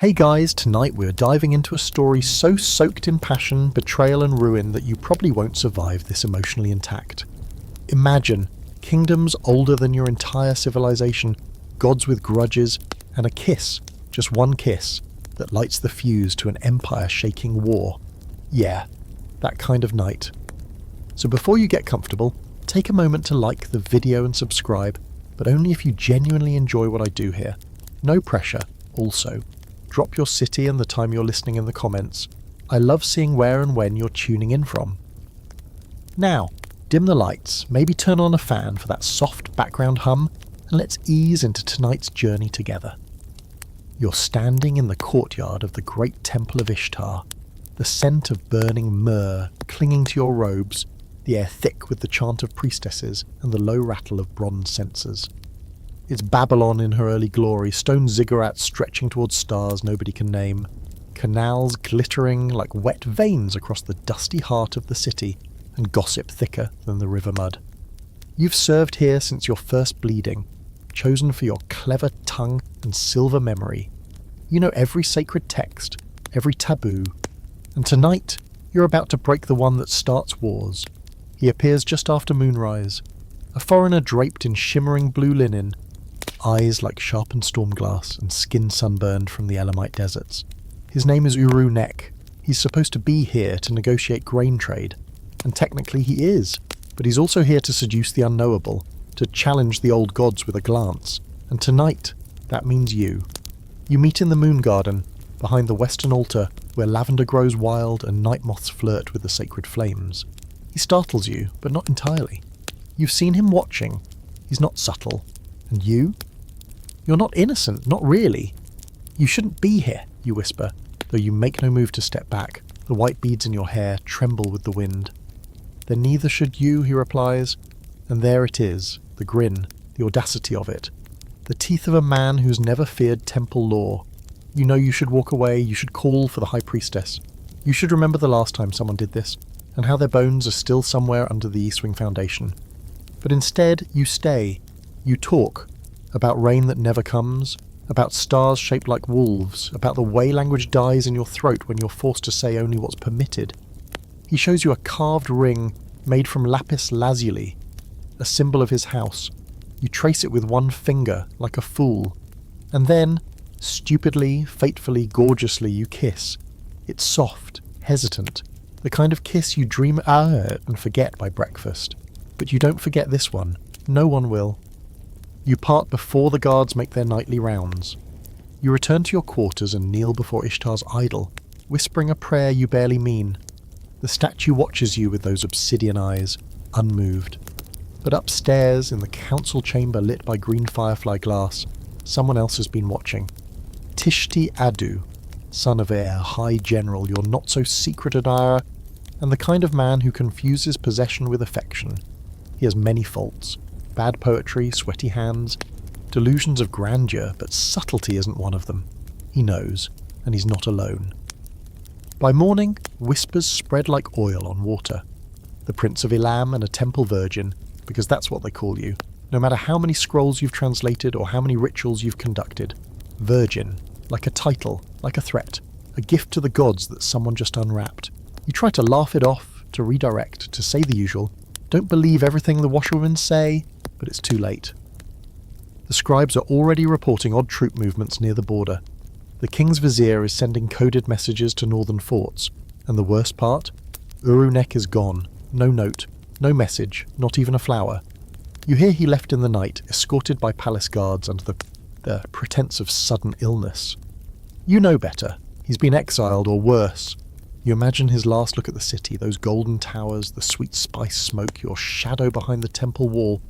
Hey guys, tonight we're diving into a story so soaked in passion, betrayal and ruin that you probably won't survive this emotionally intact. Imagine kingdoms older than your entire civilization, gods with grudges, and a kiss, just one kiss, that lights the fuse to an empire-shaking war. Yeah, that kind of night. So before you get comfortable, take a moment to like the video and subscribe, but only if you genuinely enjoy what I do here. No pressure, also. Drop your city and the time you're listening in the comments. I love seeing where and when you're tuning in from. Now, dim the lights, maybe turn on a fan for that soft background hum, and let's ease into tonight's journey together. You're standing in the courtyard of the great Temple of Ishtar, the scent of burning myrrh clinging to your robes, the air thick with the chant of priestesses and the low rattle of bronze censers. It's Babylon in her early glory, stone ziggurats stretching towards stars nobody can name, canals glittering like wet veins across the dusty heart of the city, and gossip thicker than the river mud. You've served here since your first bleeding, chosen for your clever tongue and silver memory. You know every sacred text, every taboo, and tonight you're about to break the one that starts wars. He appears just after moonrise, a foreigner draped in shimmering blue linen, eyes like sharpened storm glass and skin sunburned from the Elamite deserts. His name is Uru-nek. He's supposed to be here to negotiate grain trade, and technically he is, but he's also here to seduce the unknowable, to challenge the old gods with a glance, and tonight, that means you. You meet in the moon garden, behind the western altar, where lavender grows wild and night moths flirt with the sacred flames. He startles you, but not entirely. You've seen him watching. He's not subtle. And you? You're not innocent, not really. You shouldn't be here, you whisper, though you make no move to step back. The white beads in your hair tremble with the wind. Then neither should you, he replies. And there it is, the grin, the audacity of it. The teeth of a man who's never feared temple law. You know you should walk away, you should call for the high priestess. You should remember the last time someone did this, and how their bones are still somewhere under the East Wing Foundation. But instead, you stay. You talk. About rain that never comes, about stars shaped like wolves, about the way language dies in your throat when you're forced to say only what's permitted. He shows you a carved ring made from lapis lazuli, a symbol of his house. You trace it with one finger, like a fool. And then, stupidly, fatefully, gorgeously, you kiss. It's soft, hesitant, the kind of kiss you dream and forget by breakfast. But you don't forget this one. No one will. You part before the guards make their nightly rounds. You return to your quarters and kneel before Ishtar's idol, whispering a prayer you barely mean. The statue watches you with those obsidian eyes, unmoved. But upstairs, in the council chamber lit by green firefly glass, someone else has been watching. Tishti Adu, son of Air, High General, your not-so-secret admirer, and the kind of man who confuses possession with affection. He has many faults. Bad poetry, sweaty hands, delusions of grandeur, but subtlety isn't one of them. He knows, and he's not alone. By morning, whispers spread like oil on water. The Prince of Elam and a temple virgin, because that's what they call you, no matter how many scrolls you've translated or how many rituals you've conducted. Virgin, like a title, like a threat, a gift to the gods that someone just unwrapped. You try to laugh it off, to redirect, to say the usual. Don't believe everything the washerwomen say, but it's too late. The scribes are already reporting odd troop movements near the border. The king's vizier is sending coded messages to northern forts, and the worst part? Uru-nek is gone. No note, no message, not even a flower. You hear he left in the night, escorted by palace guards under the pretense of sudden illness. You know better. He's been exiled, or worse. You imagine his last look at the city, those golden towers, the sweet spice smoke, your shadow behind the temple wall.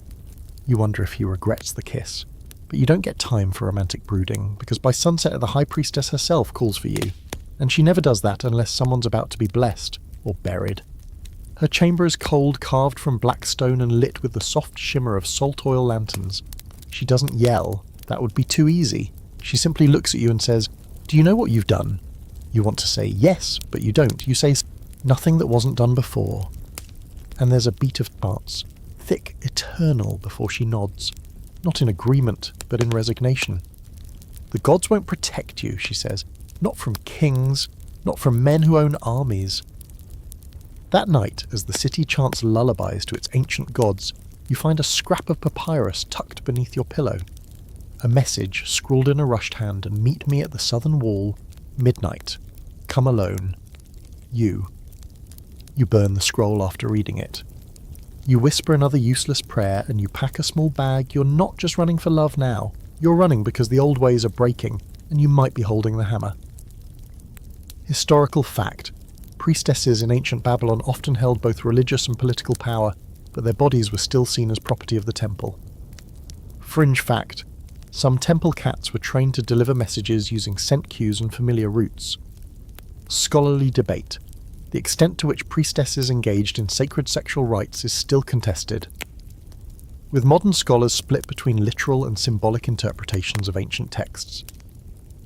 You wonder if he regrets the kiss. But you don't get time for romantic brooding, because by sunset the high priestess herself calls for you, and she never does that unless someone's about to be blessed, or buried. Her chamber is cold, carved from black stone and lit with the soft shimmer of salt oil lanterns. She doesn't yell. That would be too easy. She simply looks at you and says, "Do you know what you've done?" You want to say yes, but you don't. You say, "Nothing that wasn't done before." And there's a beat of parts. Thick, eternal, before she nods. Not in agreement, but in resignation. The gods won't protect you, she says. Not from kings, not from men who own armies. That night, as the city chants lullabies to its ancient gods, you find a scrap of papyrus tucked beneath your pillow. A message scrawled in a rushed hand: "Meet me at the southern wall, midnight. Come alone. You." You burn the scroll after reading it. You whisper another useless prayer and you pack a small bag. You're not just running for love now. You're running because the old ways are breaking and you might be holding the hammer. Historical fact. Priestesses in ancient Babylon often held both religious and political power, but their bodies were still seen as property of the temple. Fringe fact. Some temple cats were trained to deliver messages using scent cues and familiar routes. Scholarly debate. The extent to which priestesses engaged in sacred sexual rites is still contested, with modern scholars split between literal and symbolic interpretations of ancient texts.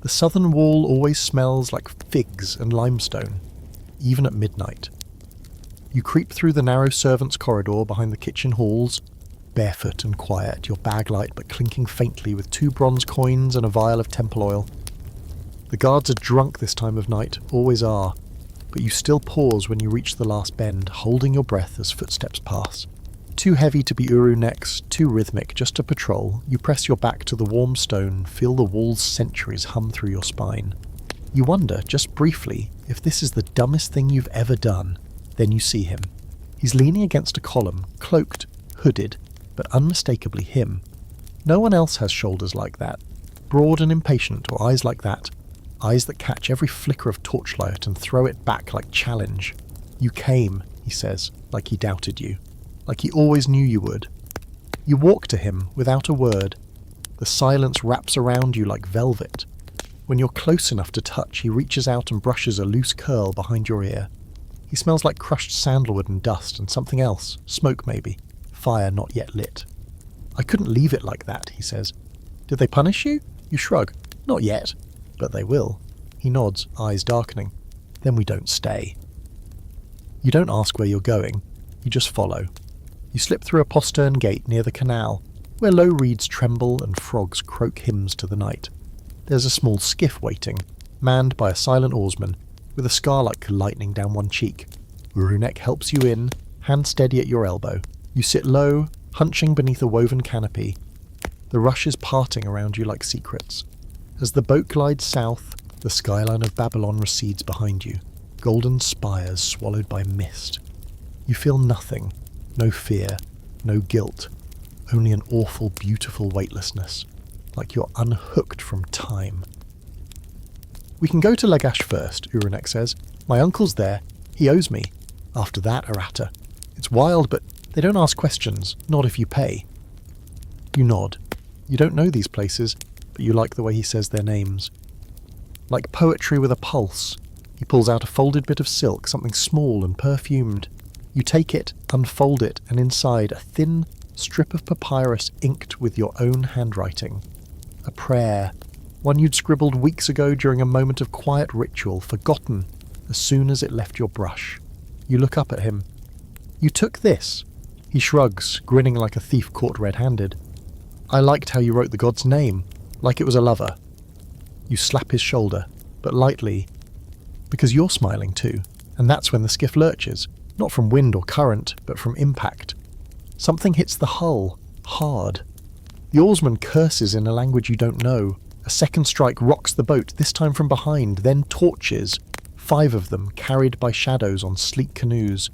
The southern wall always smells like figs and limestone, even at midnight. You creep through the narrow servants' corridor behind the kitchen halls, barefoot and quiet, your bag light but clinking faintly with 2 bronze coins and a vial of temple oil. The guards are drunk this time of night, always are, but you still pause when you reach the last bend, holding your breath as footsteps pass. Too heavy to be Uru-neks, too rhythmic just to patrol, you press your back to the warm stone, feel the wall's centuries hum through your spine. You wonder, just briefly, if this is the dumbest thing you've ever done. Then you see him. He's leaning against a column, cloaked, hooded, but unmistakably him. No one else has shoulders like that, broad and impatient, or eyes like that. Eyes that catch every flicker of torchlight and throw it back like challenge. "You came," he says, like he doubted you. Like he always knew you would. You walk to him without a word. The silence wraps around you like velvet. When you're close enough to touch, he reaches out and brushes a loose curl behind your ear. He smells like crushed sandalwood and dust and something else, smoke maybe, fire not yet lit. "I couldn't leave it like that," he says. "Did they punish you?" You shrug. "Not yet. But they will." He nods, eyes darkening. "Then we don't stay." You don't ask where you're going, you just follow. You slip through a postern gate near the canal, where low reeds tremble and frogs croak hymns to the night. There's a small skiff waiting, manned by a silent oarsman, with a scar like lightning down one cheek. Uru-nek helps you in, hand steady at your elbow. You sit low, hunching beneath a woven canopy. The rushes parting around you like secrets. As the boat glides south, the skyline of Babylon recedes behind you, golden spires swallowed by mist. You feel nothing, no fear, no guilt, only an awful, beautiful weightlessness, like you're unhooked from time. "We can go to Lagash first," Uru-nek says. "My uncle's there. He owes me. After that, errata. It's wild, but they don't ask questions, not if you pay." You nod. You don't know these places, but you like the way he says their names. Like poetry with a pulse, he pulls out a folded bit of silk, something small and perfumed. You take it, unfold it, and inside, a thin strip of papyrus inked with your own handwriting. A prayer, one you'd scribbled weeks ago during a moment of quiet ritual, forgotten as soon as it left your brush. You look up at him. "You took this?" He shrugs, grinning like a thief caught red-handed. "I liked how you wrote the god's name, like it was a lover." You slap his shoulder, but lightly, because you're smiling too, and that's when the skiff lurches, not from wind or current, but from impact. Something hits the hull, hard. The oarsman curses in a language you don't know. A second strike rocks the boat, this time from behind, then torches, 5 of them carried by shadows on sleek canoes.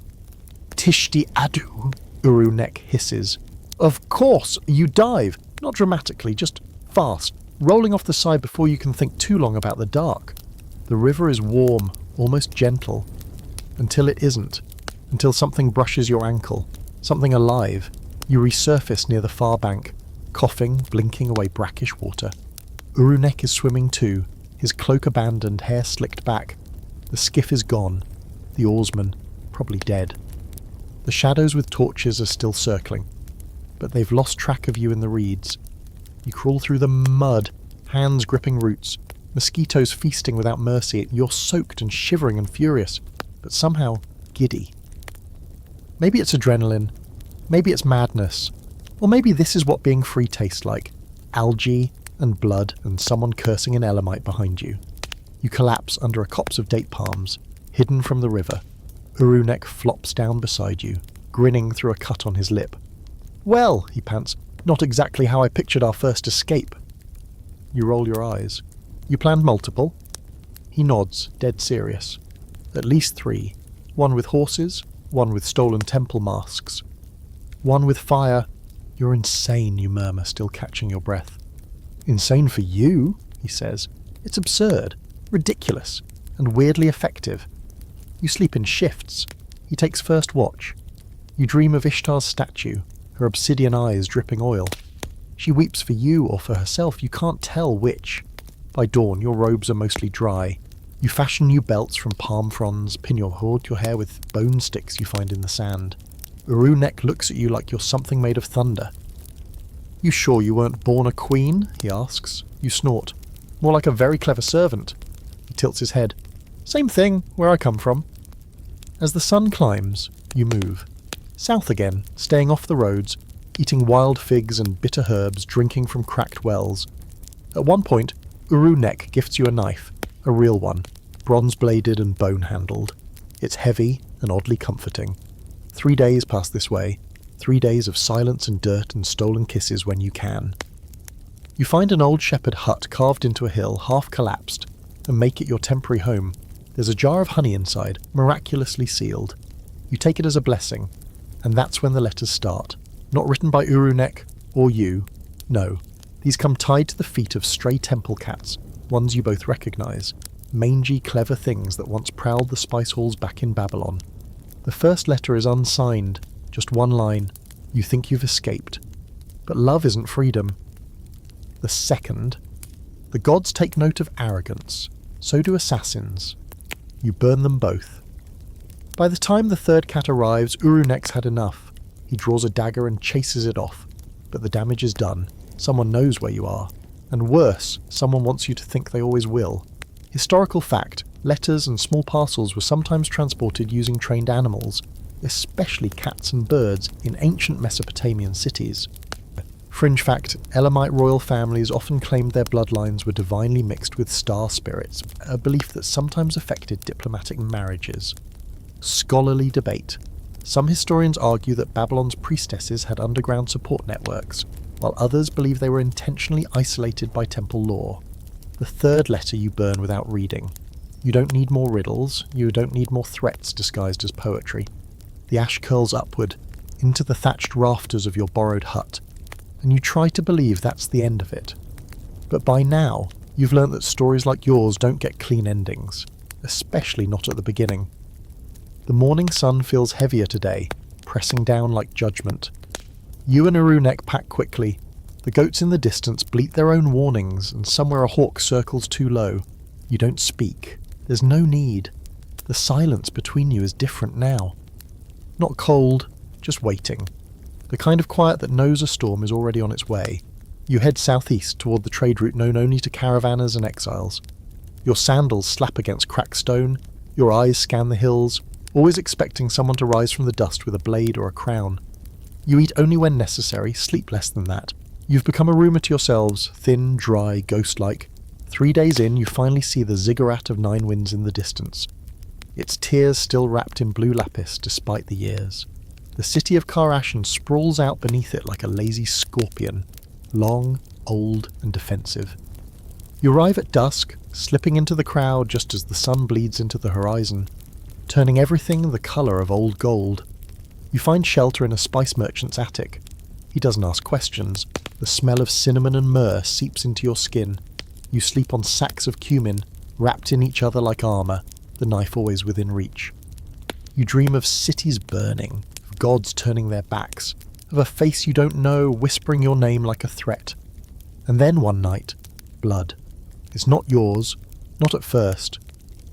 "Tishti adu," Uru-nek hisses. "Of course, you dive, not dramatically, just fast, rolling off the side before you can think too long about the dark. The river is warm, almost gentle, until it isn't, until something brushes your ankle, something alive. You resurface near the far bank, coughing, blinking away brackish water. Uru-nek is swimming too, his cloak abandoned, hair slicked back. The skiff is gone, the oarsman, probably dead. The shadows with torches are still circling, but they've lost track of you in the reeds. You crawl through the mud, hands gripping roots, mosquitoes feasting without mercy. You're soaked and shivering and furious, but somehow giddy. Maybe it's adrenaline, maybe it's madness, or maybe this is what being free tastes like. Algae and blood and someone cursing an Elamite behind you. You collapse under a copse of date palms, hidden from the river. Uru-nek flops down beside you, grinning through a cut on his lip. "Well," he pants, "not exactly how I pictured our first escape." You roll your eyes. "You planned multiple?" He nods, dead serious. "At least 3. One with horses, one with stolen temple masks. One with fire." "You're insane," you murmur, still catching your breath. "Insane for you," he says. "It's absurd, ridiculous, and weirdly effective. You sleep in shifts. He takes first watch. You dream of Ishtar's statue, her obsidian eyes dripping oil. She weeps for you or for herself, you can't tell which. By dawn, your robes are mostly dry. You fashion new belts from palm fronds, pin your hair with bone sticks you find in the sand. Uru-nek looks at you like you're something made of thunder. "You sure you weren't born a queen?" he asks. You snort. "More like a very clever servant." He tilts his head. "Same thing, where I come from." As the sun climbs, you move. South again, staying off the roads, eating wild figs and bitter herbs, drinking from cracked wells. At one point, Uru-nek gifts you a knife, a real one, bronze-bladed and bone-handled. It's heavy and oddly comforting. 3 days pass this way, 3 days of silence and dirt and stolen kisses when you can. You find an old shepherd hut carved into a hill, half collapsed, and make it your temporary home. There's a jar of honey inside, miraculously sealed. You take it as a blessing, and that's when the letters start. Not written by Uru-nek or you. No, these come tied to the feet of stray temple cats, ones you both recognize. Mangy, clever things that once prowled the spice halls back in Babylon. The first letter is unsigned, just one line. You think you've escaped. But love isn't freedom. The second. The gods take note of arrogance. So do assassins. You burn them both. By the time the third cat arrives, Uru-nek's had enough. He draws a dagger and chases it off. But the damage is done. Someone knows where you are. And worse, someone wants you to think they always will. Historical fact, letters and small parcels were sometimes transported using trained animals, especially cats and birds, in ancient Mesopotamian cities. Fringe fact, Elamite royal families often claimed their bloodlines were divinely mixed with star spirits, a belief that sometimes affected diplomatic marriages. Scholarly debate. Some historians argue that Babylon's priestesses had underground support networks, while others believe they were intentionally isolated by temple law. The third letter you burn without reading. You don't need more riddles, you don't need more threats disguised as poetry. The ash curls upward, into the thatched rafters of your borrowed hut, and you try to believe that's the end of it. But by now, you've learnt that stories like yours don't get clean endings, especially not at the beginning. The morning sun feels heavier today, pressing down like judgment. You and Uru-nek pack quickly. The goats in the distance bleat their own warnings, and somewhere a hawk circles too low. You don't speak. There's no need. The silence between you is different now. Not cold, just waiting. The kind of quiet that knows a storm is already on its way. You head southeast toward the trade route known only to caravanners and exiles. Your sandals slap against cracked stone, your eyes scan the hills, always expecting someone to rise from the dust with a blade or a crown. You eat only when necessary, sleep less than that. You've become a rumour to yourselves, thin, dry, ghost-like. 3 days in, you finally see the ziggurat of 9 winds in the distance. Its tears still wrapped in blue lapis despite the years. The city of Kar-Ashen sprawls out beneath it like a lazy scorpion, long, old, and defensive. You arrive at dusk, slipping into the crowd just as the sun bleeds into the horizon, turning everything the colour of old gold. You find shelter in a spice merchant's attic. He doesn't ask questions. The smell of cinnamon and myrrh seeps into your skin. You sleep on sacks of cumin, wrapped in each other like armour, the knife always within reach. You dream of cities burning, of gods turning their backs, of a face you don't know whispering your name like a threat. And then one night, blood. It's not yours, not at first.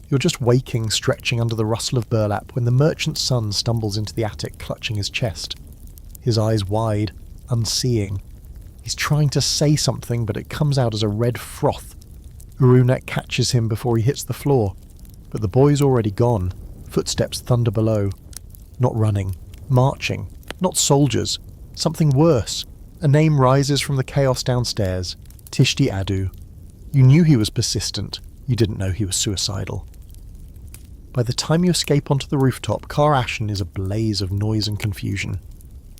You're just waking, stretching under the rustle of burlap when the merchant's son stumbles into the attic clutching his chest. His eyes wide, unseeing. He's trying to say something, but it comes out as a red froth. Uru-nek catches him before he hits the floor, but the boy's already gone. Footsteps thunder below. Not running, marching, not soldiers. Something worse. A name rises from the chaos downstairs. Tishti Adu. You knew he was persistent. You didn't know he was suicidal. By the time you escape onto the rooftop, Kar Ashen is a blaze of noise and confusion.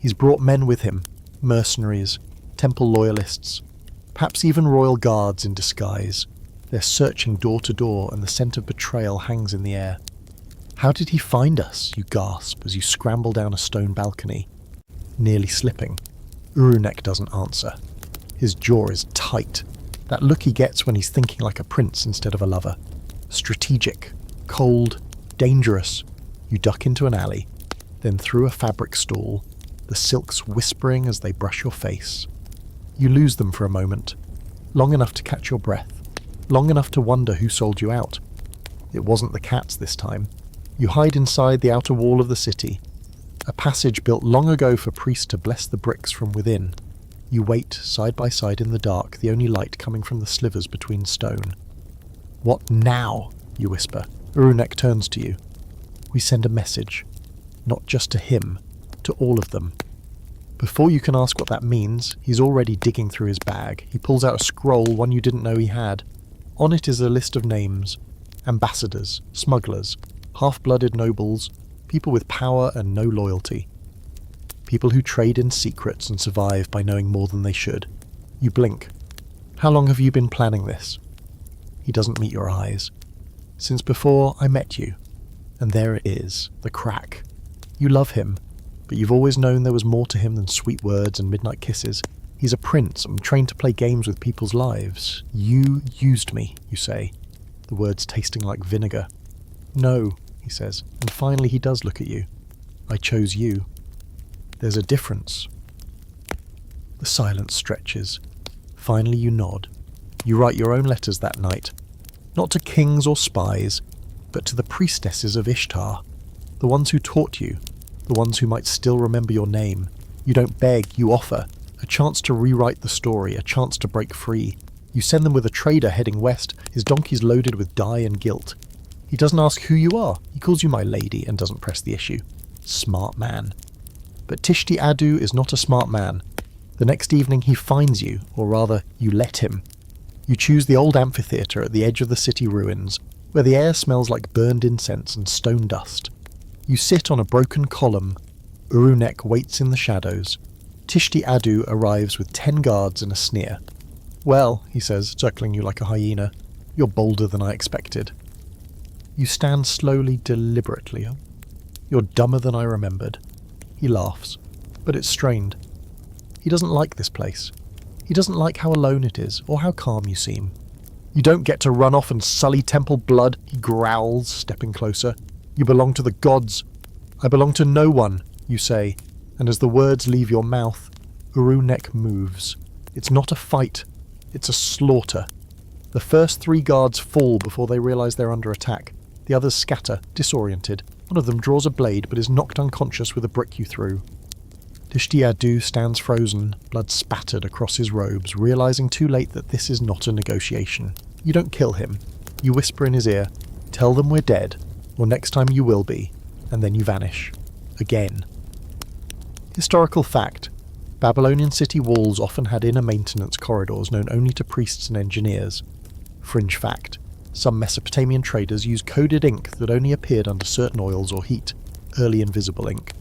He's brought men with him, mercenaries, temple loyalists, perhaps even royal guards in disguise. They're searching door to door, and the scent of betrayal hangs in the air. How did he find us? You gasp as you scramble down a stone balcony, nearly slipping. Uru-nek doesn't answer. His jaw is tight. That look he gets when he's thinking like a prince instead of a lover. Strategic, cold, dangerous. You duck into an alley, then through a fabric stall, the silks whispering as they brush your face. You lose them for a moment, long enough to catch your breath, long enough to wonder who sold you out. It wasn't the cats this time. You hide inside the outer wall of the city, a passage built long ago for priests to bless the bricks from within. You wait side by side in the dark, the only light coming from the slivers between stone. "What now?" you whisper. Uru-nek turns to you. "We send a message, not just to him, to all of them." Before you can ask what that means, he's already digging through his bag. He pulls out a scroll, one you didn't know he had. On it is a list of names: ambassadors, smugglers, half-blooded nobles, people with power and no loyalty. People who trade in secrets and survive by knowing more than they should. You blink. "How long have you been planning this?" He doesn't meet your eyes. "Since before I met you." And there it is, the crack. You love him, but you've always known there was more to him than sweet words and midnight kisses. He's a prince and trained to play games with people's lives. "You used me," you say, the words tasting like vinegar. "No," he says, and finally he does look at you. "I chose you." There's a difference. The silence stretches. Finally you nod. You write your own letters that night. Not to kings or spies, but to the priestesses of Ishtar. The ones who taught you. The ones who might still remember your name. You don't beg, you offer. A chance to rewrite the story, a chance to break free. You send them with a trader heading west, his donkeys loaded with dye and guilt. He doesn't ask who you are. He calls you my lady and doesn't press the issue. Smart man. But Tishti Adu is not a smart man. The next evening he finds you, or rather, you let him. You choose the old amphitheatre at the edge of the city ruins, where the air smells like burned incense and stone dust. You sit on a broken column. Uru-nek waits in the shadows. Tishti Adu arrives with 10 guards and a sneer. "Well," he says, circling you like a hyena, "you're bolder than I expected." You stand slowly, deliberately. "You're dumber than I remembered." He laughs, but it's strained. He doesn't like this place. He doesn't like how alone it is, or how calm you seem. "You don't get to run off and sully temple blood," he growls, stepping closer. "You belong to the gods." "I belong to no one," you say, and as the words leave your mouth, Uru-nek moves. It's not a fight, it's a slaughter. The first 3 guards fall before they realise they're under attack. The others scatter, disoriented. One of them draws a blade but is knocked unconscious with a brick you threw. Tishti Adu stands frozen, blood spattered across his robes, realising too late that this is not a negotiation. You don't kill him. You whisper in his ear, "Tell them we're dead, or next time you will be," and then you vanish. Again. Historical fact. Babylonian city walls often had inner maintenance corridors known only to priests and engineers. Fringe fact. Some Mesopotamian traders used coded ink that only appeared under certain oils or heat, early invisible ink.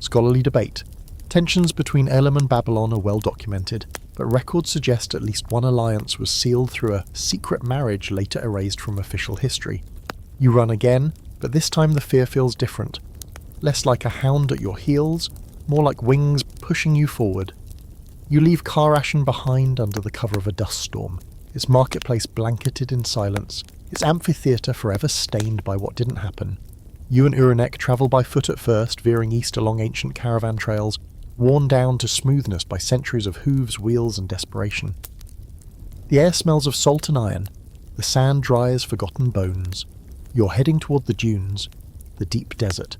Scholarly debate. Tensions between Elam and Babylon are well documented, but records suggest at least one alliance was sealed through a secret marriage later erased from official history. You run again, but this time the fear feels different. Less like a hound at your heels, more like wings pushing you forward. You leave Kar Ashen behind under the cover of a dust storm, its marketplace blanketed in silence, its amphitheatre forever stained by what didn't happen. You and Uru-nek travel by foot at first, veering east along ancient caravan trails, worn down to smoothness by centuries of hooves, wheels, and desperation. The air smells of salt and iron. The sand dry as forgotten bones. You're heading toward the dunes, the deep desert,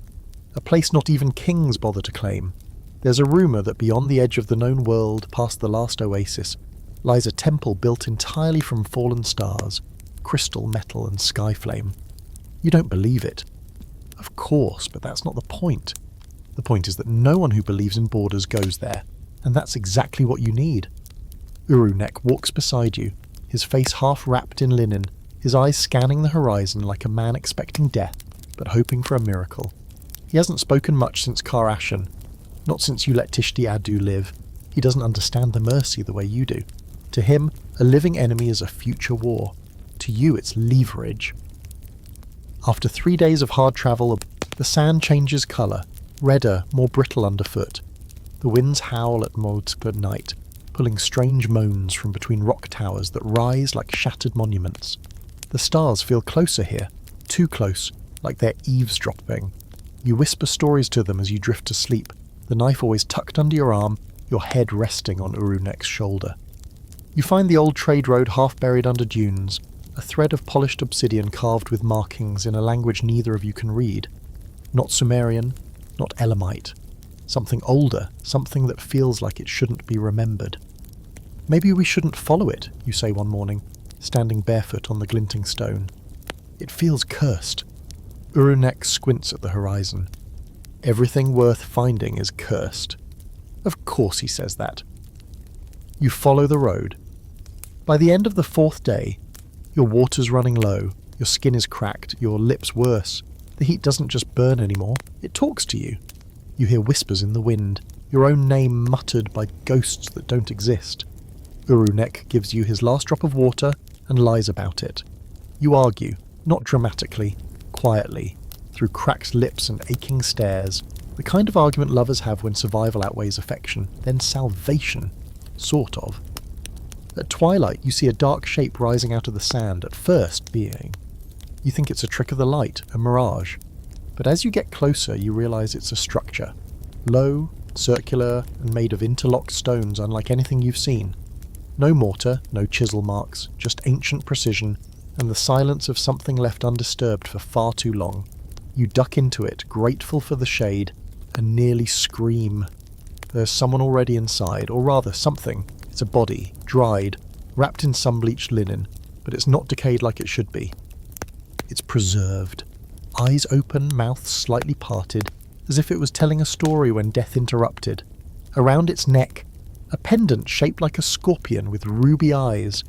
a place not even kings bother to claim. There's a rumour that beyond the edge of the known world, past the last oasis, lies a temple built entirely from fallen stars, crystal, metal, and sky flame. You don't believe it. Of course, but that's not the point. The point is that no one who believes in borders goes there, and that's exactly what you need. Uru-nek walks beside you, his face half wrapped in linen, his eyes scanning the horizon like a man expecting death, but hoping for a miracle. He hasn't spoken much since Kar Ashen, not since you let Tishti Adu live. He doesn't understand the mercy the way you do. To him, a living enemy is a future war. To you, it's leverage. After 3 days of hard travel, the sand changes colour, redder, more brittle underfoot. The winds howl at Moldsk at night, pulling strange moans from between rock towers that rise like shattered monuments. The stars feel closer here, too close, like they're eavesdropping. You whisper stories to them as you drift to sleep, the knife always tucked under your arm, your head resting on Uru-nek's shoulder. You find the old trade road half buried under dunes, a thread of polished obsidian carved with markings in a language neither of you can read. Not Sumerian, not Elamite. Something older, something that feels like it shouldn't be remembered. Maybe we shouldn't follow it, you say one morning, standing barefoot on the glinting stone. It feels cursed. Uru-nek squints at the horizon. Everything worth finding is cursed. Of course he says that. You follow the road. By the end of the 4th day, your water's running low, your skin is cracked, your lips worse. The heat doesn't just burn anymore, it talks to you. You hear whispers in the wind, your own name muttered by ghosts that don't exist. Uru-nek gives you his last drop of water and lies about it. You argue, not dramatically, quietly, through cracked lips and aching stares, the kind of argument lovers have when survival outweighs affection, then salvation, sort of. At twilight, you see a dark shape rising out of the sand, at first being. You think it's a trick of the light, a mirage. But as you get closer, you realise it's a structure. Low, circular, and made of interlocked stones unlike anything you've seen. No mortar, no chisel marks, just ancient precision, and the silence of something left undisturbed for far too long. You duck into it, grateful for the shade, and nearly scream. There's someone already inside, or rather something. It's a body, dried, wrapped in sun-bleached linen, but it's not decayed like it should be. It's preserved. Eyes open, mouth slightly parted, as if it was telling a story when death interrupted. Around its neck, a pendant shaped like a scorpion with ruby eyes.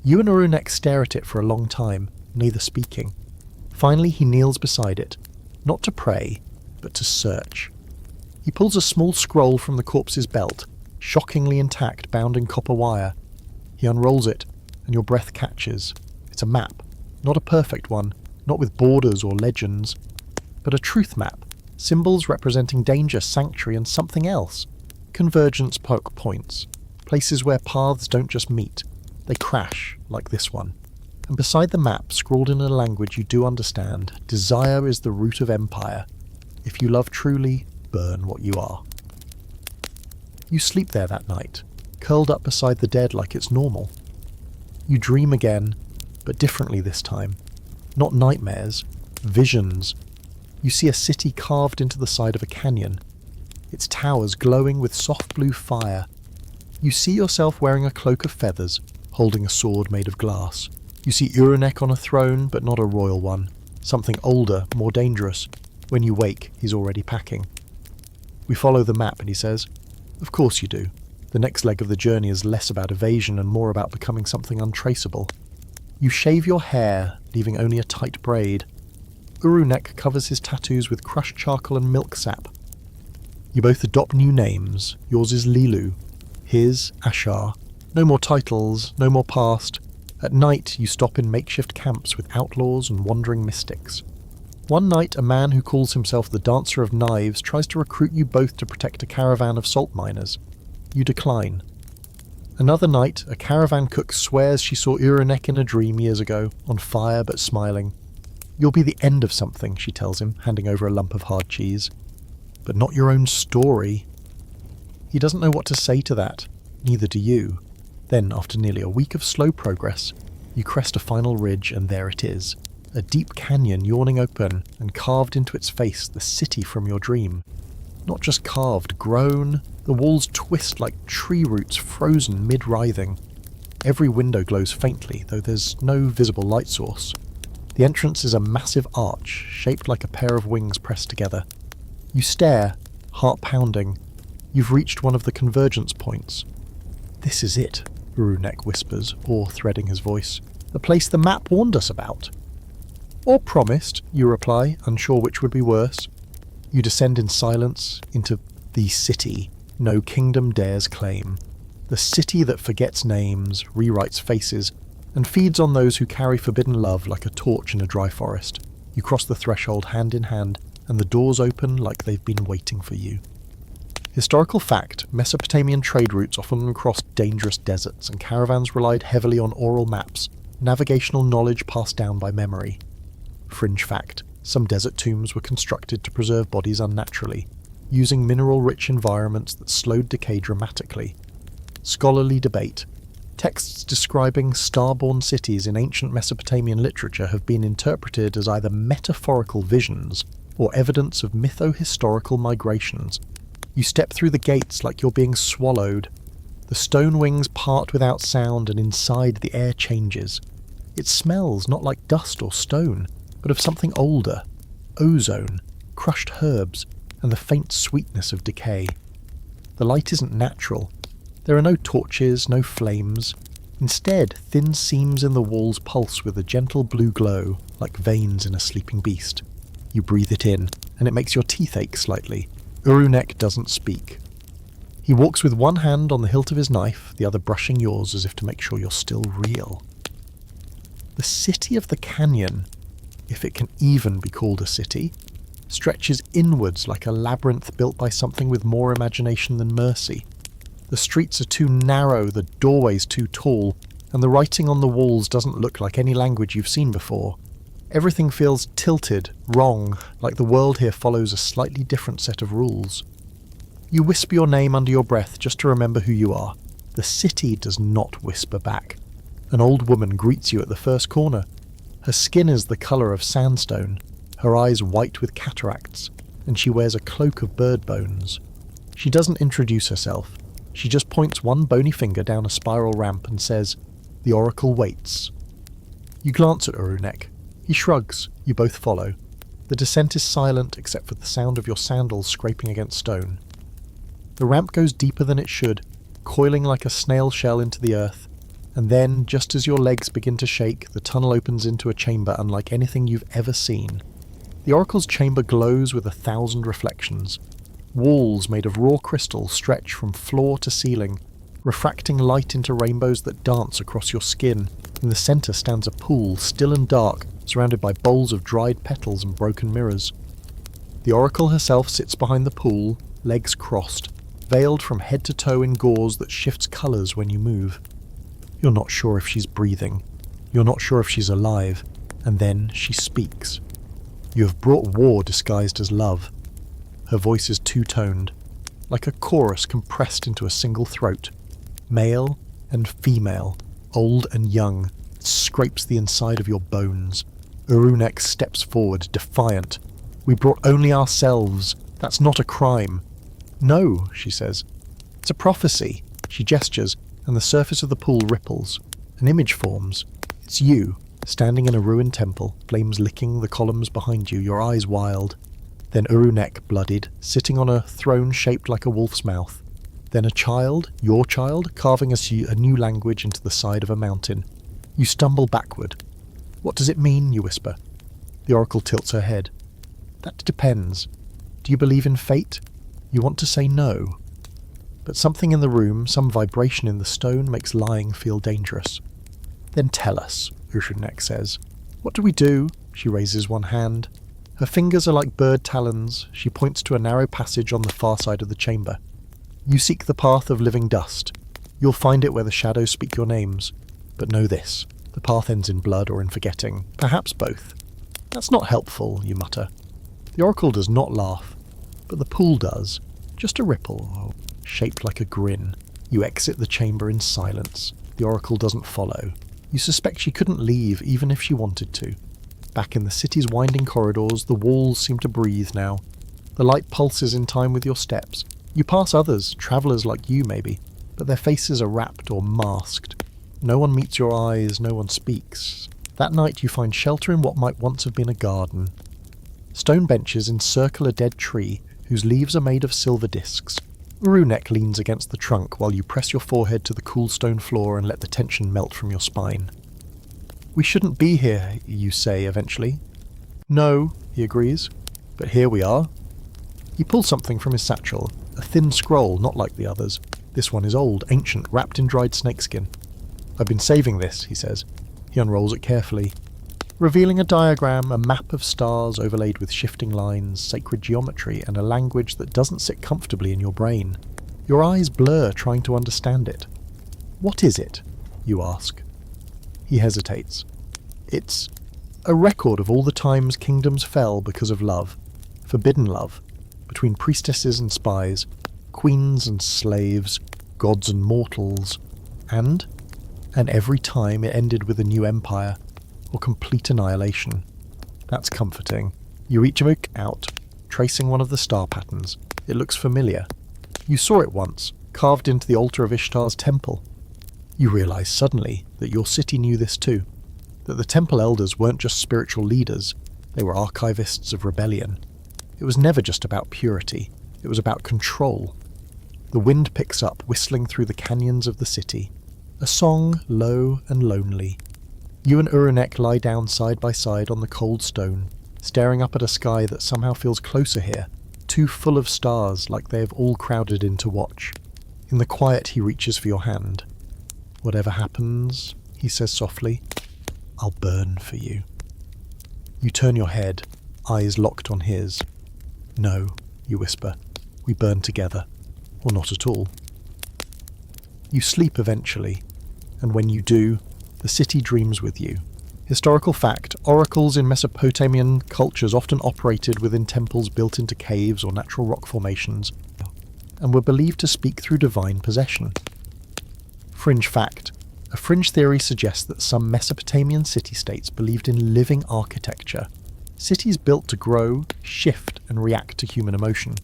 You and Uru-nek stare at it for a long time, neither speaking. Finally he kneels beside it, not to pray, but to search. He pulls a small scroll from the corpse's belt, shockingly intact, bound in copper wire. He unrolls it, and your breath catches. It's a map, not a perfect one, not with borders or legends, but a truth map, symbols representing danger, sanctuary, and something else. Convergence points, places where paths don't just meet, they crash, like this one. And beside the map, scrawled in a language you do understand, desire is the root of empire. If you love truly, burn what you are. You sleep there that night, curled up beside the dead like it's normal. You dream again, but differently this time. Not nightmares, visions. You see a city carved into the side of a canyon, its towers glowing with soft blue fire. You see yourself wearing a cloak of feathers, holding a sword made of glass. You see Uru-nek on a throne, but not a royal one. Something older, more dangerous. When you wake, he's already packing. We follow the map, and he says, "Of course you do. The next leg of the journey is less about evasion and more about becoming something untraceable." You shave your hair, leaving only a tight braid. Uru-nek covers his tattoos with crushed charcoal and milk sap. You both adopt new names. Yours is Lilu, his Ashar. No more titles, no more past. At night, you stop in makeshift camps with outlaws and wandering mystics. One night, a man who calls himself the Dancer of Knives tries to recruit you both to protect a caravan of salt miners. You decline. Another night, a caravan cook swears she saw Uru-nek in a dream years ago, on fire but smiling. "You'll be the end of something," she tells him, handing over a lump of hard cheese. "But not your own story." He doesn't know what to say to that. Neither do you. Then, after nearly a week of slow progress, you crest a final ridge, and there it is. A deep canyon yawning open, and carved into its face the city from your dream. Not just carved, grown. The walls twist like tree roots frozen mid-writhing. Every window glows faintly, though there's no visible light source. The entrance is a massive arch, shaped like a pair of wings pressed together. You stare, heart pounding. You've reached one of the convergence points. "This is it," Uru-nek whispers, awe threading his voice. the place the map warned us about. Or promised, you reply, unsure which would be worse. You descend in silence into the city no kingdom dares claim. The city that forgets names, rewrites faces, and feeds on those who carry forbidden love like a torch in a dry forest. You cross the threshold hand in hand, and the doors open like they've been waiting for you. Historical fact, Mesopotamian trade routes often crossed dangerous deserts, and caravans relied heavily on oral maps, navigational knowledge passed down by memory. Fringe fact, some desert tombs were constructed to preserve bodies unnaturally, using mineral-rich environments that slowed decay dramatically. Scholarly debate. Texts describing star-born cities in ancient Mesopotamian literature have been interpreted as either metaphorical visions or evidence of mytho-historical migrations. You step through the gates like you're being swallowed. The stone wings part without sound, and inside the air changes. It smells not like dust or stone, but of something older. Ozone, crushed herbs, and the faint sweetness of decay. The light isn't natural. There are no torches, no flames. Instead, thin seams in the walls pulse with a gentle blue glow, like veins in a sleeping beast. You breathe it in, and it makes your teeth ache slightly. Uru-nek doesn't speak. He walks with one hand on the hilt of his knife, the other brushing yours as if to make sure you're still real. The city of the canyon, if it can even be called a city, stretches inwards like a labyrinth built by something with more imagination than mercy. The streets are too narrow, the doorways too tall, and the writing on the walls doesn't look like any language you've seen before. Everything feels tilted, wrong, like the world here follows a slightly different set of rules. You whisper your name under your breath just to remember who you are. The city does not whisper back. An old woman greets you at the first corner. Her skin is the colour of sandstone, her eyes white with cataracts, and she wears a cloak of bird bones. She doesn't introduce herself. She just points one bony finger down a spiral ramp and says, "The oracle waits." You glance at Uru-nek. He shrugs. You both follow. The descent is silent except for the sound of your sandals scraping against stone. The ramp goes deeper than it should, coiling like a snail shell into the earth, and then, just as your legs begin to shake, the tunnel opens into a chamber unlike anything you've ever seen. The oracle's chamber glows with 1,000 reflections. Walls made of raw crystal stretch from floor to ceiling, refracting light into rainbows that dance across your skin. In the centre stands a pool, still and dark, surrounded by bowls of dried petals and broken mirrors. The oracle herself sits behind the pool, legs crossed, veiled from head to toe in gauze that shifts colours when you move. You're not sure if she's breathing. You're not sure if she's alive. And then she speaks. You have brought war disguised as love. Her voice is two-toned, like a chorus compressed into a single throat. Male and female, old and young, it scrapes the inside of your bones. Uru-nek steps forward, defiant. "We brought only ourselves. That's not a crime." "No," she says. "It's a prophecy." She gestures, and the surface of the pool ripples. An image forms. It's you, standing in a ruined temple, flames licking the columns behind you, your eyes wild. Then Uru-nek, bloodied, sitting on a throne shaped like a wolf's mouth. Then a child, your child, carving a new language into the side of a mountain. You stumble backward. "What does it mean?" you whisper. The oracle tilts her head. "That depends. Do you believe in fate?" You want to say no. But something in the room, some vibration in the stone, makes lying feel dangerous. "Then tell us," Uru-nek says. "What do we do?" She raises one hand. Her fingers are like bird talons. She points to a narrow passage on the far side of the chamber. "You seek the path of living dust. You'll find it where the shadows speak your names. But know this, the path ends in blood or in forgetting, perhaps both." "That's not helpful," you mutter. The oracle does not laugh, but the pool does. Just a ripple, shaped like a grin. You exit the chamber in silence. The oracle doesn't follow. You suspect she couldn't leave even if she wanted to. Back in the city's winding corridors, the walls seem to breathe now. The light pulses in time with your steps. You pass others, travellers like you maybe, but their faces are wrapped or masked. No one meets your eyes, no one speaks. That night you find shelter in what might once have been a garden. Stone benches encircle a dead tree, whose leaves are made of silver discs. Uru-nek leans against the trunk while you press your forehead to the cool stone floor and let the tension melt from your spine. We shouldn't be here, you say eventually. No, he agrees, but here we are. He pulls something from his satchel, a thin scroll not like the others. This one is old, ancient, wrapped in dried snakeskin. I've been saving this, he says. He unrolls it carefully, revealing a diagram, a map of stars overlaid with shifting lines, sacred geometry, and a language that doesn't sit comfortably in your brain. Your eyes blur trying to understand it. What is it? You ask. He hesitates. It's a record of all the times kingdoms fell because of love, forbidden love, between priestesses and spies, queens and slaves, gods and mortals, and every time it ended with a new empire, or complete annihilation. That's comforting. You reach a book out, tracing one of the star patterns. It looks familiar. You saw it once, carved into the altar of Ishtar's temple. You realise suddenly that your city knew this too, that the temple elders weren't just spiritual leaders, they were archivists of rebellion. It was never just about purity, it was about control. The wind picks up, whistling through the canyons of the city, a song low and lonely. You and Uru-nek lie down side by side on the cold stone, staring up at a sky that somehow feels closer here, too full of stars like they have all crowded in to watch. In the quiet he reaches for your hand. Whatever happens, he says softly, I'll burn for you. You turn your head, eyes locked on his. No, you whisper, we burn together, or not at all. You sleep eventually, and when you do, the city dreams with you. Historical fact, oracles in Mesopotamian cultures often operated within temples built into caves or natural rock formations, and were believed to speak through divine possession. Fringe fact, a fringe theory suggests that some Mesopotamian city-states believed in living architecture, cities built to grow, shift, and react to human emotion.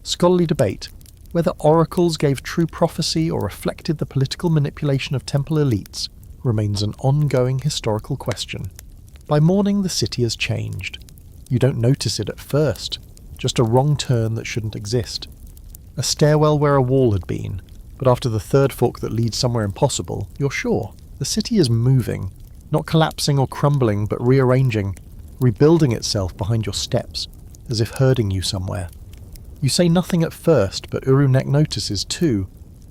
Scholarly debate, whether oracles gave true prophecy or reflected the political manipulation of temple elites, remains an ongoing historical question. By morning, the city has changed. You don't notice it at first, just a wrong turn that shouldn't exist. A stairwell where a wall had been, but after the third fork that leads somewhere impossible, you're sure. The city is moving, not collapsing or crumbling, but rearranging, rebuilding itself behind your steps, as if herding you somewhere. You say nothing at first, but Uru-nek notices too.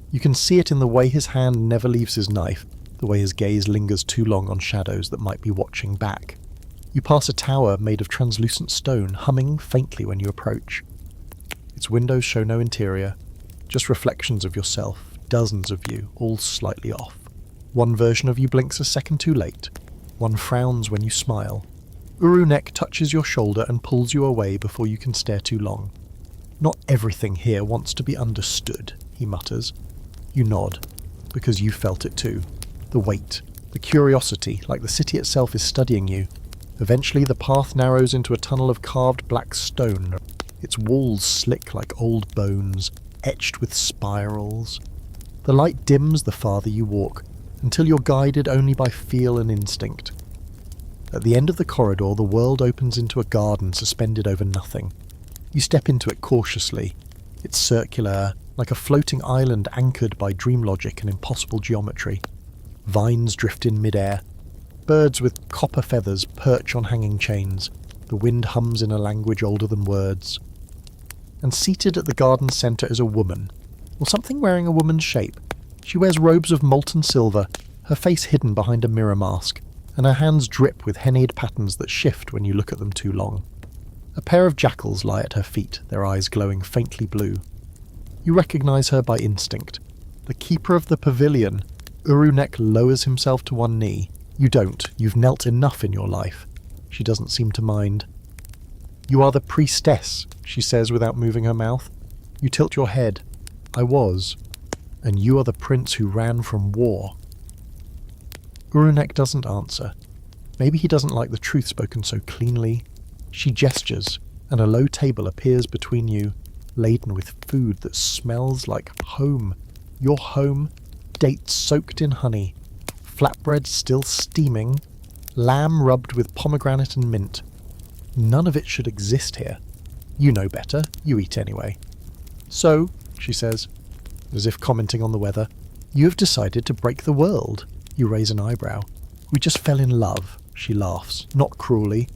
You can see it in the way his hand never leaves his knife, the way his gaze lingers too long on shadows that might be watching back. You pass a tower made of translucent stone, humming faintly when you approach. Its windows show no interior, just reflections of yourself, dozens of you, all slightly off. One version of you blinks a second too late. One frowns when you smile. Uru-nek touches your shoulder and pulls you away before you can stare too long. Not everything here wants to be understood, he mutters. You nod, because you felt it too. The weight, the curiosity, like the city itself is studying you. Eventually the path narrows into a tunnel of carved black stone, its walls slick like old bones, etched with spirals. The light dims the farther you walk, until you're guided only by feel and instinct. At the end of the corridor, the world opens into a garden suspended over nothing. You step into it cautiously. It's circular, like a floating island anchored by dream logic and impossible geometry. Vines drift in midair. Birds with copper feathers perch on hanging chains. The wind hums in a language older than words. And seated at the garden's centre is a woman, or something wearing a woman's shape. She wears robes of molten silver, her face hidden behind a mirror mask, and her hands drip with hennaed patterns that shift when you look at them too long. A pair of jackals lie at her feet, their eyes glowing faintly blue. You recognise her by instinct. The keeper of the pavilion. Uru-nek lowers himself to one knee. You don't. You've knelt enough in your life. She doesn't seem to mind. You are the priestess, she says without moving her mouth. You tilt your head. I was. And you are the prince who ran from war. Uru-nek doesn't answer. Maybe he doesn't like the truth spoken so cleanly. She gestures, and a low table appears between you, laden with food that smells like home. Your home, dates soaked in honey, flatbread still steaming, lamb rubbed with pomegranate and mint. None of it should exist here. You know better, you eat anyway. So, she says, as if commenting on the weather, you have decided to break the world. You raise an eyebrow. We just fell in love, she laughs, not cruelly,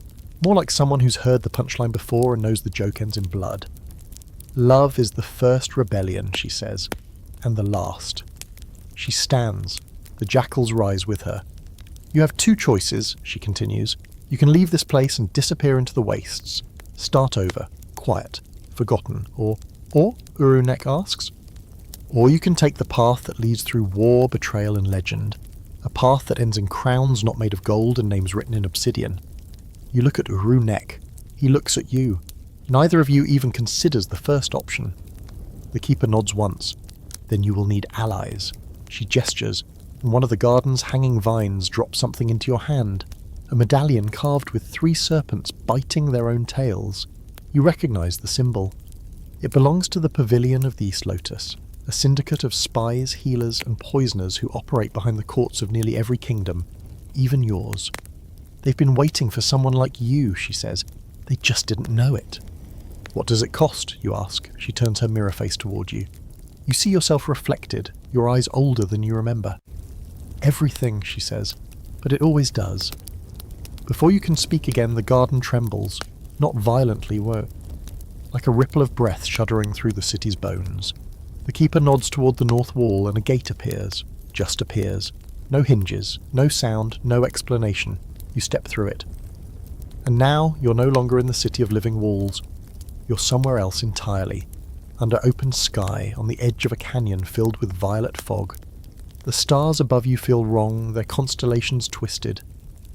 more like someone who's heard the punchline before and knows the joke ends in blood. Love is the first rebellion, she says, and the last. She stands. The jackals rise with her. You have two choices, she continues. You can leave this place and disappear into the wastes. Start over, quiet, forgotten, or Uru-nek asks. Or you can take the path that leads through war, betrayal and legend. A path that ends in crowns not made of gold and names written in obsidian. You look at Uru-nek. He looks at you. Neither of you even considers the first option. The keeper nods once. Then you will need allies. She gestures, and one of the garden's hanging vines drops something into your hand. A medallion carved with 3 serpents biting their own tails. You recognize the symbol. It belongs to the Pavilion of the East Lotus, a syndicate of spies, healers, and poisoners who operate behind the courts of nearly every kingdom, even yours. They've been waiting for someone like you, she says. They just didn't know it. What does it cost, you ask. She turns her mirror face toward you. You see yourself reflected, your eyes older than you remember. Everything, she says, but it always does. Before you can speak again, the garden trembles, not violently, like a ripple of breath shuddering through the city's bones. The keeper nods toward the north wall and a gate appears, just appears. No hinges, no sound, no explanation. You step through it. And now you're no longer in the city of living walls. You're somewhere else entirely, under open sky, on the edge of a canyon filled with violet fog. The stars above you feel wrong, their constellations twisted.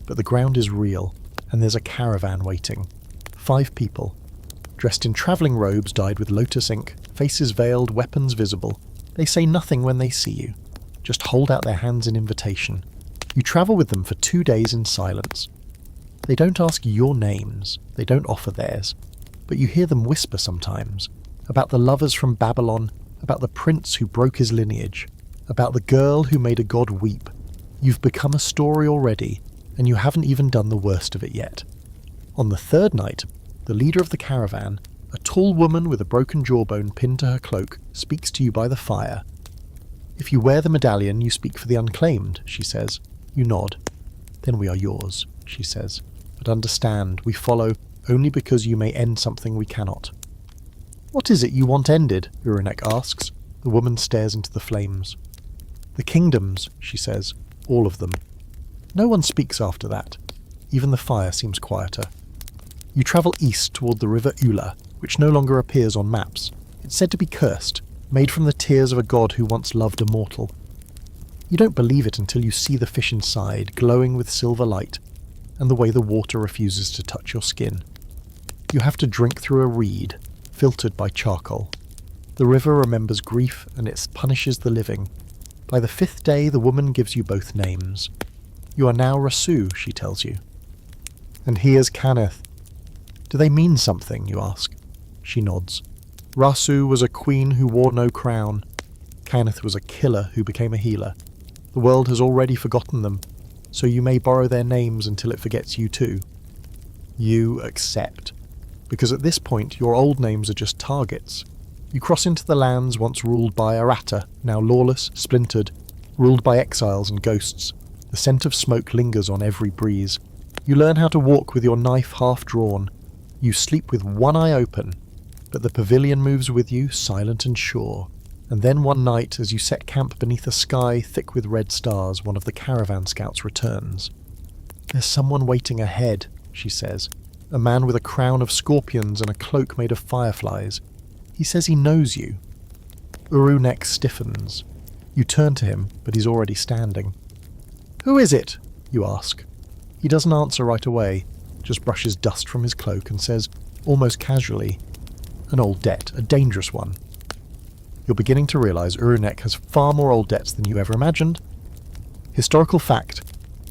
But the ground is real, and there's a caravan waiting. 5 people, dressed in travelling robes dyed with lotus ink, faces veiled, weapons visible. They say nothing when they see you, just hold out their hands in invitation. You travel with them for 2 days in silence. They don't ask your names, they don't offer theirs, but you hear them whisper sometimes, about the lovers from Babylon, about the prince who broke his lineage, about the girl who made a god weep. You've become a story already, and you haven't even done the worst of it yet. On the 3rd night, the leader of the caravan, a tall woman with a broken jawbone pinned to her cloak, speaks to you by the fire. If you wear the medallion, you speak for the unclaimed, she says. You nod. Then we are yours, she says. But understand, we follow only because you may end something we cannot. What is it you want ended? Uru-nek asks. The woman stares into the flames. The kingdoms, she says. All of them. No one speaks after that. Even the fire seems quieter. You travel east toward the river Ula, which no longer appears on maps. It's said to be cursed, made from the tears of a god who once loved a mortal. You don't believe it until you see the fish inside, glowing with silver light, and the way the water refuses to touch your skin. You have to drink through a reed, filtered by charcoal. The river remembers grief, and it punishes the living. By the 5th day, the woman gives you both names. You are now Rasu, she tells you. And he is Kaneth. Do they mean something, you ask? She nods. Rasu was a queen who wore no crown. Kaneth was a killer who became a healer. The world has already forgotten them, so you may borrow their names until it forgets you too. You accept. Because at this point, your old names are just targets. You cross into the lands once ruled by Arata, now lawless, splintered, ruled by exiles and ghosts. The scent of smoke lingers on every breeze. You learn how to walk with your knife half drawn. You sleep with one eye open, but the pavilion moves with you, silent and sure. And then one night, as you set camp beneath a sky thick with red stars, one of the caravan scouts returns. There's someone waiting ahead, she says. A man with a crown of scorpions and a cloak made of fireflies. He says he knows you. Uru-nek stiffens. You turn to him, but he's already standing. Who is it? You ask. He doesn't answer right away, just brushes dust from his cloak and says, almost casually, an old debt, a dangerous one. You're beginning to realise Uru-nek has far more old debts than you ever imagined. Historical fact.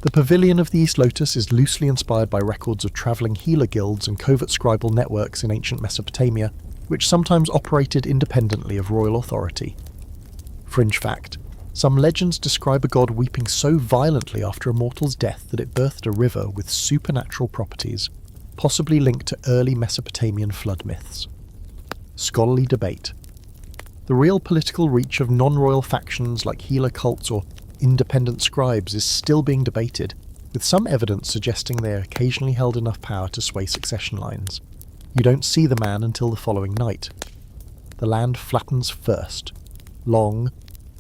The Pavilion of the East Lotus is loosely inspired by records of travelling healer guilds and covert scribal networks in ancient Mesopotamia, which sometimes operated independently of royal authority. Fringe fact. Some legends describe a god weeping so violently after a mortal's death that it birthed a river with supernatural properties, possibly linked to early Mesopotamian flood myths. Scholarly debate. The real political reach of non-royal factions like healer cults or independent scribes is still being debated. with some evidence suggesting they occasionally held enough power to sway succession lines. You don't see the man until the following night. The land flattens first. Long,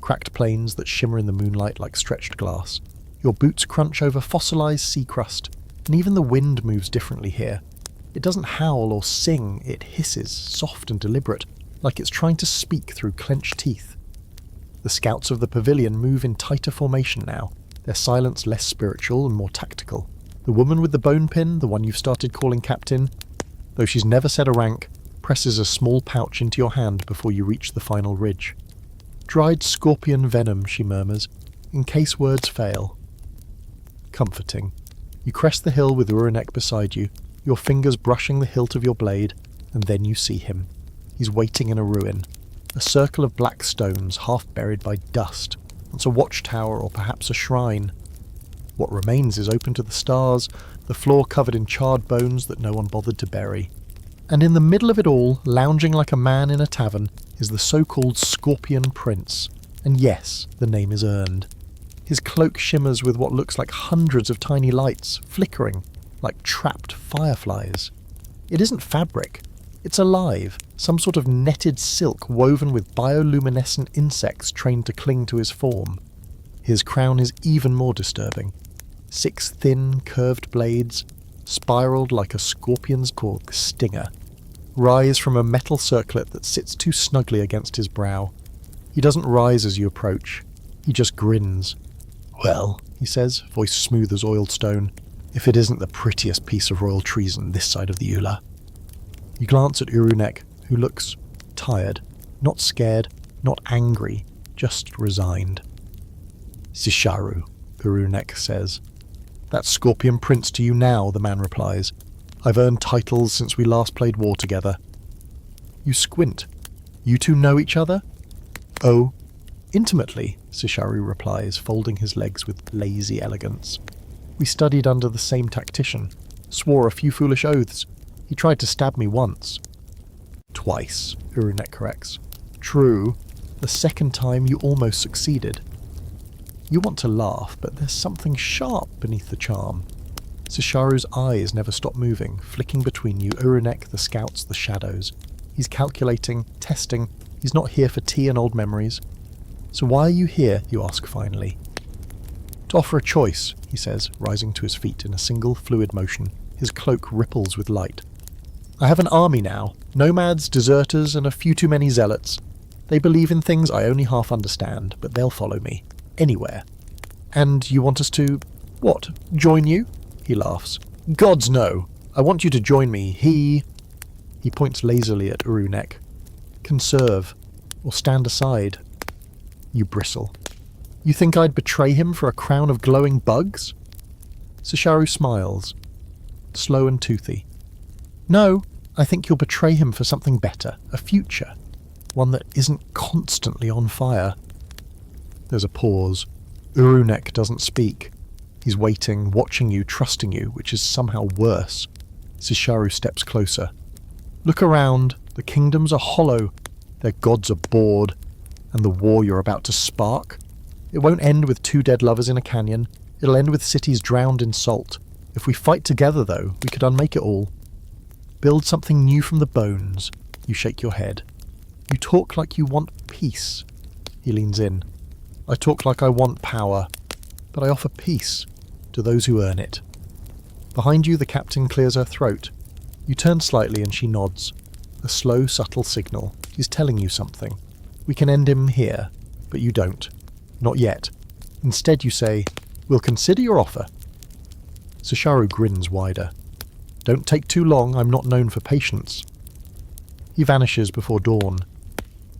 cracked plains that shimmer in the moonlight like stretched glass. Your boots crunch over fossilized sea crust, and even the wind moves differently here. It doesn't howl or sing, it hisses, soft and deliberate, like it's trying to speak through clenched teeth. The scouts of the pavilion move in tighter formation now, their silence less spiritual and more tactical. The woman with the bone pin, the one you've started calling captain, though she's never said a rank, presses a small pouch into your hand before you reach the final ridge. "Dried scorpion venom," she murmurs, "in case words fail." Comforting. You crest the hill with Uru-nek beside you, your fingers brushing the hilt of your blade, and then you see him. He's waiting in a ruin, a circle of black stones half buried by dust, once a watchtower or perhaps a shrine. What remains is open to the stars, the floor covered in charred bones that no one bothered to bury. And in the middle of it all, lounging like a man in a tavern, is the so-called Scorpion Prince. And yes, the name is earned. His cloak shimmers with what looks like hundreds of tiny lights, flickering, like trapped fireflies. It isn't fabric. It's alive, some sort of netted silk woven with bioluminescent insects trained to cling to his form. His crown is even more disturbing. 6 thin, curved blades, spiraled like a scorpion's cork stinger, rise from a metal circlet that sits too snugly against his brow. He doesn't rise as you approach. He just grins. "Well," he says, voice smooth as oiled stone, "if it isn't the prettiest piece of royal treason this side of the Ula." You glance at Uru-nek, who looks tired, not scared, not angry, just resigned. "Sisharu," Uru-nek says. "That's Scorpion Prince to you now," the man replies. "I've earned titles since we last played war together." You squint. "You two know each other?" "Oh, intimately," Sisharu replies, folding his legs with lazy elegance. "We studied under the same tactician, swore a few foolish oaths. He tried to stab me once." "Twice," Uru-nek corrects. "True. The second time you almost succeeded." You want to laugh, but there's something sharp beneath the charm. Sisharu's eyes never stop moving, flicking between you, Uru-nek, the scouts, the shadows. He's calculating, testing. He's not here for tea and old memories. "So why are you here?" you ask finally. "To offer a choice," he says, rising to his feet in a single fluid motion. His cloak ripples with light. "I have an army now. Nomads, deserters, and a few too many zealots. They believe in things I only half understand, but they'll follow me. Anywhere. And you want us to... what? Join you?" He laughs. "Gods no! I want you to join me. He points lazily at Uru-nek. "Can serve. Or stand aside." You bristle. "You think I'd betray him for a crown of glowing bugs?" Sisharu smiles. Slow and toothy. "No, I think you'll betray him for something better. A future. One that isn't constantly on fire." There's a pause. Uru-nek doesn't speak. He's waiting, watching you, trusting you, which is somehow worse. Sisharu steps closer. "Look around. The kingdoms are hollow. Their gods are bored. And the war you're about to spark? It won't end with 2 dead lovers in a canyon. It'll end with cities drowned in salt. If we fight together, though, we could unmake it all. Build something new from the bones." You shake your head. "You talk like you want peace." He leans in. "I talk like I want power, but I offer peace to those who earn it." Behind you, the captain clears her throat. You turn slightly and she nods. A slow, subtle signal. He's telling you something. "We can end him here," but you don't. Not yet. Instead you say, "We'll consider your offer." Sisharu grins wider. "Don't take too long, I'm not known for patience." He vanishes before dawn.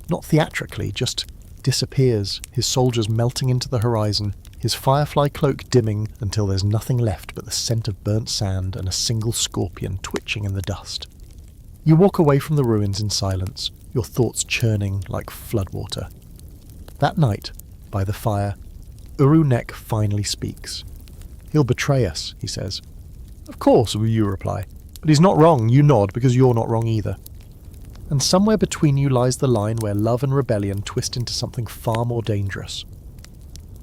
Not theatrically, just disappears, his soldiers melting into the horizon, his firefly cloak dimming until there's nothing left but the scent of burnt sand and a single scorpion twitching in the dust. You walk away from the ruins in silence, your thoughts churning like floodwater. That night, by the fire, Uru-nek finally speaks. "He'll betray us," he says. "Of course," you reply. "But he's not wrong," you nod, because you're not wrong either. And somewhere between you lies the line where love and rebellion twist into something far more dangerous.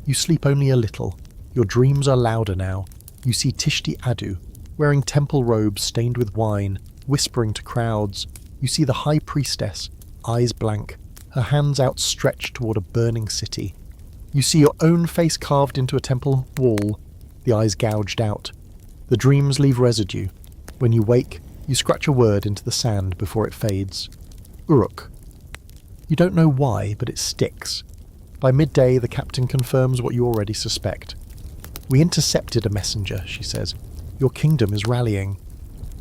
You sleep only a little. Your dreams are louder now. You see Tishti Adu, wearing temple robes stained with wine, whispering to crowds. You see the high priestess, eyes blank, her hands outstretched toward a burning city. You see your own face carved into a temple wall, the eyes gouged out. The dreams leave residue. When you wake, you scratch a word into the sand before it fades. Uruk. You don't know why, but it sticks. By midday, the captain confirms what you already suspect. We intercepted a messenger, she says. Your kingdom is rallying.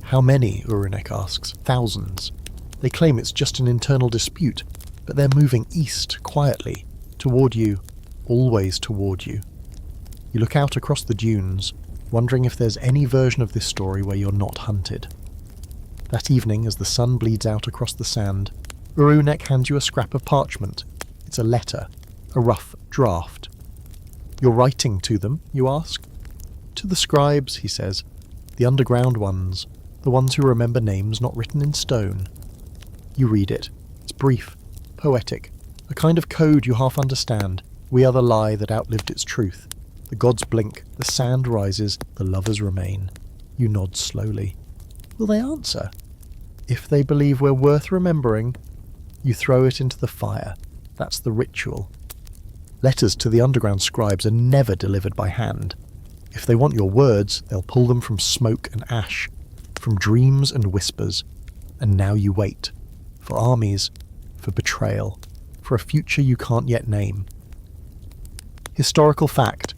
How many? Uru-nek asks. Thousands. They claim it's just an internal dispute, but they're moving east, quietly, toward you, always toward you. You look out across the dunes, wondering if there's any version of this story where you're not hunted. That evening, as the sun bleeds out across the sand, Uru-nek hands you a scrap of parchment. It's a letter, a rough draft. You're writing to them, you ask? To the scribes, he says, the underground ones, the ones who remember names not written in stone. You read it. It's brief, poetic, a kind of code you half understand. We are the lie that outlived its truth. The gods blink, the sand rises, the lovers remain. You nod slowly. Will they answer? If they believe we're worth remembering, you throw it into the fire. That's the ritual. Letters to the underground scribes are never delivered by hand. If they want your words, they'll pull them from smoke and ash, from dreams and whispers. And now you wait. For armies, for betrayal, for a future you can't yet name. Historical fact.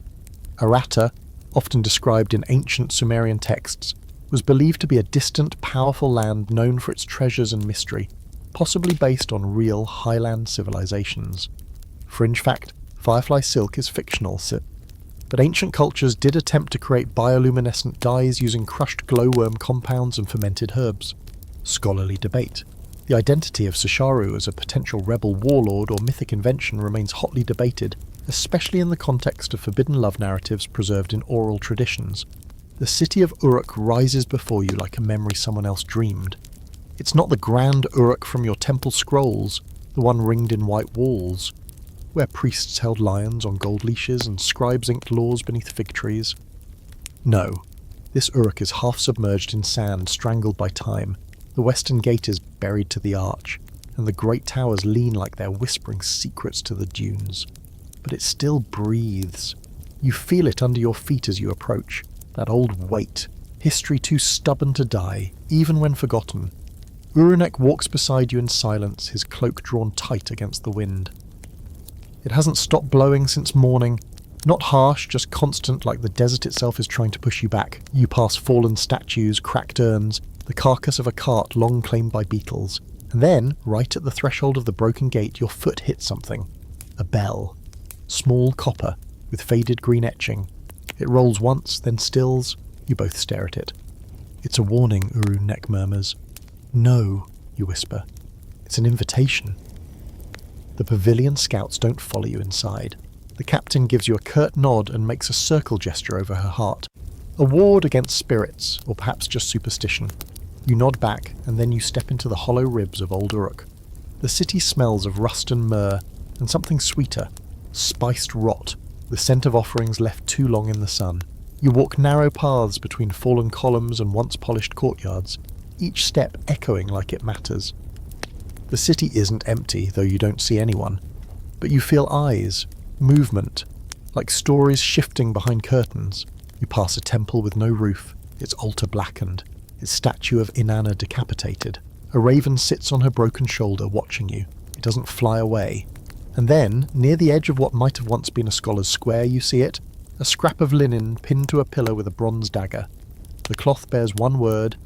Aratta, often described in ancient Sumerian texts, was believed to be a distant, powerful land known for its treasures and mystery, possibly based on real highland civilizations. Fringe fact, firefly silk is fictional, but ancient cultures did attempt to create bioluminescent dyes using crushed glowworm compounds and fermented herbs. Scholarly debate. The identity of Sisharu as a potential rebel warlord or mythic invention remains hotly debated, especially in the context of forbidden love narratives preserved in oral traditions. The city of Uruk rises before you like a memory someone else dreamed. It's not the grand Uruk from your temple scrolls, the one ringed in white walls, where priests held lions on gold leashes and scribes inked laws beneath fig trees. No, this Uruk is half submerged in sand, strangled by time. The western gate is buried to the arch, and the great towers lean like they're whispering secrets to the dunes. But it still breathes. You feel it under your feet as you approach, that old weight, history too stubborn to die, even when forgotten. Uru-nek walks beside you in silence, his cloak drawn tight against the wind. It hasn't stopped blowing since morning, not harsh, just constant, like the desert itself is trying to push you back. You pass fallen statues, cracked urns, the carcass of a cart long claimed by beetles. And then, right at the threshold of the broken gate, your foot hits something. A bell. Small copper, with faded green etching. It rolls once, then stills. You both stare at it. It's a warning, Uru-nek murmurs. No, you whisper. It's an invitation. The pavilion scouts don't follow you inside. The captain gives you a curt nod and makes a circle gesture over her heart. A ward against spirits, or perhaps just superstition. You nod back, and then you step into the hollow ribs of Old Uruk. The city smells of rust and myrrh, and something sweeter. Spiced rot, the scent of offerings left too long in the sun. You walk narrow paths between fallen columns and once polished courtyards, each step echoing like it matters. The city isn't empty, though you don't see anyone. But you feel eyes, movement, like stories shifting behind curtains. You pass a temple with no roof, its altar blackened, its statue of Inanna decapitated. A raven sits on her broken shoulder watching you. It doesn't fly away. And then, near the edge of what might have once been a scholar's square, you see it, a scrap of linen pinned to a pillar with a bronze dagger. The cloth bears one word,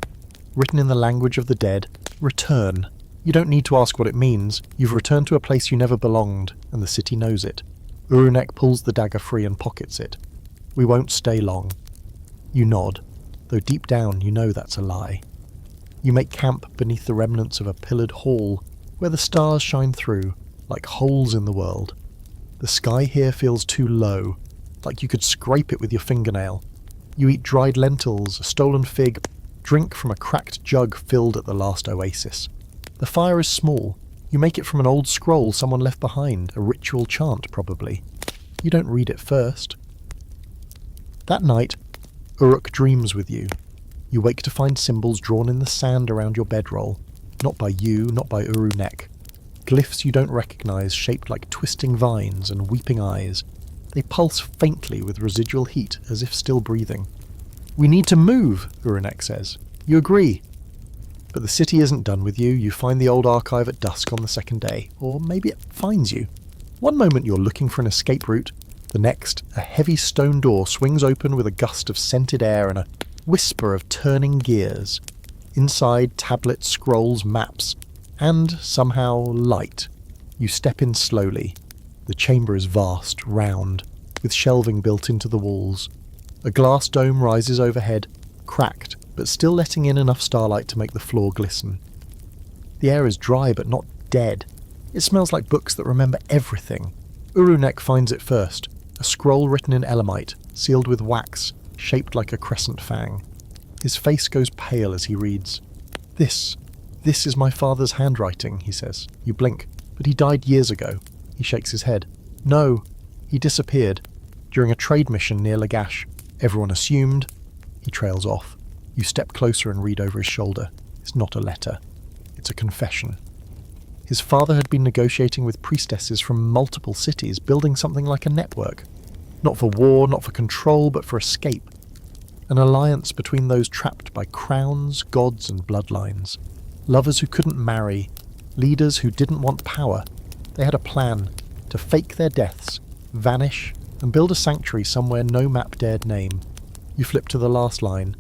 written in the language of the dead, return. You don't need to ask what it means. You've returned to a place you never belonged, and the city knows it. Uru-nek pulls the dagger free and pockets it. We won't stay long. You nod, though deep down you know that's a lie. You make camp beneath the remnants of a pillared hall, where the stars shine through, like holes in the world. The sky here feels too low, like you could scrape it with your fingernail. You eat dried lentils, a stolen fig, drink from a cracked jug filled at the last oasis. The fire is small. You make it from an old scroll someone left behind, a ritual chant probably. You don't read it first. That night, Uruk dreams with you. You wake to find symbols drawn in the sand around your bedroll, not by you, not by Uru-nek. Glyphs you don't recognise, shaped like twisting vines and weeping eyes. They pulse faintly with residual heat, as if still breathing. "We need to move," Uru-nek says. "You agree?" But the city isn't done with you. You find the old archive at dusk on the second day, or maybe it finds you. One moment you're looking for an escape route, the next, a heavy stone door swings open with a gust of scented air and a whisper of turning gears. Inside, tablets, scrolls, maps, and, somehow, light. You step in slowly. The chamber is vast, round, with shelving built into the walls. A glass dome rises overhead, cracked, but still letting in enough starlight to make the floor glisten. The air is dry but not dead. It smells like books that remember everything. Uru-nek finds it first, a scroll written in Elamite, sealed with wax, shaped like a crescent fang. His face goes pale as he reads. This is my father's handwriting," he says. You blink. "But he died years ago." He shakes his head. "No, he disappeared. During a trade mission near Lagash. Everyone assumed." He trails off. You step closer and read over his shoulder. It's not a letter. It's a confession. His father had been negotiating with priestesses from multiple cities, building something like a network. Not for war, not for control, but for escape. An alliance between those trapped by crowns, gods, and bloodlines. Lovers who couldn't marry, leaders who didn't want power. They had a plan to fake their deaths, vanish, and build a sanctuary somewhere no map dared name. You flip to the last line.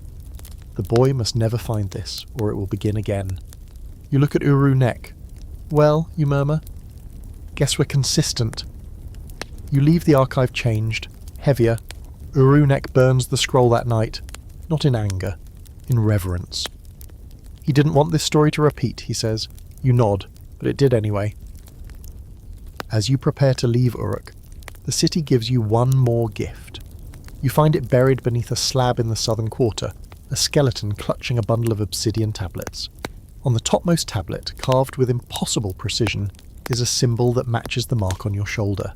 "The boy must never find this, or it will begin again." You look at Uru-nek. "Well," you murmur, "guess we're consistent." You leave the archive changed, heavier. Uru-nek burns the scroll that night, not in anger, in reverence. "He didn't want this story to repeat," he says. You nod, but it did anyway. As you prepare to leave Uruk, the city gives you one more gift. You find it buried beneath a slab in the southern quarter, a skeleton clutching a bundle of obsidian tablets. On the topmost tablet, carved with impossible precision, is a symbol that matches the mark on your shoulder.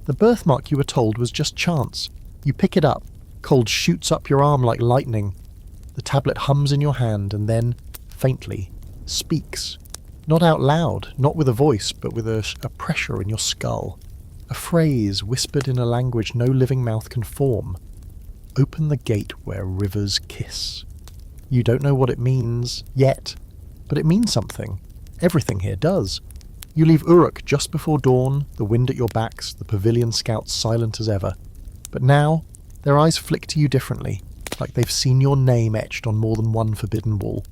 The birthmark you were told was just chance. You pick it up. Cold shoots up your arm like lightning. The tablet hums in your hand and then, faintly, speaks. Not out loud, not with a voice, but with a pressure in your skull. A phrase whispered in a language no living mouth can form. "Open the gate where rivers kiss." You don't know what it means, yet, but it means something. Everything here does. You leave Uruk just before dawn, the wind at your backs, the pavilion scouts silent as ever. But now, their eyes flick to you differently, like they've seen your name etched on more than one forbidden wall.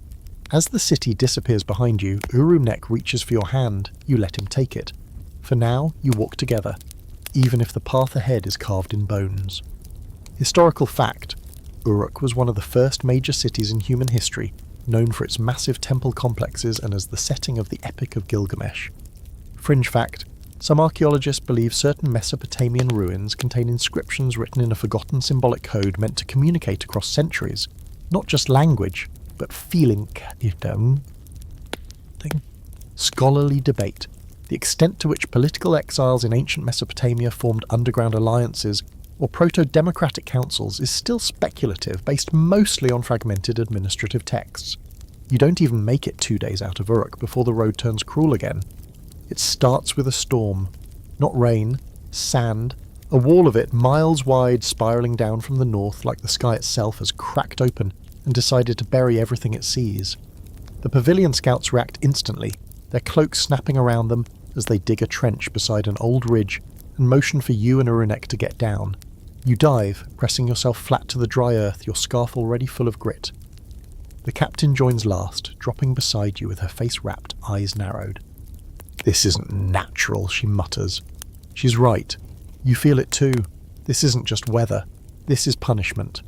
As the city disappears behind you, Uru-nek reaches for your hand. You let him take it. For now, you walk together, even if the path ahead is carved in bones. Historical fact: Uruk was one of the first major cities in human history, known for its massive temple complexes and as the setting of the Epic of Gilgamesh. Fringe fact: some archaeologists believe certain Mesopotamian ruins contain inscriptions written in a forgotten symbolic code meant to communicate across centuries. Not just language, but feeling. Scholarly debate. The extent to which political exiles in ancient Mesopotamia formed underground alliances or proto-democratic councils is still speculative, based mostly on fragmented administrative texts. You don't even make it 2 days out of Uruk before the road turns cruel again. It starts with a storm. Not rain, sand, a wall of it miles wide spiralling down from the north like the sky itself has cracked open and decided to bury everything it sees. The pavilion scouts react instantly, their cloaks snapping around them as they dig a trench beside an old ridge and motion for you and Uru-nek to get down. You dive, pressing yourself flat to the dry earth, your scarf already full of grit. The captain joins last, dropping beside you with her face wrapped, eyes narrowed. "This isn't natural," she mutters. She's right. You feel it too. This isn't just weather. This is punishment.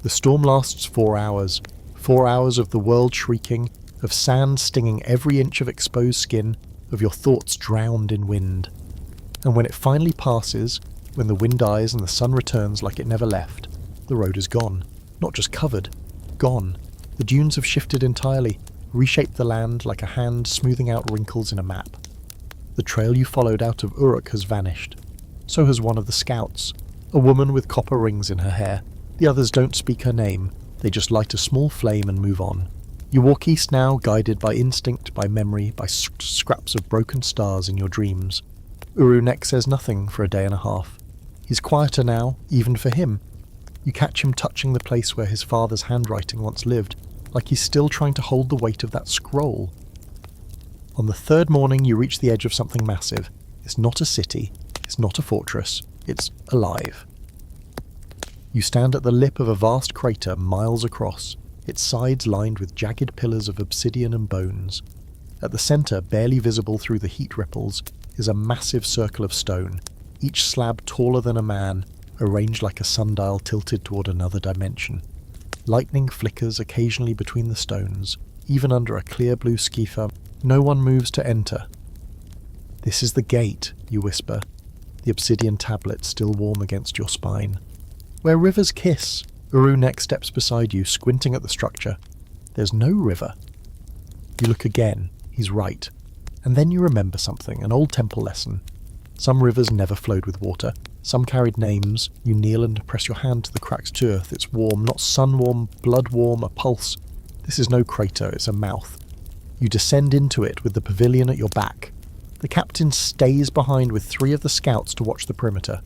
The storm lasts 4 hours. 4 hours of the world shrieking, of sand stinging every inch of exposed skin, of your thoughts drowned in wind. And when it finally passes, when the wind dies and the sun returns like it never left, the road is gone. Not just covered. Gone. The dunes have shifted entirely, reshaped the land like a hand smoothing out wrinkles in a map. The trail you followed out of Uruk has vanished. So has one of the scouts, a woman with copper rings in her hair, The others don't speak her name, they just light a small flame and move on. You walk east now, guided by instinct, by memory, by scraps of broken stars in your dreams. Uru-nek says nothing for a day and a half. He's quieter now, even for him. You catch him touching the place where his father's handwriting once lived, like he's still trying to hold the weight of that scroll. On the third morning you reach the edge of something massive. It's not a city, it's not a fortress, it's alive. You stand at the lip of a vast crater miles across, its sides lined with jagged pillars of obsidian and bones. At the centre, barely visible through the heat ripples, is a massive circle of stone, each slab taller than a man, arranged like a sundial tilted toward another dimension. Lightning flickers occasionally between the stones, even under a clear blue skifa. No one moves to enter. "This is the gate," you whisper, the obsidian tablet still warm against your spine. "Where rivers kiss." Uru-nek steps beside you, squinting at the structure. There's no river. You look again. He's right. And then you remember something, an old temple lesson. Some rivers never flowed with water. Some carried names. You kneel and press your hand to the cracked earth. It's warm, not sun-warm, blood-warm, a pulse. This is no crater, it's a mouth. You descend into it with the pavilion at your back. The captain stays behind with 3 of the scouts to watch the perimeter.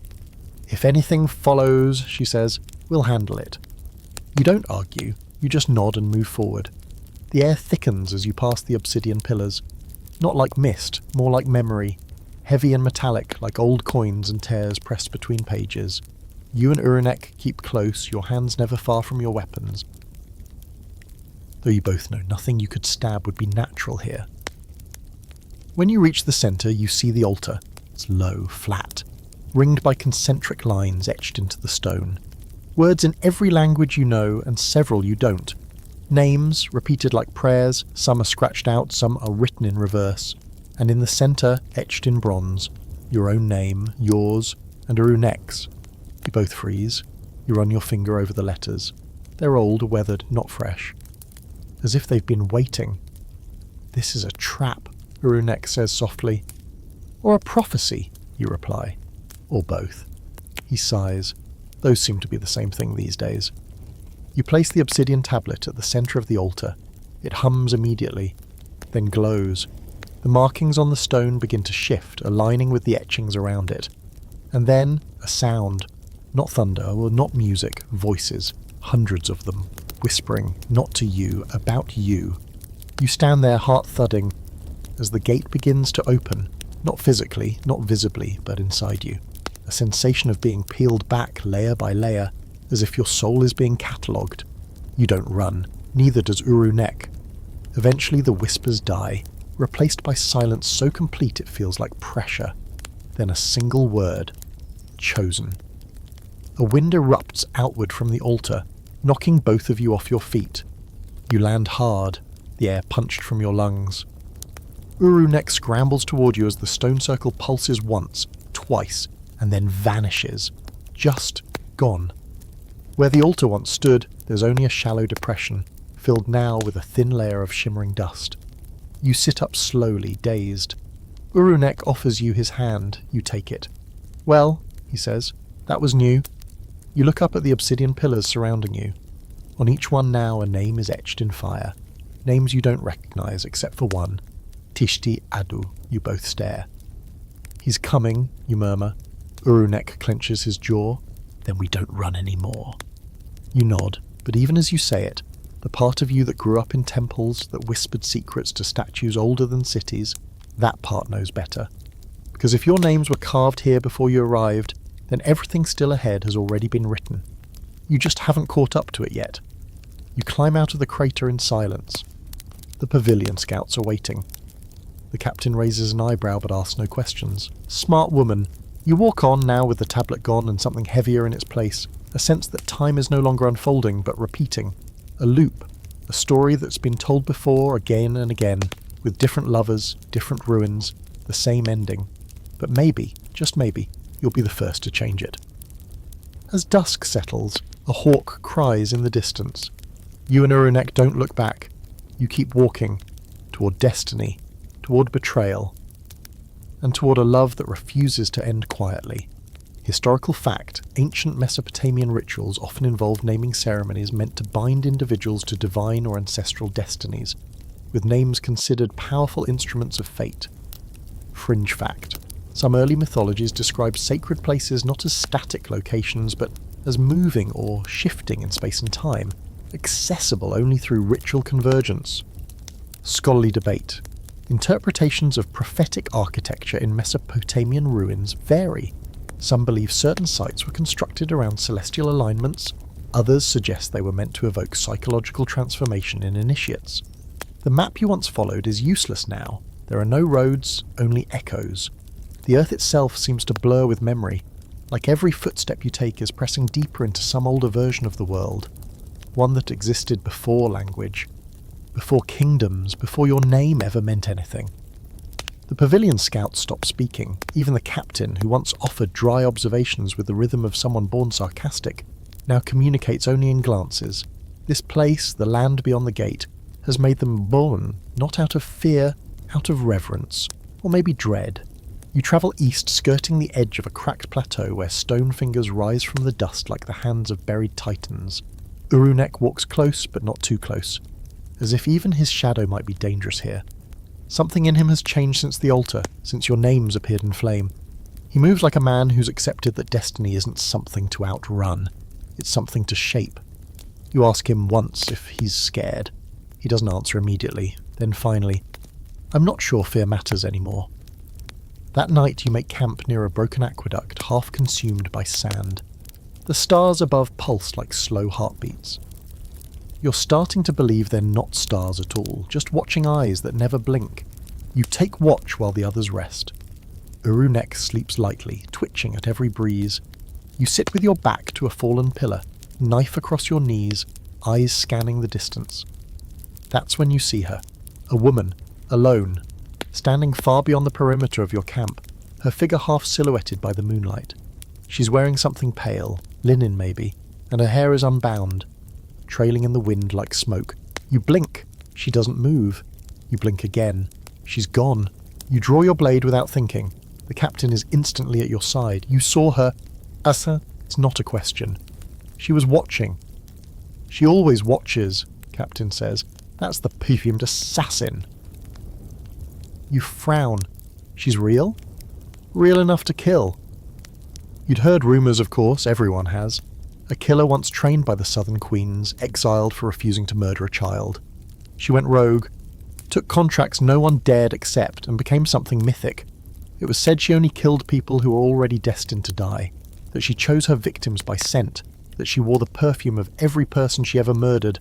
"If anything follows," she says, "we'll handle it." You don't argue, you just nod and move forward. The air thickens as you pass the obsidian pillars. Not like mist, more like memory. Heavy and metallic, like old coins and tears pressed between pages. You and Uru-nek keep close, your hands never far from your weapons. Though you both know nothing you could stab would be natural here. When you reach the centre, you see the altar. It's low, flat, ringed by concentric lines etched into the stone. Words in every language you know, and several you don't. Names, repeated like prayers, some are scratched out, some are written in reverse. And in the centre, etched in bronze, your own name, yours, and Uru-nek's. You both freeze. You run your finger over the letters. They're old, weathered, not fresh. As if they've been waiting. "This is a trap," Uru-nek says softly. "Or a prophecy," you reply. "Or both." He sighs. Those seem to be the same thing these days. You place the obsidian tablet at the centre of the altar. It hums immediately, then glows. The markings on the stone begin to shift, aligning with the etchings around it. And then a sound. Not thunder, or not music, voices. Hundreds of them, whispering, not to you, about you. You stand there, heart thudding, as the gate begins to open, not physically, not visibly, but inside you. A sensation of being peeled back layer by layer, as if your soul is being catalogued. You don't run, neither does Uru-nek. Eventually the whispers die, replaced by silence so complete it feels like pressure. Then a single word. Chosen. A wind erupts outward from the altar, knocking both of you off your feet. You land hard, the air punched from your lungs. Uru-nek scrambles toward you as the stone circle pulses once, twice, and then vanishes. Just gone. Where the altar once stood, there's only a shallow depression, filled now with a thin layer of shimmering dust. You sit up slowly, dazed. Uru-nek offers you his hand. You take it. "Well," he says, "that was new." You look up at the obsidian pillars surrounding you. On each one now a name is etched in fire. Names you don't recognize, except for one. Tishti Adu. You both stare. "He's coming," you murmur. Uru-nek clenches his jaw. "Then we don't run anymore." You nod, but even as you say it, the part of you that grew up in temples, that whispered secrets to statues older than cities, that part knows better. Because if your names were carved here before you arrived, then everything still ahead has already been written. You just haven't caught up to it yet. You climb out of the crater in silence. The pavilion scouts are waiting. The captain raises an eyebrow but asks no questions. Smart woman. You walk on now with the tablet gone and something heavier in its place, a sense that time is no longer unfolding but repeating. A loop, a story that's been told before again and again, with different lovers, different ruins, the same ending. But maybe, just maybe, you'll be the first to change it. As dusk settles, a hawk cries in the distance. You and Uru-nek don't look back. You keep walking, toward destiny, toward betrayal, and toward a love that refuses to end quietly. Historical fact, ancient Mesopotamian rituals often involved naming ceremonies meant to bind individuals to divine or ancestral destinies, with names considered powerful instruments of fate. Fringe fact, some early mythologies describe sacred places not as static locations but as moving or shifting in space and time, accessible only through ritual convergence. Scholarly debate. Interpretations of prophetic architecture in Mesopotamian ruins vary. Some believe certain sites were constructed around celestial alignments, others suggest they were meant to evoke psychological transformation in initiates. The map you once followed is useless now. There are no roads, only echoes. The earth itself seems to blur with memory, like every footstep you take is pressing deeper into some older version of the world, one that existed before language, before kingdoms, before your name ever meant anything. The pavilion scouts stop speaking. Even the captain, who once offered dry observations with the rhythm of someone born sarcastic, now communicates only in glances. This place, the land beyond the gate, has made them born, not out of fear, out of reverence, or maybe dread. You travel east, skirting the edge of a cracked plateau where stone fingers rise from the dust like the hands of buried titans. Uru-nek walks close, but not too close, as if even his shadow might be dangerous here. Something in him has changed since the altar, since your names appeared in flame. He moves like a man who's accepted that destiny isn't something to outrun, it's something to shape. You ask him once if he's scared. He doesn't answer immediately. Then finally, I'm not sure fear matters anymore. That night you make camp near a broken aqueduct, half consumed by sand. The stars above pulse like slow heartbeats. You're starting to believe they're not stars at all, just watching eyes that never blink. You take watch while the others rest. Uru-nek sleeps lightly, twitching at every breeze. You sit with your back to a fallen pillar, knife across your knees, eyes scanning the distance. That's when you see her. A woman, alone, standing far beyond the perimeter of your camp, her figure half silhouetted by the moonlight. She's wearing something pale, linen maybe, and her hair is unbound, trailing in the wind like smoke. You blink. She doesn't move. You blink again. She's gone. You draw your blade without thinking. The captain is instantly at your side. You saw her. Asa, it's not a question. She was watching. She always watches, Captain says. That's the perfumed assassin. You frown. She's real? Real enough to kill. You'd heard rumours, of course, everyone has. A killer once trained by the Southern Queens, exiled for refusing to murder a child. She went rogue, took contracts no one dared accept, and became something mythic. It was said she only killed people who were already destined to die, that she chose her victims by scent, that she wore the perfume of every person she ever murdered,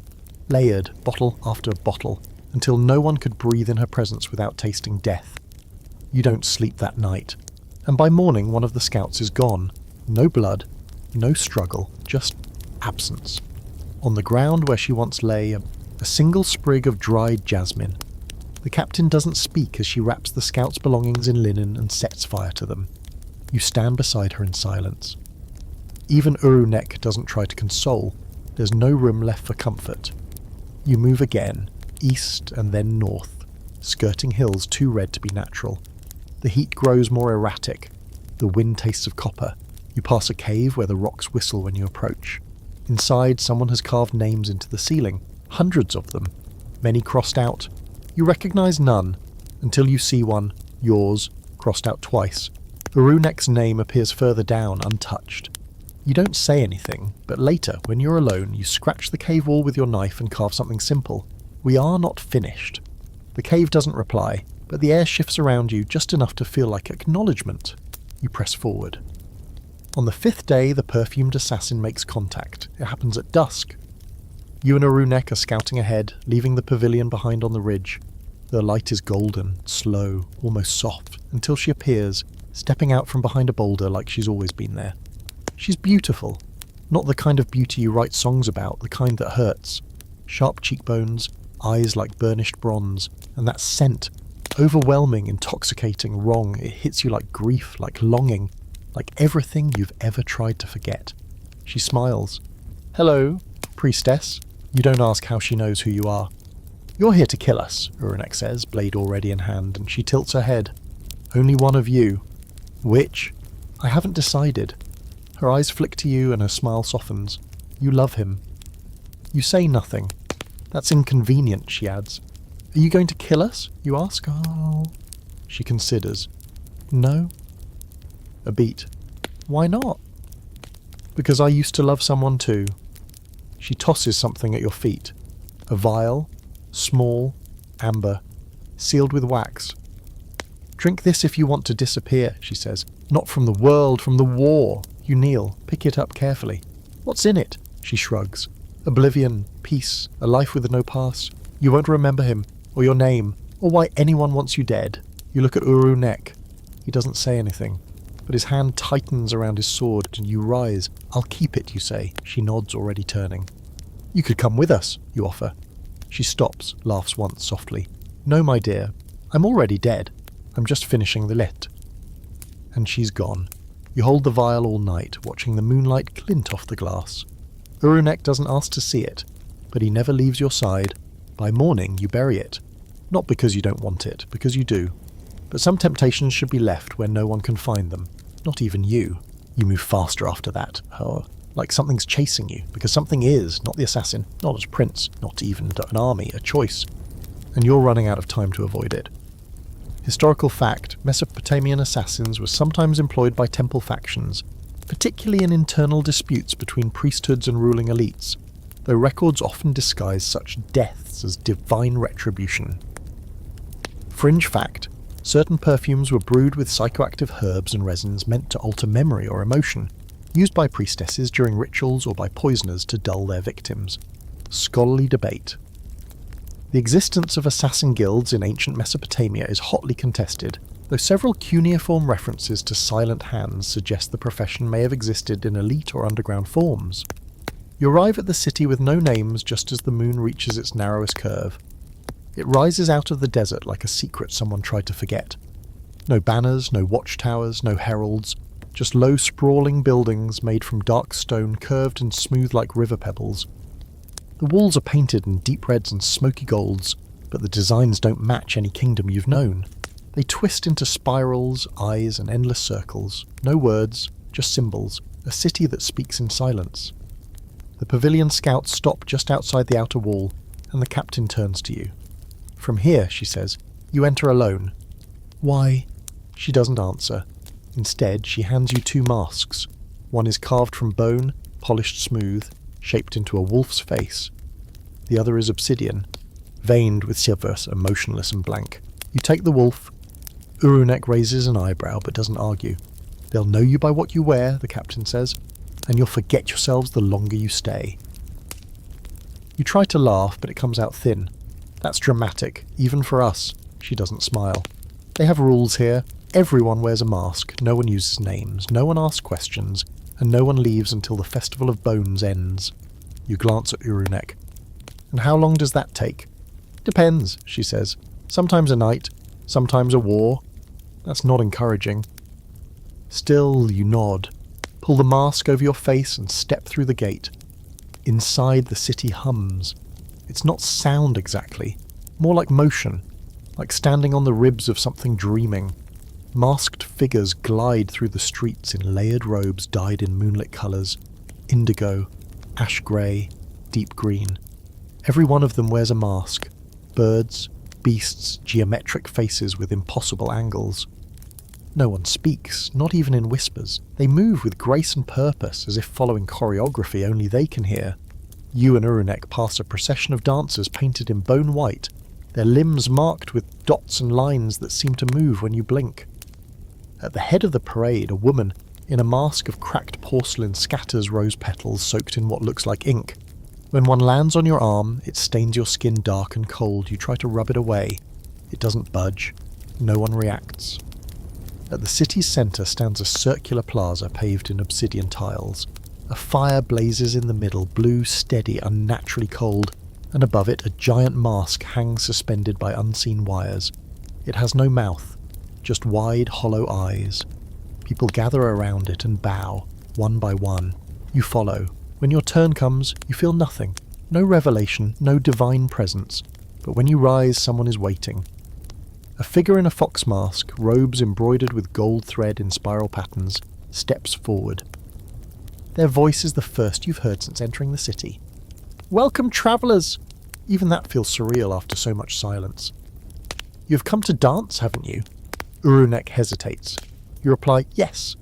layered, bottle after bottle, until no one could breathe in her presence without tasting death. You don't sleep that night, and by morning one of the scouts is gone. No blood, no struggle, just absence. On the ground where she once lay, a single sprig of dried jasmine. The captain doesn't speak as she wraps the scout's belongings in linen and sets fire to them. You stand beside her in silence. Even Uru-nek doesn't try to console. There's no room left for comfort. You move again, east and then north, skirting hills too red to be natural. The heat grows more erratic. The wind tastes of copper. You pass a cave where the rocks whistle when you approach. Inside, someone has carved names into the ceiling, hundreds of them, many crossed out. You recognise none, until you see one, yours, crossed out twice. Uru-nek's name appears further down, untouched. You don't say anything, but later, when you're alone, you scratch the cave wall with your knife and carve something simple. We are not finished. The cave doesn't reply, but the air shifts around you just enough to feel like acknowledgement. You press forward. On the fifth day, the perfumed assassin makes contact. It happens at dusk. You and Uru-nek are scouting ahead, leaving the pavilion behind on the ridge. The light is golden, slow, almost soft, until she appears, stepping out from behind a boulder like she's always been there. She's beautiful. Not the kind of beauty you write songs about, the kind that hurts. Sharp cheekbones, eyes like burnished bronze, and that scent. Overwhelming, intoxicating, wrong. It hits you like grief, like longing, like everything you've ever tried to forget. She smiles. Hello, priestess. You don't ask how she knows who you are. You're here to kill us, Uru-nek says, blade already in hand, and she tilts her head. Only one of you. Which? I haven't decided. Her eyes flick to you and her smile softens. You love him. You say nothing. That's inconvenient, she adds. Are you going to kill us? You ask. Oh. She considers. No. A beat. Why not? Because I used to love someone too. She tosses something at your feet. A vial, small, amber, sealed with wax. Drink this if you want to disappear, she says. Not from the world, from the war. You kneel, pick it up carefully. What's in it? She shrugs. Oblivion, peace, a life with no past. You won't remember him, or your name, or why anyone wants you dead. You look at Uru-nek. He doesn't say anything, but his hand tightens around his sword and you rise. I'll keep it, you say. She nods, already turning. You could come with us, you offer. She stops, laughs once softly. No, my dear, I'm already dead. I'm just finishing the lit. And she's gone. You hold the vial all night, watching the moonlight glint off the glass. Uru-nek doesn't ask to see it, but he never leaves your side. By morning, you bury it. Not because you don't want it, because you do. But some temptations should be left where no one can find them. Not even you. You move faster after that. Oh, like something's chasing you, because something is, not the assassin, not a prince, not even an army, a choice. And you're running out of time to avoid it. Historical fact, Mesopotamian assassins were sometimes employed by temple factions, particularly in internal disputes between priesthoods and ruling elites, though records often disguise such deaths as divine retribution. Fringe fact, certain perfumes were brewed with psychoactive herbs and resins meant to alter memory or emotion, used by priestesses during rituals or by poisoners to dull their victims. Scholarly debate. The existence of assassin guilds in ancient Mesopotamia is hotly contested, though several cuneiform references to silent hands suggest the profession may have existed in elite or underground forms. You arrive at the city with no names just as the moon reaches its narrowest curve. It rises out of the desert like a secret someone tried to forget. No banners, no watchtowers, no heralds, just low sprawling buildings made from dark stone curved and smooth like river pebbles. The walls are painted in deep reds and smoky golds, but the designs don't match any kingdom you've known. They twist into spirals, eyes, and endless circles. No words, just symbols. A city that speaks in silence. The pavilion scouts stop just outside the outer wall, and the captain turns to you. From here, she says, you enter alone. Why? She doesn't answer. Instead, she hands you two masks. One is carved from bone, polished smooth, shaped into a wolf's face. The other is obsidian, veined with silver and motionless and blank. You take the wolf. Uru-nek raises an eyebrow but doesn't argue. They'll know you by what you wear, the captain says, and you'll forget yourselves the longer you stay. You try to laugh, but it comes out thin. That's dramatic, even for us. She doesn't smile. They have rules here. Everyone wears a mask, no one uses names, no one asks questions, and no one leaves until the Festival of Bones ends. You glance at Uru-nek. And how long does that take? Depends, she says. Sometimes a night, sometimes a war. That's not encouraging. Still, you nod. Pull the mask over your face and step through the gate. Inside, the city hums. It's not sound exactly, more like motion, like standing on the ribs of something dreaming. Masked figures glide through the streets in layered robes dyed in moonlit colours. Indigo, ash grey, deep green. Every one of them wears a mask. Birds, beasts, geometric faces with impossible angles. No one speaks, not even in whispers. They move with grace and purpose, as if following choreography only they can hear. You and Uru-nek pass a procession of dancers painted in bone white, their limbs marked with dots and lines that seem to move when you blink. At the head of the parade, a woman, in a mask of cracked porcelain, scatters rose petals soaked in what looks like ink. When one lands on your arm, it stains your skin dark and cold. You try to rub it away. It doesn't budge. No one reacts. At the city's centre stands a circular plaza paved in obsidian tiles. A fire blazes in the middle, blue, steady, unnaturally cold, and above it a giant mask hangs suspended by unseen wires. It has no mouth, just wide, hollow eyes. People gather around it and bow, one by one. You follow. When your turn comes, you feel nothing. No revelation, no divine presence. But when you rise, someone is waiting. A figure in a fox mask, robes embroidered with gold thread in spiral patterns, steps forward. Their voice is the first you've heard since entering the city. "Welcome, travellers!" Even that feels surreal after so much silence. "You've come to dance, haven't you?" Uru-nek hesitates. You reply, "Yes."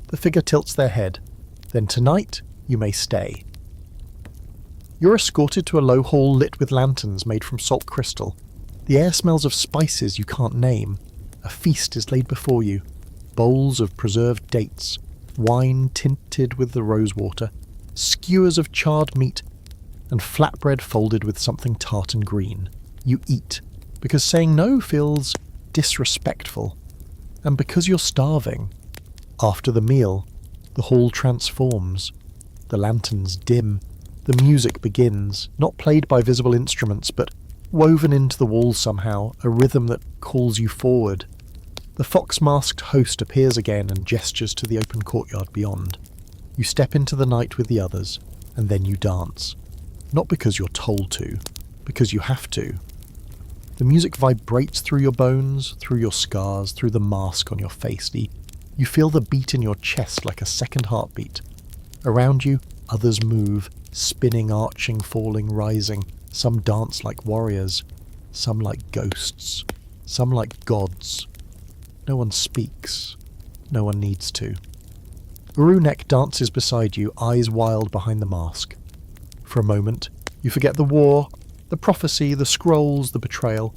The figure tilts their head. "Then tonight, you may stay." You're escorted to a low hall lit with lanterns made from salt crystal. The air smells of spices you can't name. A feast is laid before you. Bowls of preserved dates, wine tinted with the rosewater, skewers of charred meat, and flatbread folded with something tart and green. You eat, because saying no feels disrespectful, and because you're starving. After the meal, the hall transforms. The lanterns dim. The music begins, not played by visible instruments, but woven into the walls somehow, a rhythm that calls you forward. The fox-masked host appears again and gestures to the open courtyard beyond. You step into the night with the others, and then you dance. Not because you're told to, because you have to. The music vibrates through your bones, through your scars, through the mask on your face. You feel the beat in your chest like a second heartbeat. Around you, others move, spinning, arching, falling, rising. Some dance like warriors, some like ghosts, some like gods. No one speaks. No one needs to. Uru-nek dances beside you, eyes wild behind the mask. For a moment, you forget the war, the prophecy, the scrolls, the betrayal.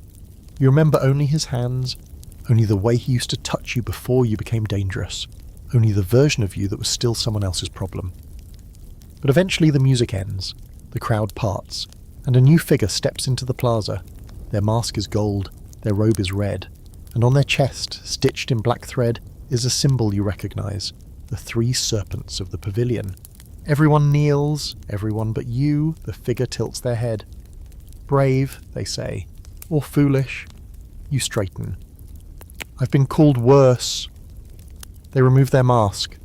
You remember only his hands, only the way he used to touch you before you became dangerous, only the version of you that was still someone else's problem. But eventually the music ends, the crowd parts, and a new figure steps into the plaza. Their mask is gold, their robe is red, and on their chest, stitched in black thread, is a symbol you recognize, the 3 serpents of the pavilion. Everyone kneels, everyone but you. The figure tilts their head. "Brave," they say, or "foolish." You straighten. "I've been called worse." They remove their mask.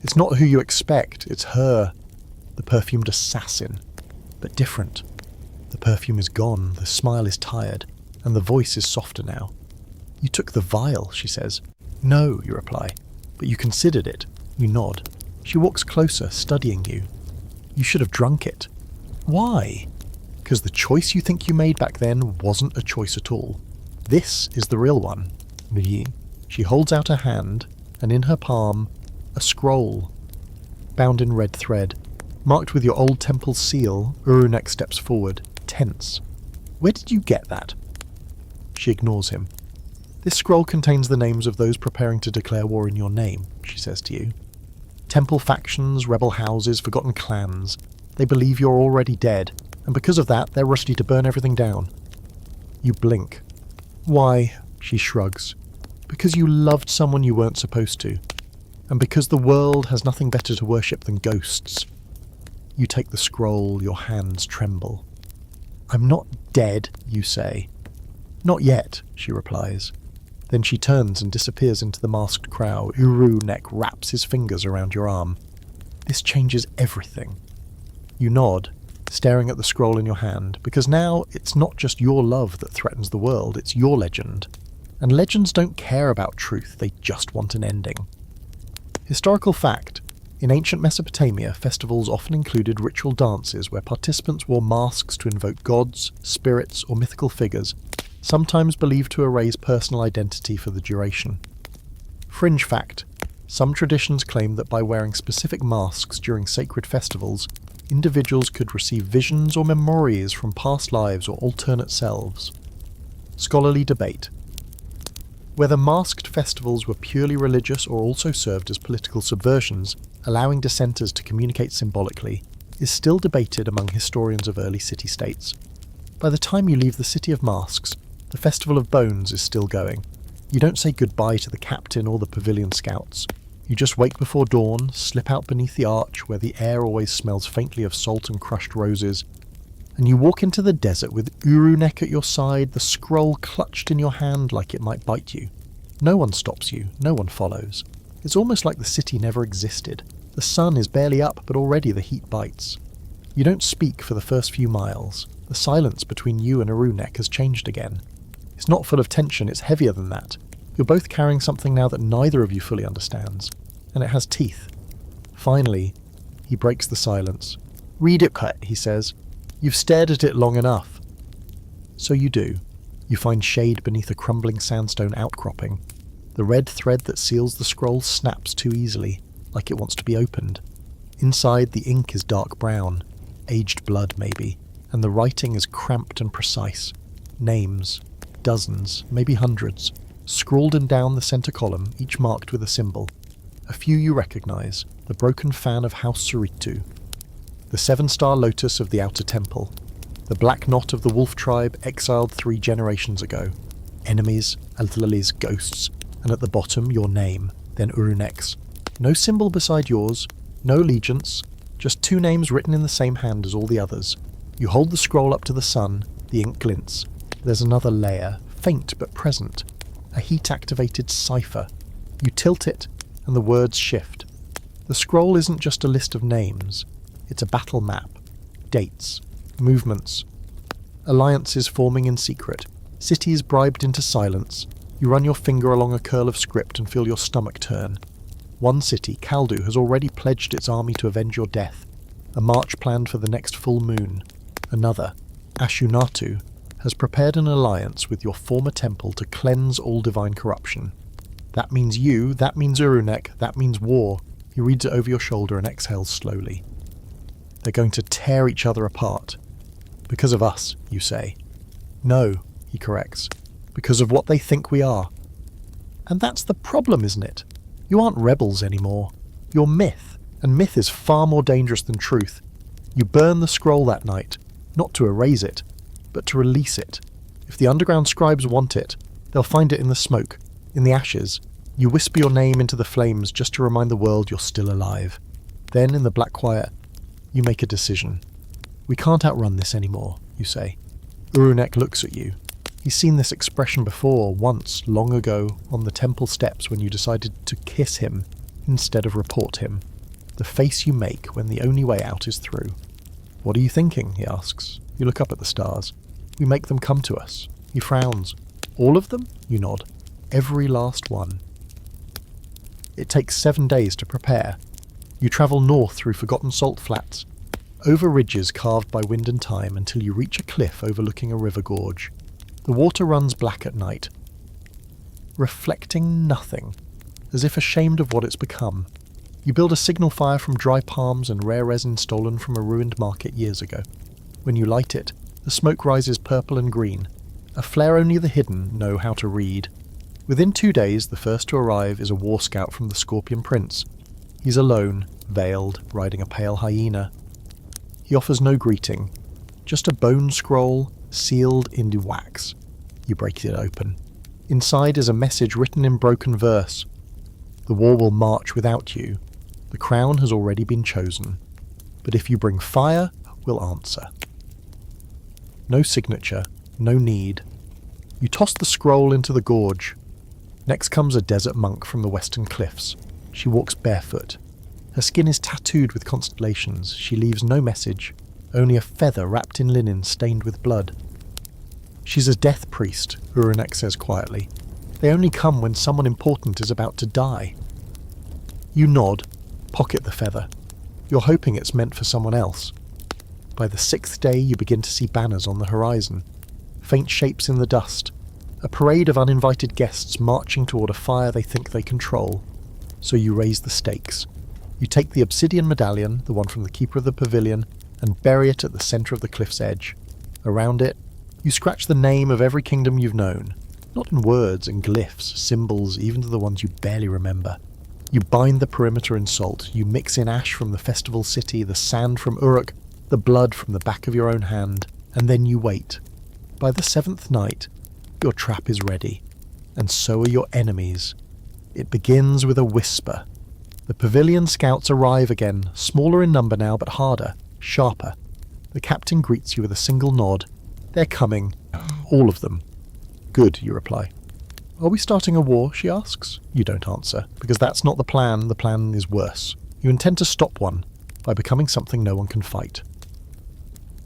It's not who you expect, it's her, the perfumed assassin, but different. The perfume is gone, the smile is tired, and the voice is softer now. "You took the vial," she says. "No," you reply, "but you considered it." You nod. She walks closer, studying you. "You should have drunk it." "Why?" "Because the choice you think you made back then wasn't a choice at all. This is the real one." She holds out a hand, and in her palm, a scroll, bound in red thread, marked with your old temple seal. Uru-nek steps forward, tense. "Where did you get that?" She ignores him. "This scroll contains the names of those preparing to declare war in your name," she says to you. "Temple factions, rebel houses, forgotten clans. They believe you're already dead, and because of that, they're ready to burn everything down." You blink. "Why?" She shrugs. "Because you loved someone you weren't supposed to, and because the world has nothing better to worship than ghosts." You take the scroll, your hands tremble. "I'm not dead," you say. "Not yet," she replies. Then she turns and disappears into the masked crowd. Uru-nek wraps his fingers around your arm. "This changes everything." You nod, staring at the scroll in your hand, because now it's not just your love that threatens the world, it's your legend. And legends don't care about truth, they just want an ending. Historical fact: in ancient Mesopotamia, festivals often included ritual dances where participants wore masks to invoke gods, spirits, or mythical figures, sometimes believed to erase personal identity for the duration. Fringe fact: some traditions claim that by wearing specific masks during sacred festivals, individuals could receive visions or memories from past lives or alternate selves. Scholarly debate: whether masked festivals were purely religious or also served as political subversions, allowing dissenters to communicate symbolically, is still debated among historians of early city-states. By the time you leave the City of Masks, the Festival of Bones is still going. You don't say goodbye to the captain or the pavilion scouts. You just wake before dawn, slip out beneath the arch where the air always smells faintly of salt and crushed roses, and you walk into the desert with Uru-nek at your side, the scroll clutched in your hand like it might bite you. No one stops you, no one follows. It's almost like the city never existed. The sun is barely up, but already the heat bites. You don't speak for the first few miles. The silence between you and Uru-nek has changed again. It's not full of tension, it's heavier than that. You're both carrying something now that neither of you fully understands, and it has teeth. Finally, He breaks the silence. "Read it, he says. "You've stared at it long enough." So you do. You find shade beneath a crumbling sandstone outcropping. The red thread that seals the scroll snaps too easily, like it wants to be opened. Inside, the ink is dark brown, aged blood maybe, and the writing is cramped and precise. Names, dozens, maybe hundreds, scrawled and down the centre column, each marked with a symbol. A few you recognise, the broken fan of House Suritu, the 7-star lotus of the Outer Temple, the black knot of the wolf tribe exiled 3 generations ago, enemies, Althalali's ghosts, and at the bottom your name, then Uru-nek's. No symbol beside yours, no allegiance, just 2 names written in the same hand as all the others. You hold the scroll up to the sun, the ink glints. There's another layer, faint but present, a heat-activated cipher. You tilt it, and the words shift. The scroll isn't just a list of names, it's a battle map, dates, movements, alliances forming in secret, cities bribed into silence. You run your finger along a curl of script and feel your stomach turn. One city, Kaldu, has already pledged its army to avenge your death, a march planned for the next full moon. Another, Ashunatu, has prepared an alliance with your former temple to cleanse all divine corruption. That means you, that means Uru-nek, that means war. He reads it over your shoulder and exhales slowly. They're going to tear each other apart. Because of us, you say. No, he corrects. Because of what they think we are. And that's the problem, isn't it? You aren't rebels anymore. You're myth, and myth is far more dangerous than truth. You burn the scroll that night, not to erase it, but to release it. If the underground scribes want it, they'll find it in the smoke, in the ashes. You whisper your name into the flames just to remind the world you're still alive. Then, in the black quiet, you make a decision. We can't outrun this anymore, you say. Uru-nek looks at you. He's seen this expression before, once, long ago, on the temple steps when you decided to kiss him instead of report him. The face you make when the only way out is through. What are you thinking? He asks. You look up at the stars. We make them come to us. He frowns. All of them? You nod. Every last one. It takes 7 days to prepare. You travel north through forgotten salt flats, over ridges carved by wind and time until you reach a cliff overlooking a river gorge. The water runs black at night, reflecting nothing, as if ashamed of what it's become. You build a signal fire from dry palms and rare resin stolen from a ruined market years ago. When you light it, the smoke rises purple and green, a flare only the hidden know how to read. Within 2 days, the first to arrive is a war scout from the Scorpion Prince. He's alone, veiled, riding a pale hyena. He offers no greeting, just a bone scroll sealed into wax. You break it open. Inside is a message written in broken verse. The war will march without you. The crown has already been chosen. But if you bring fire, we'll answer. No signature, no need. You toss the scroll into the gorge. Next comes a desert monk from the western cliffs. She walks barefoot. Her skin is tattooed with constellations. She leaves no message, only a feather wrapped in linen stained with blood. She's a death priest, Uru-nek says quietly. They only come when someone important is about to die. You nod, pocket the feather. You're hoping it's meant for someone else. By the 6th day you begin to see banners on the horizon, faint shapes in the dust, a parade of uninvited guests marching toward a fire they think they control. So you raise the stakes. You take the obsidian medallion, the one from the keeper of the pavilion, and bury it at the centre of the cliff's edge. Around it, you scratch the name of every kingdom you've known, not in words and glyphs, symbols, even to the ones you barely remember. You bind the perimeter in salt, you mix in ash from the festival city, the sand from Uruk, the blood from the back of your own hand, and then you wait. By the 7th night, your trap is ready, and so are your enemies. It begins with a whisper. The pavilion scouts arrive again, smaller in number now but harder, sharper. The captain greets you with a single nod. They're coming. All of them. Good, you reply. Are we starting a war, she asks. You don't answer, because that's not the plan. The plan is worse. You intend to stop one, by becoming something no one can fight.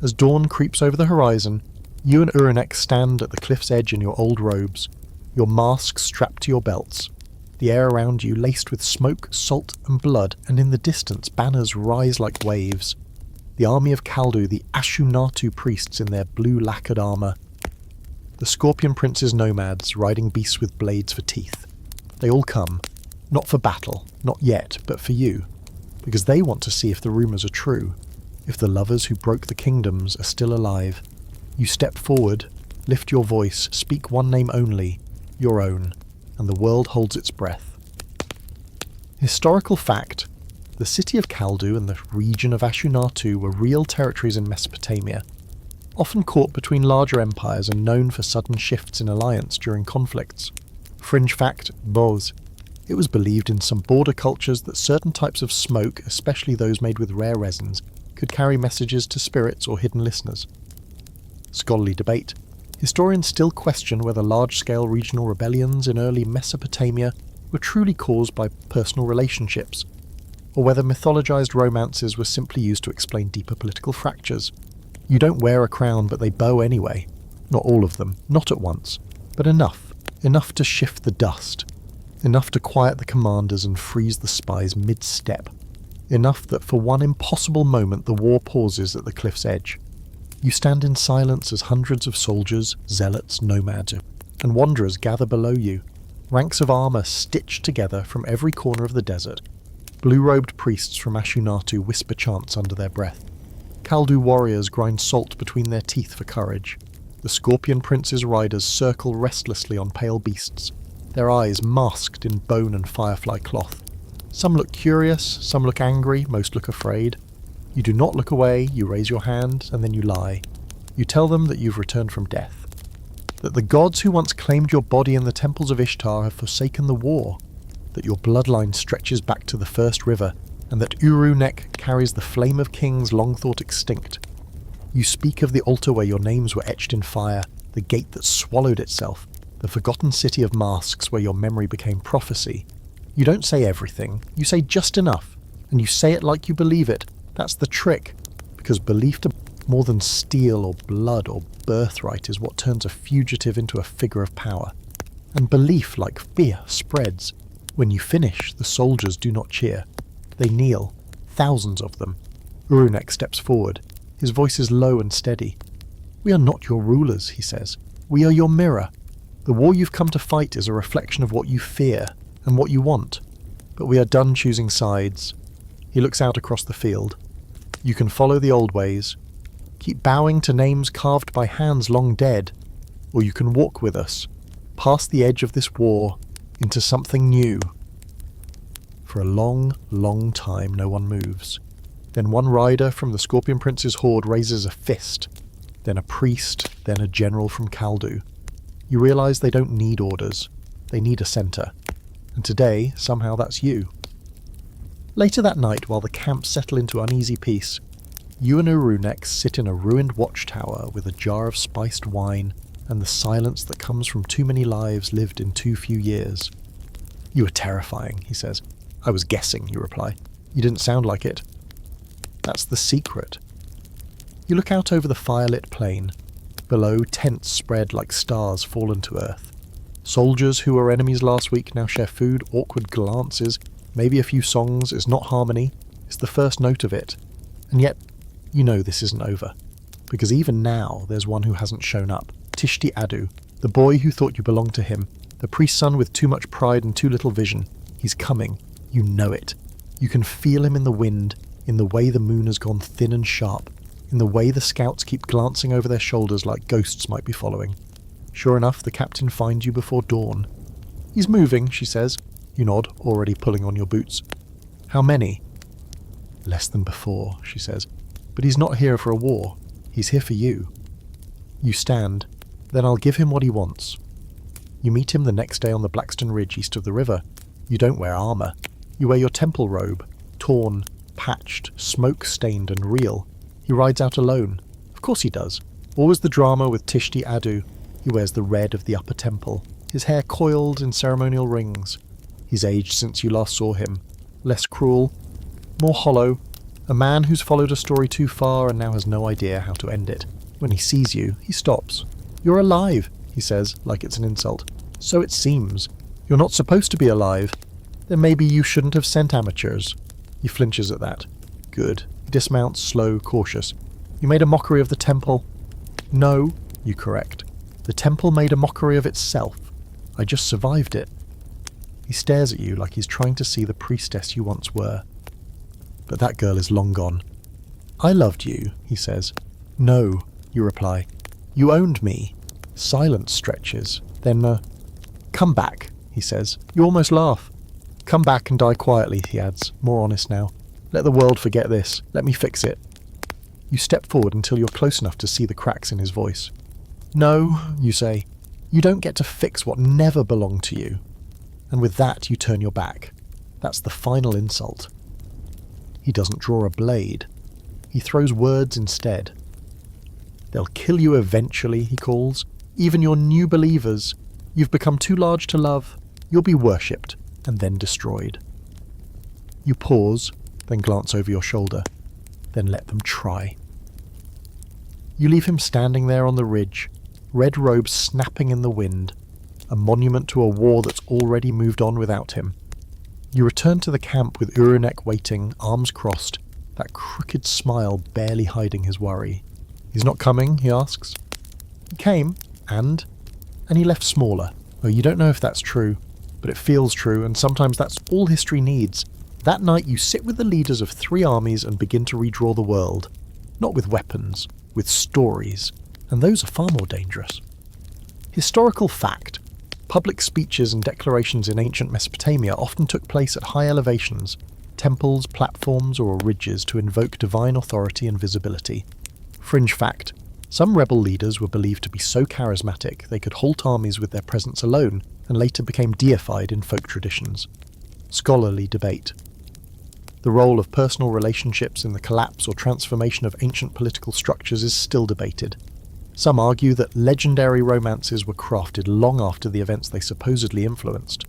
As dawn creeps over the horizon, you and Uru-nek stand at the cliff's edge in your old robes, your masks strapped to your belts. the air around you laced with smoke, salt and blood, and in the distance banners rise like waves. The army of Kaldu, the Ashunatu priests in their blue lacquered armour. The Scorpion Prince's nomads, riding beasts with blades for teeth. They all come, not for battle, not yet, but for you, because they want to see if the rumours are true, if the lovers who broke the kingdoms are still alive. You step forward, lift your voice, speak one name only, your own, and the world holds its breath. Historical fact: the city of Kaldu and the region of Ashunatu were real territories in Mesopotamia, often caught between larger empires and known for sudden shifts in alliance during conflicts. Fringe fact: vows. It was believed in some border cultures that certain types of smoke, especially those made with rare resins, could carry messages to spirits or hidden listeners. Scholarly debate. Historians still question whether large-scale regional rebellions in early Mesopotamia were truly caused by personal relationships, or whether mythologized romances were simply used to explain deeper political fractures. You don't wear a crown, but they bow anyway. Not all of them, not at once, but enough to shift the dust, enough to quiet the commanders and freeze the spies mid-step, enough that for one impossible moment the war pauses at the cliff's edge. You stand in silence as hundreds of soldiers, zealots, nomads, and wanderers gather below you, ranks of armour stitched together from every corner of the desert. Blue-robed priests from Ashunatu whisper chants under their breath. Kaldu warriors grind salt between their teeth for courage. The Scorpion Prince's riders circle restlessly on pale beasts, their eyes masked in bone and firefly cloth. Some look curious, some look angry, most look afraid. You do not look away, you raise your hand, and then you lie. You tell them that you've returned from death. That the gods who once claimed your body in the temples of Ishtar have forsaken the war. That your bloodline stretches back to the first river, and that Uru-nek carries the flame of kings long thought extinct. You speak of the altar where your names were etched in fire, the gate that swallowed itself, the forgotten city of masks where your memory became prophecy. You don't say everything, you say just enough, and you say it like you believe it. That's the trick, because belief to more than steel or blood or birthright is what turns a fugitive into a figure of power. And belief, like fear, spreads. When you finish, the soldiers do not cheer. They kneel, thousands of them. Uru-nek steps forward. His voice is low and steady. "We are not your rulers," he says. "We are your mirror. The war you've come to fight is a reflection of what you fear and what you want. But we are done choosing sides." He looks out across the field. "You can follow the old ways, keep bowing to names carved by hands long dead, or you can walk with us, past the edge of this war, into something new." For a long, long time no one moves. Then one rider from the Scorpion Prince's horde raises a fist, then a priest, then a general from Kaldu. You realise they don't need orders, they need a centre. And today, somehow that's you. Later that night, while the camps settle into uneasy peace, you and Uru-nek sit in a ruined watchtower with a jar of spiced wine and the silence that comes from too many lives lived in too few years. "You are terrifying," he says. "I was guessing," you reply. "You didn't sound like it." That's the secret. You look out over the firelit plain. Below, tents spread like stars fallen to earth. Soldiers who were enemies last week now share food, awkward glances, maybe a few songs. It's not harmony, it's the first note of it. And yet, you know this isn't over. Because even now, there's one who hasn't shown up. Tishti Adu, the boy who thought you belonged to him, the priest's son with too much pride and too little vision. He's coming. You know it. You can feel him in the wind, in the way the moon has gone thin and sharp, in the way the scouts keep glancing over their shoulders like ghosts might be following. Sure enough, the captain finds you before dawn. "He's moving," she says. You nod, already pulling on your boots. "How many?" "Less than before," she says. "But he's not here for a war. He's here for you." You stand. "Then I'll give him what he wants." You meet him the next day on the Blackstone Ridge east of the river. You don't wear armour. You wear your temple robe, torn, patched, smoke-stained and real. He rides out alone. Of course he does. Always the drama with Tishti Adu. He wears the red of the upper temple, his hair coiled in ceremonial rings. He's aged since you last saw him. Less cruel, more hollow. A man who's followed a story too far and now has no idea how to end it. When he sees you, he stops. "You're alive," he says, like it's an insult. "So it seems. You're not supposed to be alive. Then maybe you shouldn't have sent amateurs. He flinches at that. Good. He dismounts, slow, cautious. You made a mockery of the temple. No, you correct. The temple made a mockery of itself. I just survived it. He stares at you like he's trying to see the priestess you once were. But that girl is long gone. I loved you, he says. No, you reply. You owned me. Silence stretches. Then, come back, he says. You almost laugh. Come back and die quietly, he adds, more honest now. Let the world forget this. Let me fix it. You step forward until you're close enough to see the cracks in his voice. No, you say. You don't get to fix what never belonged to you. And with that, you turn your back. That's the final insult. He doesn't draw a blade. He throws words instead. They'll kill you eventually, he calls. Even your new believers. You've become too large to love. You'll be worshipped and then destroyed. You pause, then glance over your shoulder. Then let them try. You leave him standing there on the ridge, red robes snapping in the wind, a monument to a war that's already moved on without him. You return to the camp with Uru-nek waiting, arms crossed, that crooked smile barely hiding his worry. He's not coming, he asks. He came, and he left smaller. Oh, you don't know if that's true, but it feels true, and sometimes that's all history needs. That night you sit with the leaders of 3 armies and begin to redraw the world. Not with weapons, with stories, and those are far more dangerous. Historical fact. Public speeches and declarations in ancient Mesopotamia often took place at high elevations, temples, platforms, or ridges to invoke divine authority and visibility. Fringe fact. Some rebel leaders were believed to be so charismatic they could halt armies with their presence alone, and later became deified in folk traditions. Scholarly debate. The role of personal relationships in the collapse or transformation of ancient political structures is still debated. Some argue that legendary romances were crafted long after the events they supposedly influenced.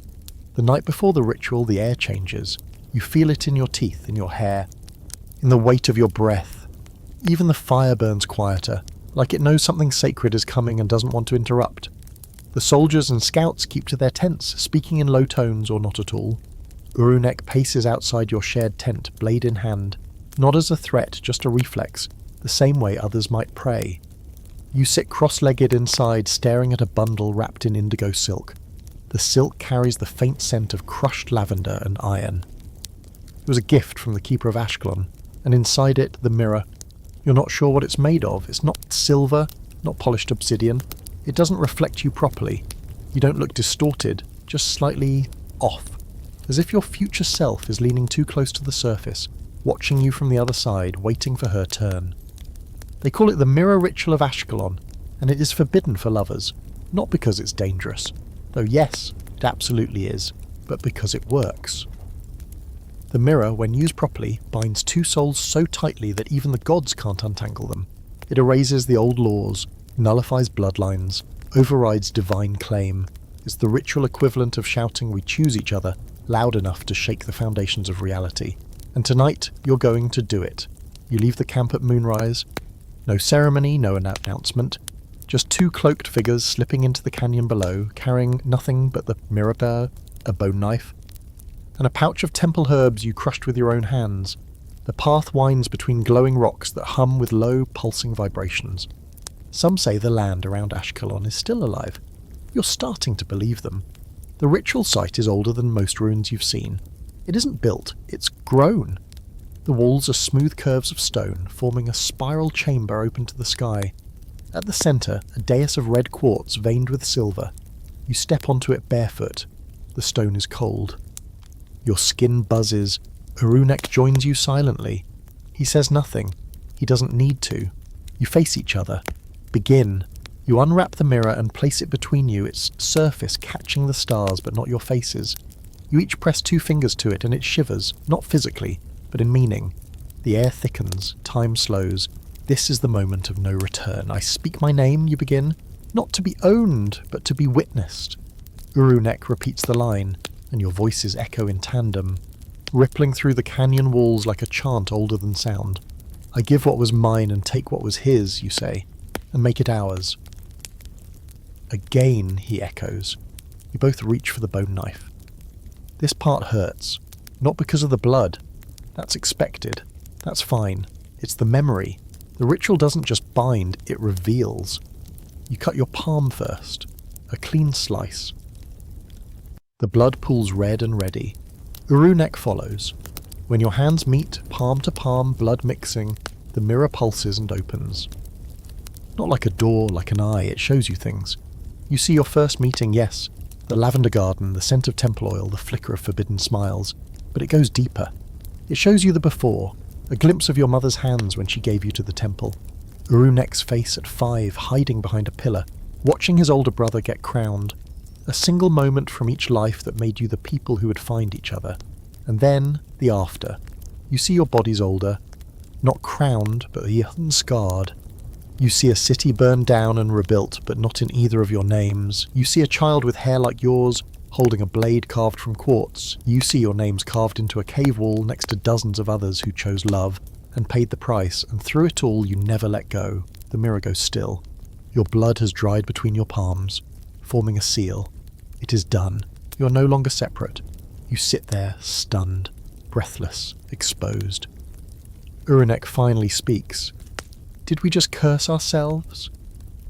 The night before the ritual, the air changes. You feel it in your teeth, in your hair, in the weight of your breath. Even the fire burns quieter, like it knows something sacred is coming and doesn't want to interrupt. The soldiers and scouts keep to their tents, speaking in low tones or not at all. Uru-nek paces outside your shared tent, blade in hand, not as a threat, just a reflex, the same way others might pray. You sit cross-legged inside, staring at a bundle wrapped in indigo silk. The silk carries the faint scent of crushed lavender and iron. It was a gift from the keeper of Ashkelon, and inside it, the mirror. You're not sure what it's made of. It's not silver, not polished obsidian. It doesn't reflect you properly. You don't look distorted, just slightly off. As if your future self is leaning too close to the surface, watching you from the other side, waiting for her turn. They call it the mirror ritual of Ashkelon, and it is forbidden for lovers, not because it's dangerous, though yes, it absolutely is, but because it works. The mirror, when used properly, binds 2 souls so tightly that even the gods can't untangle them. It erases the old laws, nullifies bloodlines, overrides divine claim. It's the ritual equivalent of shouting "we choose each other" loud enough to shake the foundations of reality. And tonight, you're going to do it. You leave the camp at moonrise. No ceremony, no announcement. Just 2 cloaked figures slipping into the canyon below, carrying nothing but the mirror, a bone knife, and a pouch of temple herbs you crushed with your own hands. The path winds between glowing rocks that hum with low, pulsing vibrations. Some say the land around Ashkelon is still alive. You're starting to believe them. The ritual site is older than most ruins you've seen. It isn't built, it's grown. The walls are smooth curves of stone, forming a spiral chamber open to the sky. At the centre, a dais of red quartz veined with silver. You step onto it barefoot. The stone is cold. Your skin buzzes. Uru-nek joins you silently. He says nothing. He doesn't need to. You face each other. Begin. You unwrap the mirror and place it between you, its surface catching the stars but not your faces. You each press 2 fingers to it and it shivers, not physically, but in meaning. The air thickens, time slows. This is the moment of no return. I speak my name, you begin. Not to be owned, but to be witnessed. Uru-nek repeats the line, and your voices echo in tandem, rippling through the canyon walls like a chant older than sound. I give what was mine and take what was his, you say, and make it ours. Again, he echoes. You both reach for the bone knife. This part hurts, not because of the blood. That's expected. That's fine. It's the memory. The ritual doesn't just bind, it reveals. You cut your palm first, a clean slice. The blood pools red and ready. Uru-nek follows. When your hands meet, palm to palm, blood mixing, the mirror pulses and opens. Not like a door, like an eye, it shows you things. You see your first meeting, yes, the lavender garden, the scent of temple oil, the flicker of forbidden smiles, but it goes deeper. It shows you the before, a glimpse of your mother's hands when she gave you to the temple. Uru-nek's face at 5, hiding behind a pillar, watching his older brother get crowned. A single moment from each life that made you the people who would find each other. And then, the after. You see your bodies older, not crowned, but unscarred. You see a city burned down and rebuilt, but not in either of your names. You see a child with hair like yours, holding a blade carved from quartz. You see your names carved into a cave wall next to dozens of others who chose love and paid the price, and through it all you never let go. The mirror goes still. Your blood has dried between your palms, forming a seal. It is done. You are no longer separate. You sit there, stunned, breathless, exposed. Uru-nek finally speaks. Did we just curse ourselves?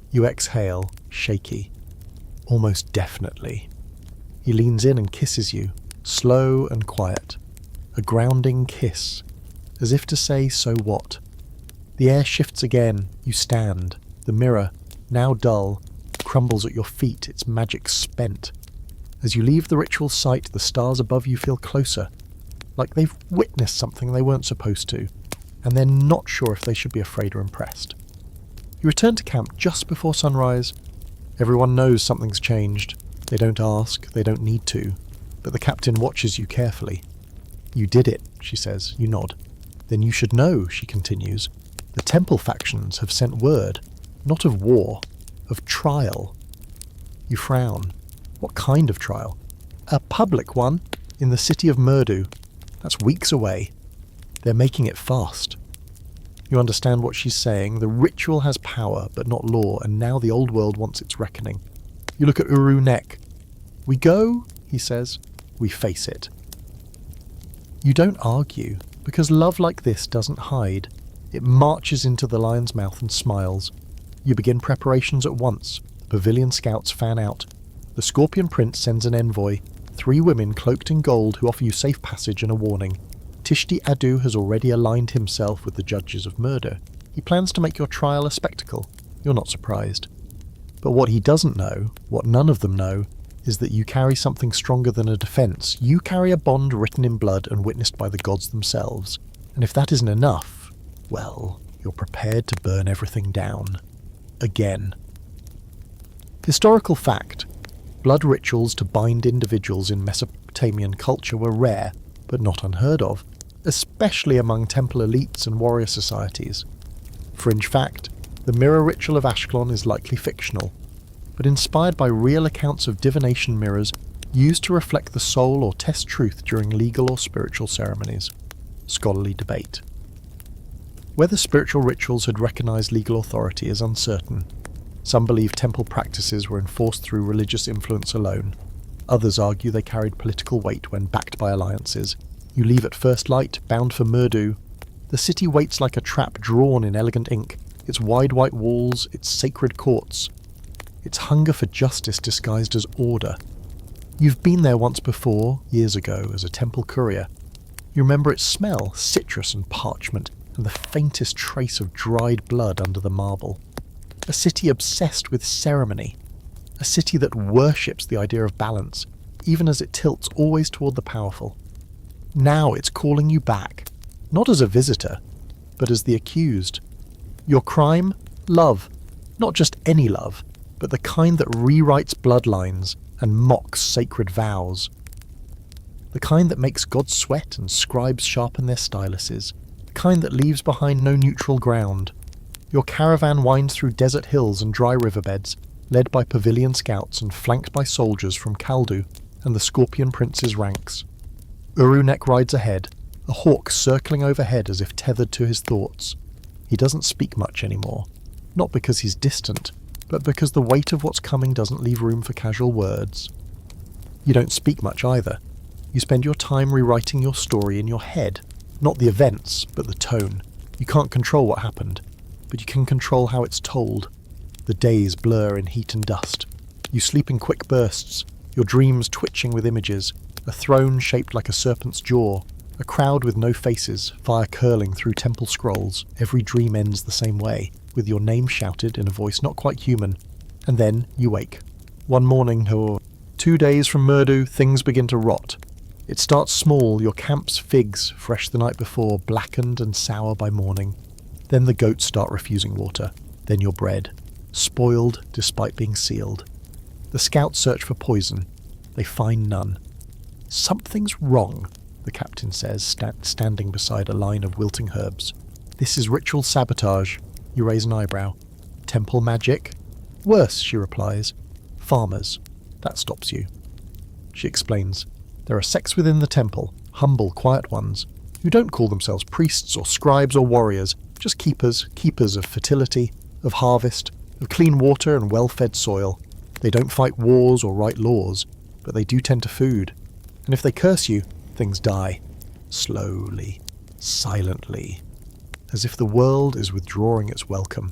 You exhale, shaky. Almost definitely. He leans in and kisses you, slow and quiet. A grounding kiss, as if to say, so what? The air shifts again. You stand. The mirror, now dull, crumbles at your feet, its magic spent. As you leave the ritual site, the stars above you feel closer, like they've witnessed something they weren't supposed to, and they're not sure if they should be afraid or impressed. You return to camp just before sunrise. Everyone knows something's changed. They don't ask, they don't need to, but the captain watches you carefully. You did it, she says. You nod. Then you should know, she continues. The temple factions have sent word, not of war, of trial. You frown. What kind of trial? A public one, in the city of Murdu. That's weeks away. They're making it fast. You understand what she's saying. The ritual has power, but not law, and now the old world wants its reckoning. You look at Uru-nek. We go, he says. We face it. You don't argue, because love like this doesn't hide. It marches into the lion's mouth and smiles. You begin preparations at once. The pavilion scouts fan out. The Scorpion Prince sends an envoy, 3 women cloaked in gold who offer you safe passage and a warning. Tishti Adu has already aligned himself with the judges of murder. He plans to make your trial a spectacle. You're not surprised. But what he doesn't know, what none of them know, is that you carry something stronger than a defense. You carry a bond written in blood and witnessed by the gods themselves. And if that isn't enough, well, you're prepared to burn everything down. Again. Historical fact. Blood rituals to bind individuals in Mesopotamian culture were rare, but not unheard of, especially among temple elites and warrior societies. Fringe fact, the mirror ritual of Ashkelon is likely fictional, but inspired by real accounts of divination mirrors used to reflect the soul or test truth during legal or spiritual ceremonies. Scholarly debate. Whether spiritual rituals had recognized legal authority is uncertain. Some believe temple practices were enforced through religious influence alone. Others argue they carried political weight when backed by alliances. You leave at first light, bound for Murdu. The city waits like a trap drawn in elegant ink, its wide white walls, its sacred courts, its hunger for justice disguised as order. You've been there once before, years ago, as a temple courier. You remember its smell, citrus and parchment, and the faintest trace of dried blood under the marble. A city obsessed with ceremony. A city that worships the idea of balance, even as it tilts always toward the powerful. Now it's calling you back, not as a visitor, but as the accused. Your crime? Love. Not just any love, but the kind that rewrites bloodlines and mocks sacred vows. The kind that makes gods sweat and scribes sharpen their styluses. The kind that leaves behind no neutral ground. Your caravan winds through desert hills and dry riverbeds, led by pavilion scouts and flanked by soldiers from Kaldu and the Scorpion Prince's ranks. Uru-nek rides ahead, a hawk circling overhead as if tethered to his thoughts. He doesn't speak much anymore, not because he's distant, but because the weight of what's coming doesn't leave room for casual words. You don't speak much either. You spend your time rewriting your story in your head, not the events, but the tone. You can't control what happened, but you can control how it's told. The days blur in heat and dust. You sleep in quick bursts, your dreams twitching with images, a throne shaped like a serpent's jaw, a crowd with no faces, fire curling through temple scrolls. Every dream ends the same way, with your name shouted in a voice not quite human. And then you wake. One morning, or 2 days from Murdu, things begin to rot. It starts small, your camp's figs, fresh the night before, blackened and sour by morning. Then the goats start refusing water. Then your bread, spoiled despite being sealed. The scouts search for poison. They find none. Something's wrong, the captain says, standing beside a line of wilting herbs. This is ritual sabotage. You raise an eyebrow. Temple magic? Worse, she replies. Farmers. That stops you. She explains. There are sects within the temple, humble, quiet ones, who don't call themselves priests or scribes or warriors, just keepers of fertility, of harvest, of clean water and well-fed soil. They don't fight wars or write laws, but they do tend to food. And if they curse you, things die. Slowly, silently, as if the world is withdrawing its welcome.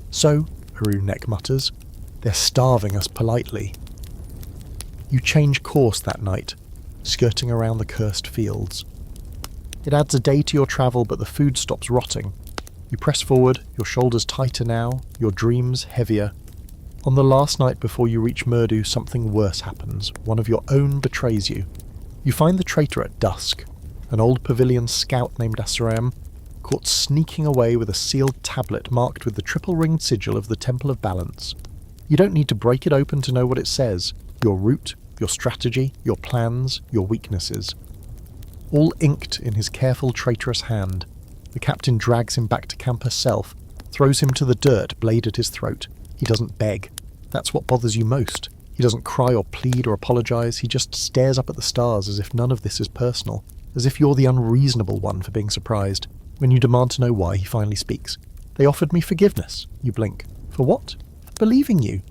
So, Uru-nek mutters, they're starving us politely. You change course that night, skirting around the cursed fields. It adds a day to your travel, but the food stops rotting. You press forward, your shoulders tighter now, your dreams heavier. On the last night before you reach Murdu, something worse happens. One of your own betrays you. You find the traitor at dusk, an old pavilion scout named Asram, caught sneaking away with a sealed tablet marked with the triple-ringed sigil of the Temple of Balance. You don't need to break it open to know what it says. Your route, your strategy, your plans, your weaknesses. All inked in his careful, traitorous hand. The captain drags him back to camp herself, throws him to the dirt, blade at his throat. He doesn't beg. That's what bothers you most. He doesn't cry or plead or apologise. He just stares up at the stars as if none of this is personal, as if you're the unreasonable one for being surprised. When you demand to know why, he finally speaks. They offered me forgiveness. You blink. For what? For believing you.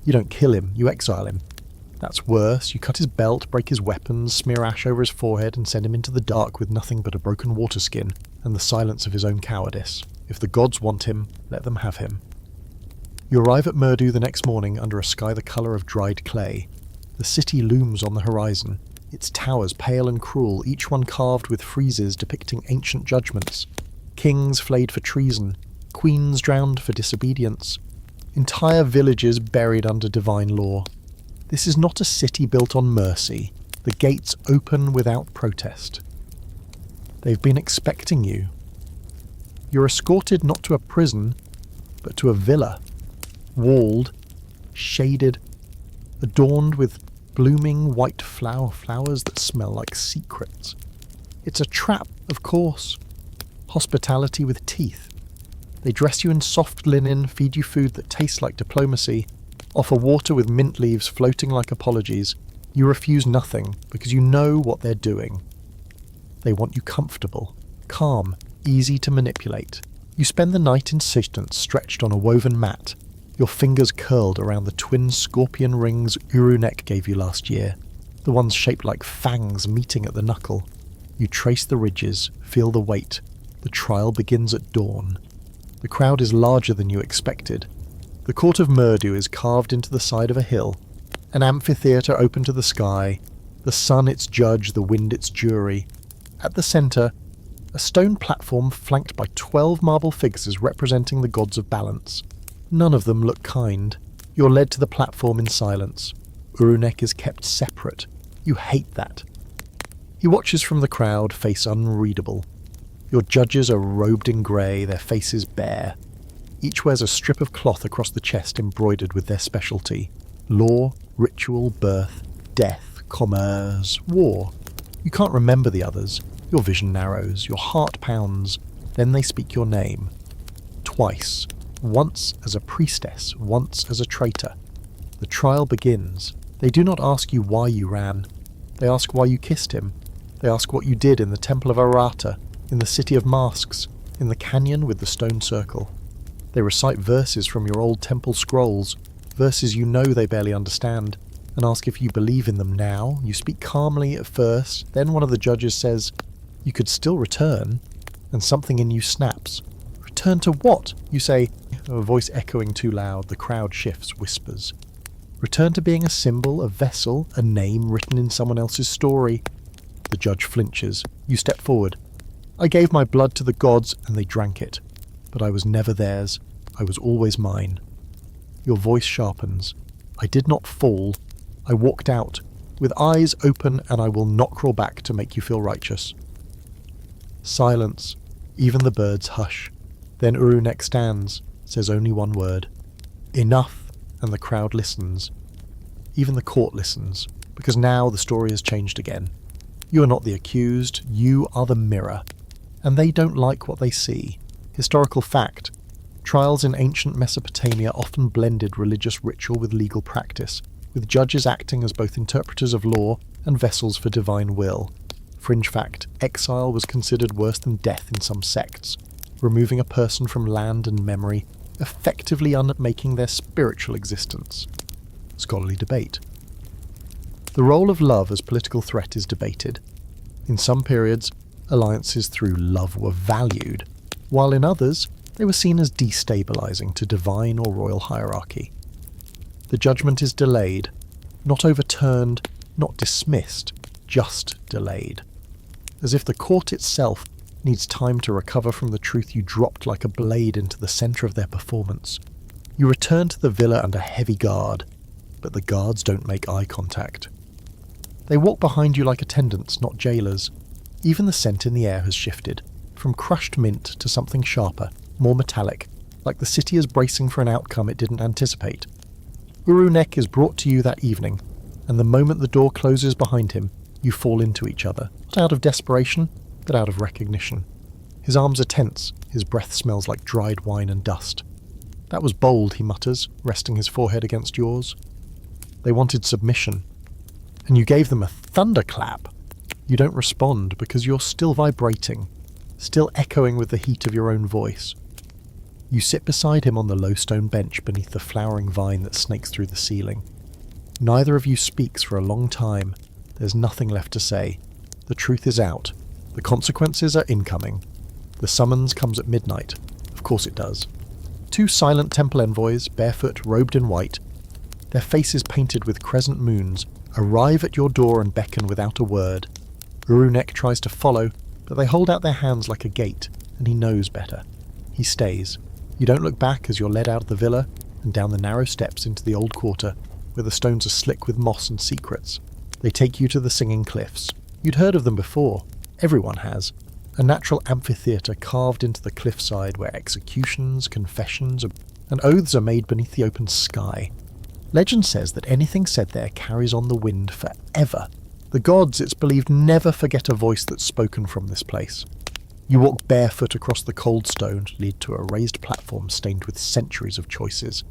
You don't kill him, you exile him. That's worse. You cut his belt, break his weapons, smear ash over his forehead and send him into the dark with nothing but a broken water skin and the silence of his own cowardice. If the gods want him, let them have him. You arrive at Murdu the next morning under a sky the colour of dried clay. The city looms on the horizon, its towers pale and cruel, each one carved with friezes depicting ancient judgments. Kings flayed for treason, queens drowned for disobedience, entire villages buried under divine law. This is not a city built on mercy. The gates open without protest. They've been expecting you. You're escorted not to a prison, but to a villa. Walled, shaded, adorned with blooming white flowers that smell like secrets. It's a trap, of course. Hospitality with teeth. They dress you in soft linen, feed you food that tastes like diplomacy, offer water with mint leaves floating like apologies. You refuse nothing because you know what they're doing. They want you comfortable, calm, easy to manipulate. You spend the night in assistance stretched on a woven mat, your fingers curled around the twin scorpion rings Uru-nek gave you last year, the ones shaped like fangs meeting at the knuckle. You trace the ridges, feel the weight. The trial begins at dawn. The crowd is larger than you expected. The court of Murdu is carved into the side of a hill, an amphitheatre open to the sky, the sun its judge, the wind its jury. At the centre, a stone platform flanked by 12 marble figures representing the gods of balance. None of them look kind. You're led to the platform in silence. Uru-nek is kept separate. You hate that. He watches from the crowd, face unreadable. Your judges are robed in grey, their faces bare. Each wears a strip of cloth across the chest embroidered with their specialty. Law, ritual, birth, death, commerce, war. You can't remember the others. Your vision narrows, your heart pounds. Then they speak your name. Twice. Once as a priestess, once as a traitor. The trial begins. They do not ask you why you ran. They ask why you kissed him. They ask what you did in the Temple of Ishtar, in the City of Masks, in the canyon with the stone circle. They recite verses from your old temple scrolls, verses you know they barely understand. and ask if you believe in them now. You speak calmly at first, then one of the judges says, "You could still return," and something in you snaps. "Return to what?" You say, a voice echoing too loud. The crowd shifts, whispers. "Return to being a symbol, a vessel, a name written in someone else's story." The judge flinches. You step forward. "I gave my blood to the gods, and they drank it. But I was never theirs. I was always mine." Your voice sharpens. "I did not fall. I walked out, with eyes open, and I will not crawl back to make you feel righteous." Silence. Even the birds hush. Then Uru-nek stands, says only one word. "Enough," and the crowd listens. Even the court listens, because now the story has changed again. You are not the accused, you are the mirror. And they don't like what they see. Historical fact. Trials in ancient Mesopotamia often blended religious ritual with legal practice, with judges acting as both interpreters of law and vessels for divine will. Fringe fact, exile was considered worse than death in some sects, removing a person from land and memory, effectively unmaking their spiritual existence. Scholarly debate. The role of love as political threat is debated. In some periods, alliances through love were valued, while in others, they were seen as destabilizing to divine or royal hierarchy. The judgment is delayed, not overturned, not dismissed, just delayed. As if the court itself needs time to recover from the truth you dropped like a blade into the centre of their performance. You return to the villa under heavy guard, but the guards don't make eye contact. They walk behind you like attendants, not jailers. Even the scent in the air has shifted, from crushed mint to something sharper, more metallic, like the city is bracing for an outcome it didn't anticipate. Uru-nek is brought to you that evening, and the moment the door closes behind him, you fall into each other, not out of desperation, but out of recognition. His arms are tense, his breath smells like dried wine and dust. "That was bold," he mutters, resting his forehead against yours. "They wanted submission, and you gave them a thunderclap." You don't respond because you're still vibrating, still echoing with the heat of your own voice. You sit beside him on the low stone bench beneath the flowering vine that snakes through the ceiling. Neither of you speaks for a long time. There's nothing left to say. The truth is out. The consequences are incoming. The summons comes at midnight. Of course it does. Two silent temple envoys, barefoot, robed in white, their faces painted with crescent moons, arrive at your door and beckon without a word. Uru-nek tries to follow, but they hold out their hands like a gate, and he knows better. He stays. You don't look back as you're led out of the villa and down the narrow steps into the old quarter, where the stones are slick with moss and secrets. They take you to the Singing Cliffs. You'd heard of them before. Everyone has. A natural amphitheatre carved into the cliffside where executions, confessions, and oaths are made beneath the open sky. Legend says that anything said there carries on the wind forever. The gods, it's believed, never forget a voice that's spoken from this place. You walk barefoot across the cold stone to lead to a raised platform stained with centuries of choices.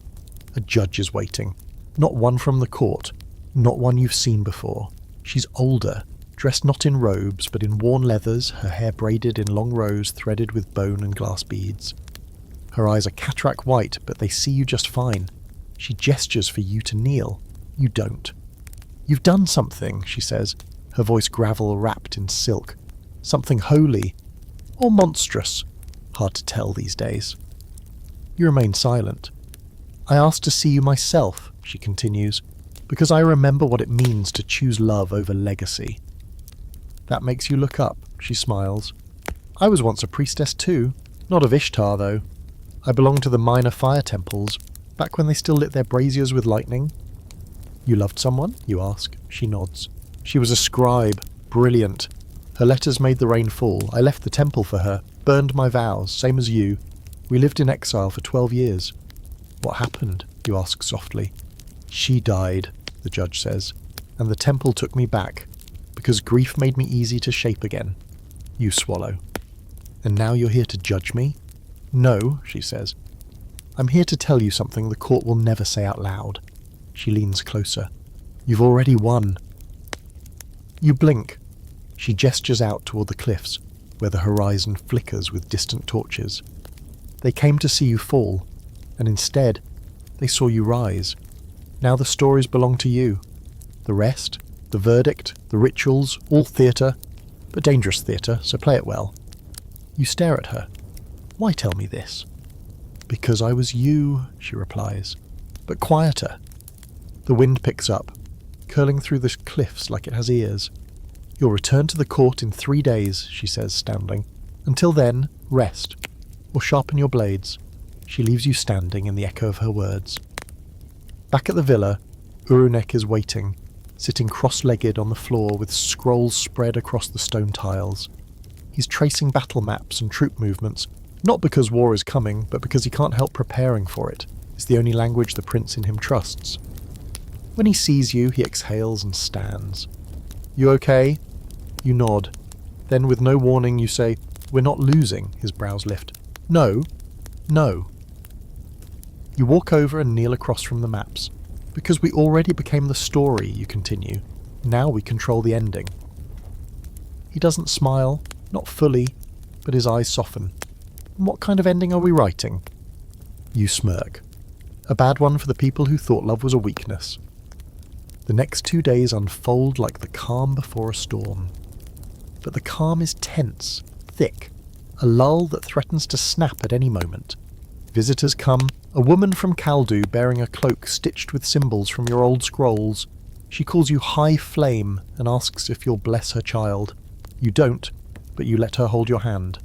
A judge is waiting. Not one from the court. Not one you've seen before. She's older, dressed not in robes but in worn leathers, her hair braided in long rows threaded with bone and glass beads. Her eyes are cataract white, but they see you just fine. She gestures for you to kneel. You don't. "You've done something," she says, her voice gravel wrapped in silk. "Something holy. Or monstrous. Hard to tell these days." You remain silent. "I asked to see you myself," she continues, "because I remember what it means to choose love over legacy." "That makes you look up," she smiles. "I was once a priestess too. Not of Ishtar, though. I belonged to the minor fire temples, back when they still lit their braziers with lightning." "You loved someone?" you ask. She nods. "She was a scribe. Brilliant. Her letters made the rain fall. I left the temple for her. Burned my vows, same as you. We lived in exile for 12 years. "What happened?" you ask softly. "She died," the judge says, "and the temple took me back, because grief made me easy to shape again." You swallow. "And now you're here to judge me?" "No," she says. "I'm here to tell you something the court will never say out loud." She leans closer. "You've already won." You blink. She gestures out toward the cliffs, where the horizon flickers with distant torches. They came to see you fall, and instead, they saw you rise. Now the stories belong to you. The rest, the verdict, the rituals, all theatre, but dangerous theatre, so play it well. You stare at her. Why tell me this? Because I was you, she replies, but quieter. The wind picks up, curling through the cliffs like it has ears. You'll return to the court in 3 days, she says, standing. Until then, rest, or sharpen your blades. She leaves you standing in the echo of her words. Back at the villa, Uru-nek is waiting, sitting cross-legged on the floor with scrolls spread across the stone tiles. He's tracing battle maps and troop movements, not because war is coming, but because he can't help preparing for it. It's the only language the prince in him trusts. When he sees you, he exhales and stands. You okay? You nod. Then, with no warning, you say, "We're not losing," his brows lift. "No. No." You walk over and kneel across from the maps. "Because we already became the story," you continue. "Now we control the ending." He doesn't smile, not fully, but his eyes soften. "What kind of ending are we writing?" You smirk. A bad one for the people who thought love was a weakness. The next 2 days unfold like the calm before a storm. But the calm is tense, thick, a lull that threatens to snap at any moment. Visitors come, a woman from Kaldu bearing a cloak stitched with symbols from your old scrolls. She calls you High Flame and asks if you'll bless her child. You don't, but you let her hold your hand.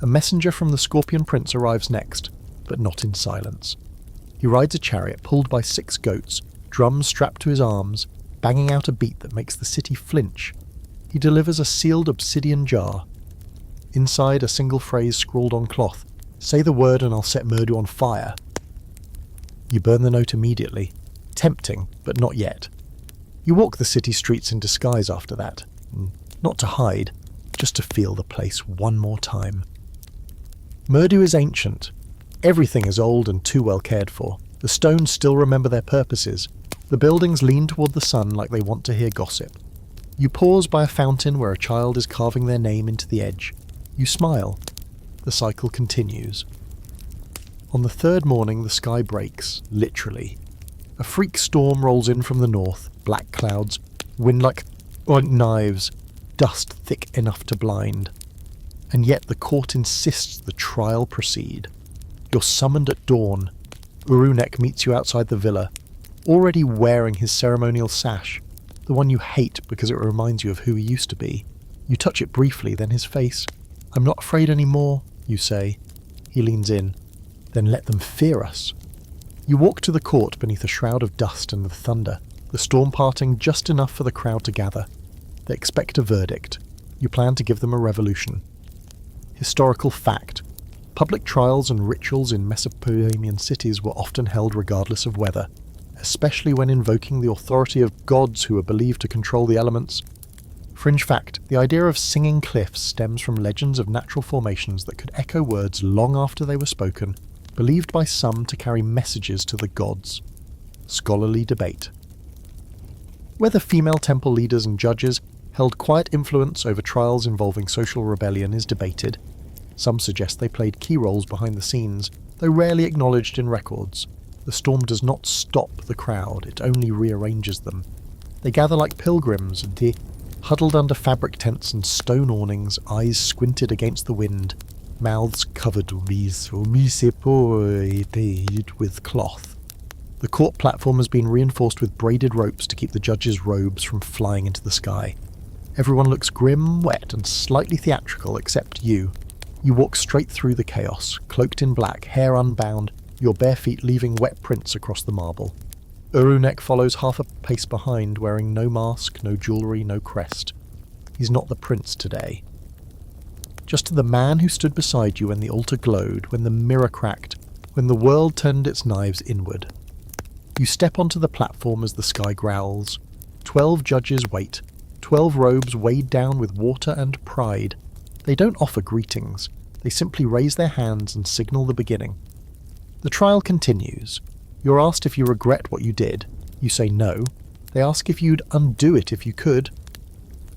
A messenger from the Scorpion Prince arrives next, but not in silence. He rides a chariot pulled by 6 goats, drums strapped to his arms, banging out a beat that makes the city flinch. He delivers a sealed obsidian jar. Inside, a single phrase scrawled on cloth. "Say the word and I'll set Murdu on fire." You burn the note immediately. Tempting, but not yet. You walk the city streets in disguise after that. Not to hide, just to feel the place one more time. Murdu is ancient. Everything is old and too well cared for. The stones still remember their purposes. The buildings lean toward the sun like they want to hear gossip. You pause by a fountain where a child is carving their name into the edge. You smile. The cycle continues. On the 3rd morning, the sky breaks, literally. A freak storm rolls in from the north, black clouds, wind like knives, dust thick enough to blind. And yet the court insists the trial proceed. You're summoned at dawn. Uru-nek meets you outside the villa, already wearing his ceremonial sash, the one you hate because it reminds you of who he used to be. You touch it briefly, then his face. "I'm not afraid anymore," you say. He leans in. "Then let them fear us." You walk to the court beneath a shroud of dust and the thunder, the storm parting just enough for the crowd to gather. They expect a verdict. You plan to give them a revolution. Historical fact. Public trials and rituals in Mesopotamian cities were often held regardless of weather, especially when invoking the authority of gods who were believed to control the elements. Fringe fact, the idea of singing cliffs stems from legends of natural formations that could echo words long after they were spoken, believed by some to carry messages to the gods. Scholarly debate. Whether female temple leaders and judges held quiet influence over trials involving social rebellion is debated. Some suggest they played key roles behind the scenes, though rarely acknowledged in records. The storm does not stop the crowd, it only rearranges them. They gather like pilgrims, huddled under fabric tents and stone awnings, eyes squinted against the wind, mouths covered with cloth. The court platform has been reinforced with braided ropes to keep the judges' robes from flying into the sky. Everyone looks grim, wet, and slightly theatrical except you. You walk straight through the chaos, cloaked in black, hair unbound, your bare feet leaving wet prints across the marble. Uru-nek follows half a pace behind, wearing no mask, no jewellery, no crest. He's not the prince today. Just the man who stood beside you when the altar glowed, when the mirror cracked, when the world turned its knives inward. You step onto the platform as the sky growls. 12 judges wait, 12 robes weighed down with water and pride. They don't offer greetings, they simply raise their hands and signal the beginning. The trial continues. You're asked if you regret what you did. You say no. They ask if you'd undo it if you could.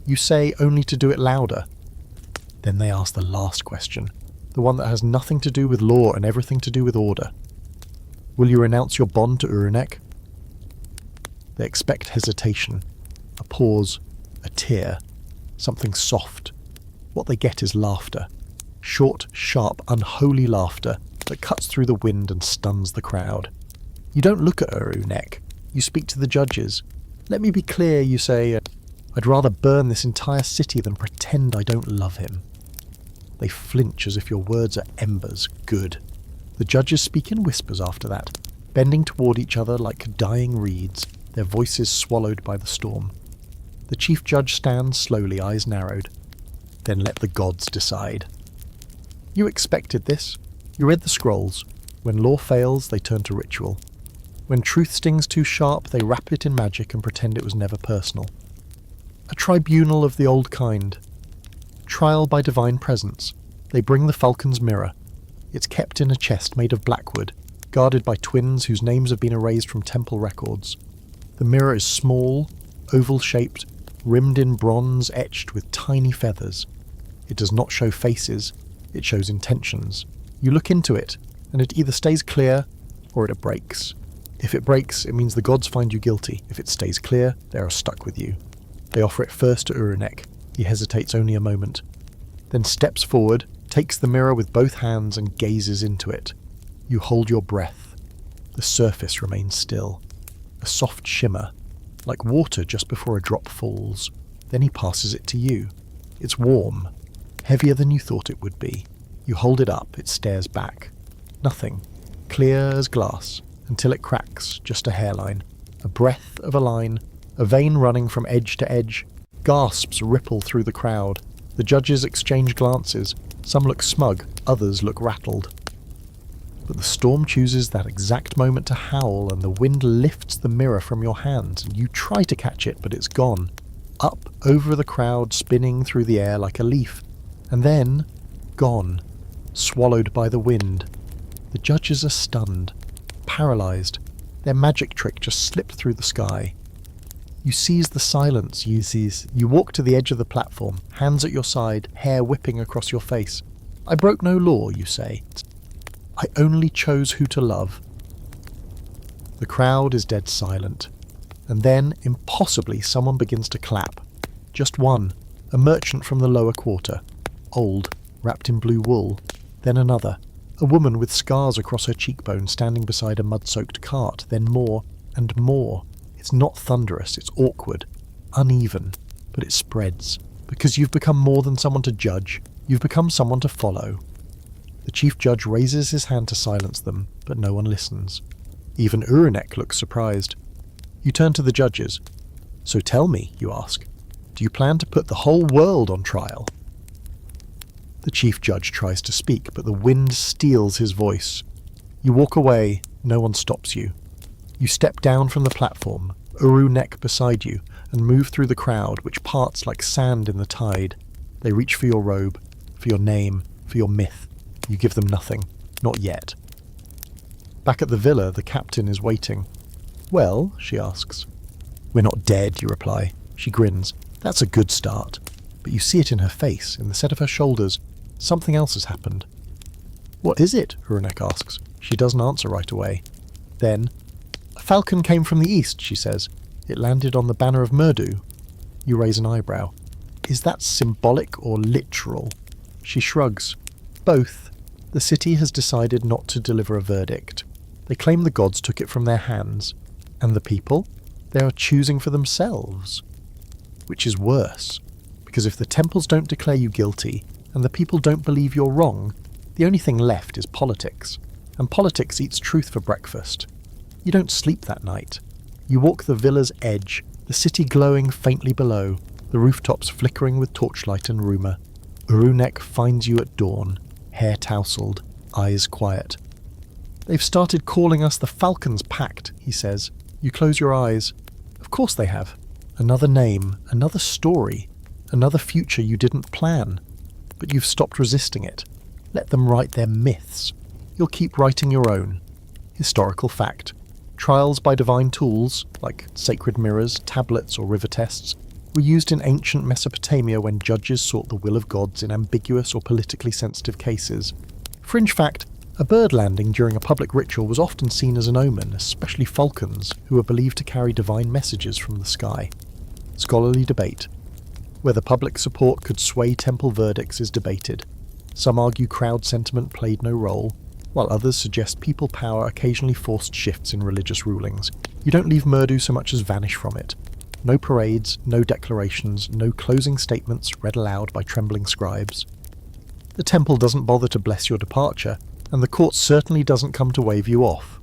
You say only to do it louder. Then they ask the last question, the one that has nothing to do with law and everything to do with order. Will you renounce your bond to Uru-nek? They expect hesitation, a pause, a tear, something soft. What they get is laughter. Short, sharp, unholy laughter that cuts through the wind and stuns the crowd. You don't look at Uru-nek. You speak to the judges. Let me be clear, you say, I'd rather burn this entire city than pretend I don't love him. They flinch as if your words are embers. Good. The judges speak in whispers after that, bending toward each other like dying reeds, their voices swallowed by the storm. The chief judge stands slowly, eyes narrowed. Then let the gods decide. You expected this. You read the scrolls. When law fails, they turn to ritual. When truth stings too sharp, they wrap it in magic and pretend it was never personal. A tribunal of the old kind. Trial by divine presence. They bring the falcon's mirror. It's kept in a chest made of blackwood, guarded by twins whose names have been erased from temple records. The mirror is small, oval-shaped, rimmed in bronze etched with tiny feathers. It does not show faces, it shows intentions. You look into it, and it either stays clear, or it breaks. If it breaks, it means the gods find you guilty. If it stays clear, they are stuck with you. They offer it first to Uru-nek. He hesitates only a moment, then steps forward, takes the mirror with both hands and gazes into it. You hold your breath. The surface remains still. A soft shimmer, like water just before a drop falls. Then he passes it to you. It's warm, heavier than you thought it would be. You hold it up, it stares back. Nothing. Clear as glass, until it cracks, just a hairline. A breath of a line, a vein running from edge to edge. Gasps ripple through the crowd. The judges exchange glances. Some look smug, others look rattled. But the storm chooses that exact moment to howl, and the wind lifts the mirror from your hands, and you try to catch it, but it's gone. Up over the crowd, spinning through the air like a leaf. And then, gone. Swallowed by the wind. The judges are stunned, paralyzed. Their magic trick just slipped through the sky. You seize the silence, You walk to the edge of the platform, hands at your side, hair whipping across your face. I broke no law, you say. I only chose who to love. The crowd is dead silent. And then, impossibly, someone begins to clap. Just one, a merchant from the lower quarter. Old, wrapped in blue wool. Then another, a woman with scars across her cheekbone standing beside a mud-soaked cart. Then more, and more. It's not thunderous, it's awkward, uneven, but it spreads. Because you've become more than someone to judge, you've become someone to follow. The chief judge raises his hand to silence them, but no one listens. Even Uru-nek looks surprised. You turn to the judges. So tell me, you ask, do you plan to put the whole world on trial? The chief judge tries to speak, but the wind steals his voice. You walk away, no one stops you. You step down from the platform, Uru-nek beside you, and move through the crowd, which parts like sand in the tide. They reach for your robe, for your name, for your myth. You give them nothing. Not yet. Back at the villa, the captain is waiting. Well, she asks. We're not dead, you reply. She grins. That's a good start. But you see it in her face, in the set of her shoulders. Something else has happened. What is it? Uru-nek asks. She doesn't answer right away. Then, a falcon came from the east, she says. It landed on the banner of Murdu. You raise an eyebrow. Is that symbolic or literal? She shrugs. Both. The city has decided not to deliver a verdict. They claim the gods took it from their hands. And the people? They are choosing for themselves. Which is worse. Because if the temples don't declare you guilty, and the people don't believe you're wrong, the only thing left is politics. And politics eats truth for breakfast. You don't sleep that night. You walk the villa's edge, the city glowing faintly below, the rooftops flickering with torchlight and rumour. Uru-nek finds you at dawn, hair tousled, eyes quiet. They've started calling us the Falcon's Pact, he says. You close your eyes. Of course they have. Another name, another story, another future you didn't plan. But you've stopped resisting it. Let them write their myths. You'll keep writing your own. Historical fact. Trials by divine tools, like sacred mirrors, tablets, or river tests, were used in ancient Mesopotamia when judges sought the will of gods in ambiguous or politically sensitive cases. Fringe fact, A bird landing during a public ritual was often seen as an omen, especially falcons, who were believed to carry divine messages from the sky. Scholarly debate. Whether public support could sway temple verdicts is debated. Some argue crowd sentiment played no role, while others suggest people power occasionally forced shifts in religious rulings. You don't leave Murdu so much as vanish from it. No parades, no declarations, no closing statements read aloud by trembling scribes. The temple doesn't bother to bless your departure, and the court certainly doesn't come to wave you off.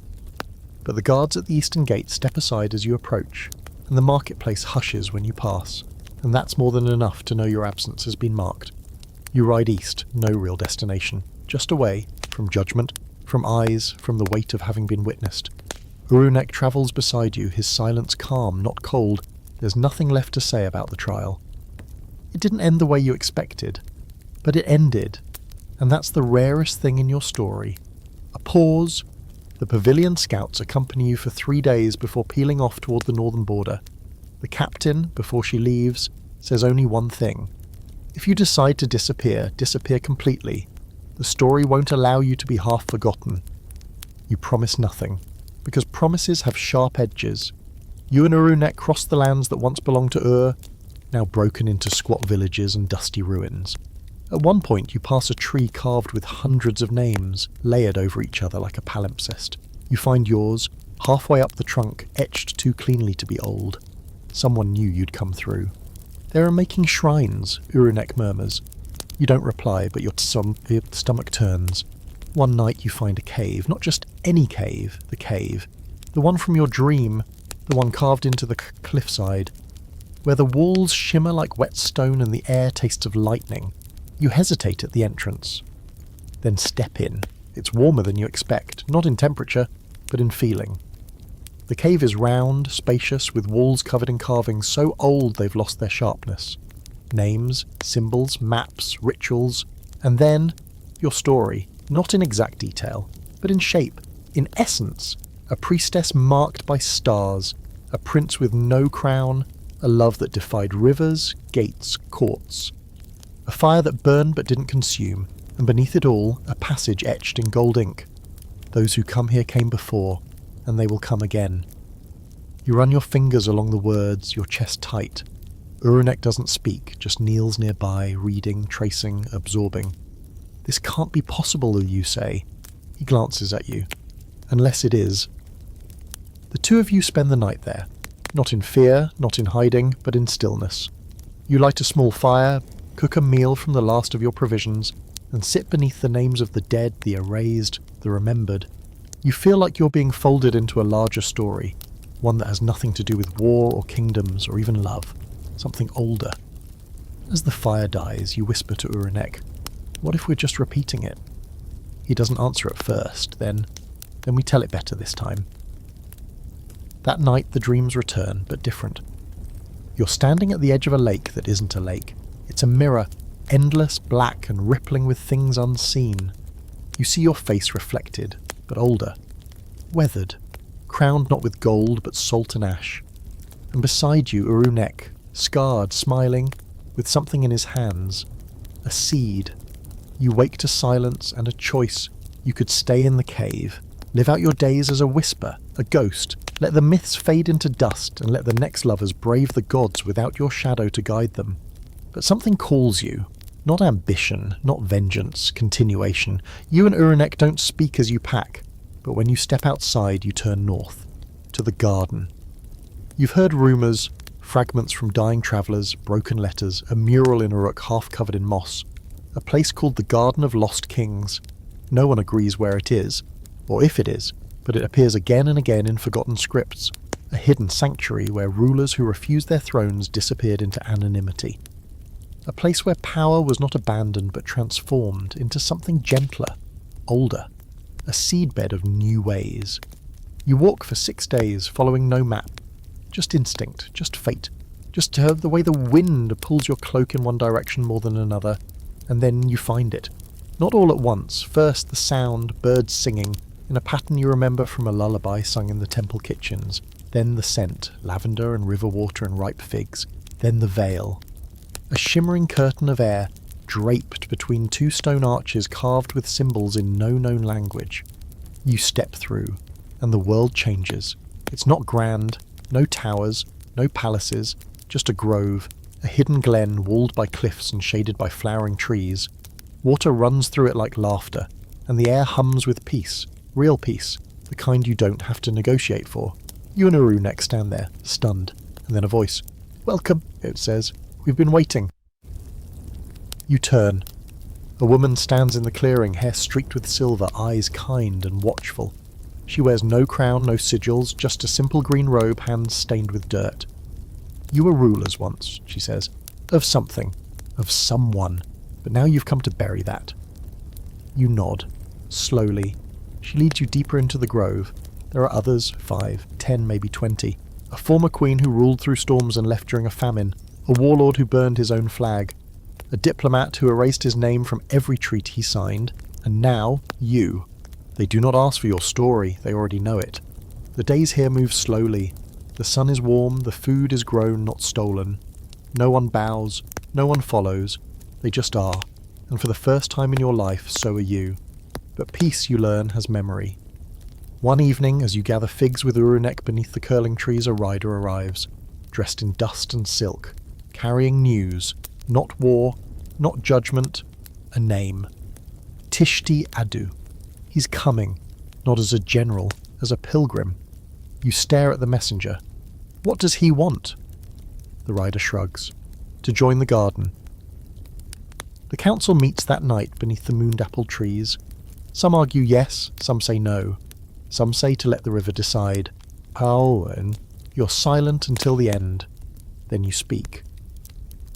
But the guards at the eastern gate step aside as you approach, and the marketplace hushes when you pass, and that's more than enough to know your absence has been marked. You ride east, no real destination, just away, from judgment, from eyes, from the weight of having been witnessed. Uru-nek travels beside you, his silence calm, not cold. There's nothing left to say about the trial. It didn't end the way you expected, but it ended, and that's the rarest thing in your story. A pause. The pavilion scouts accompany you for 3 days before peeling off toward the northern border. The captain, before she leaves, says only one thing. If you decide to disappear, disappear completely. The story won't allow you to be half forgotten. You promise nothing, because promises have sharp edges. You and Uru-nek crossed the lands that once belonged to Ur, now broken into squat villages and dusty ruins. At one point you pass a tree carved with hundreds of names, layered over each other like a palimpsest. You find yours, halfway up the trunk, etched too cleanly to be old. Someone knew you'd come through. They are making shrines, Uru-nek murmurs. You don't reply, but your stomach turns. One night you find a cave, not just any cave, the cave. The one from your dream, the one carved into the cliffside, where the walls shimmer like wet stone and the air tastes of lightning. You hesitate at the entrance. Then step in. It's warmer than you expect, not in temperature, but in feeling. The cave is round, spacious, with walls covered in carvings so old they've lost their sharpness. Names, symbols, maps, rituals, and then your story, not in exact detail, but in shape, in essence. A priestess marked by stars, a prince with no crown, a love that defied rivers, gates, courts. A fire that burned but didn't consume, and beneath it all, a passage etched in gold ink. Those who come here came before, and they will come again. You run your fingers along the words, your chest tight. Uru-nek doesn't speak, just kneels nearby, reading, tracing, absorbing. This can't be possible, you say. He glances at you. Unless it is. The two of you spend the night there. Not in fear, not in hiding, but in stillness. You light a small fire, cook a meal from the last of your provisions, and sit beneath the names of the dead, the erased, the remembered. You feel like you're being folded into a larger story, one that has nothing to do with war or kingdoms or even love, something older. As the fire dies, you whisper to Uru-nek, "What if we're just repeating it?" He doesn't answer at first, then we tell it better this time. That night the dreams return, but different. You're standing at the edge of a lake that isn't a lake. It's a mirror, endless, black, and rippling with things unseen. You see your face reflected, but older, weathered, crowned not with gold but salt and ash. And beside you, Uru-nek, scarred, smiling, with something in his hands. A seed. You wake to silence and a choice. You could stay in the cave, live out your days as a whisper, a ghost, let the myths fade into dust and let the next lovers brave the gods without your shadow to guide them. But something calls you. Not ambition, not vengeance, continuation. You and Uru-nek don't speak as you pack, but when you step outside you turn north, to the garden. You've heard rumours, fragments from dying travellers, broken letters, a mural in Uruk half covered in moss, a place called the Garden of Lost Kings. No one agrees where it is, or if it is, but it appears again and again in forgotten scripts, a hidden sanctuary where rulers who refused their thrones disappeared into anonymity. A place where power was not abandoned but transformed into something gentler, older, a seedbed of new ways. You walk for 6 days, following no map, just instinct, just fate, just the way the wind pulls your cloak in one direction more than another, and then you find it. Not all at once. First the sound, birds singing, in a pattern you remember from a lullaby sung in the temple kitchens. Then the scent, lavender and river water and ripe figs. Then the veil. A shimmering curtain of air, draped between two stone arches carved with symbols in no known language. You step through, and the world changes. It's not grand, no towers, no palaces, just a grove, a hidden glen walled by cliffs and shaded by flowering trees. Water runs through it like laughter, and the air hums with peace, real peace, the kind you don't have to negotiate for. You and Uru-nek stand there, stunned, and then a voice. "Welcome," it says. "We've been waiting." You turn. A woman stands in the clearing, hair streaked with silver, eyes kind and watchful. She wears no crown, no sigils, just a simple green robe, hands stained with dirt. "You were rulers once," she says. "Of something. Of someone. But now you've come to bury that." You nod. Slowly. She leads you deeper into the grove. There are others, 5, 10, maybe 20. A former queen who ruled through storms and left during a famine. A warlord who burned his own flag. A diplomat who erased his name from every treaty he signed. And now, you. They do not ask for your story, they already know it. The days here move slowly. The sun is warm, the food is grown, not stolen. No one bows, no one follows. They just are. And for the first time in your life, so are you. But peace, you learn, has memory. One evening, as you gather figs with Uru-nek beneath the curling trees, a rider arrives, dressed in dust and silk, carrying news, not war, not judgment, a name. Tishti Adu. He's coming, not as a general, as a pilgrim. You stare at the messenger. What does he want? The rider shrugs. To join the garden. The council meets that night beneath the moon-dappled trees. Some argue yes, some say no. Some say to let the river decide. Owen, you're silent until the end. Then you speak.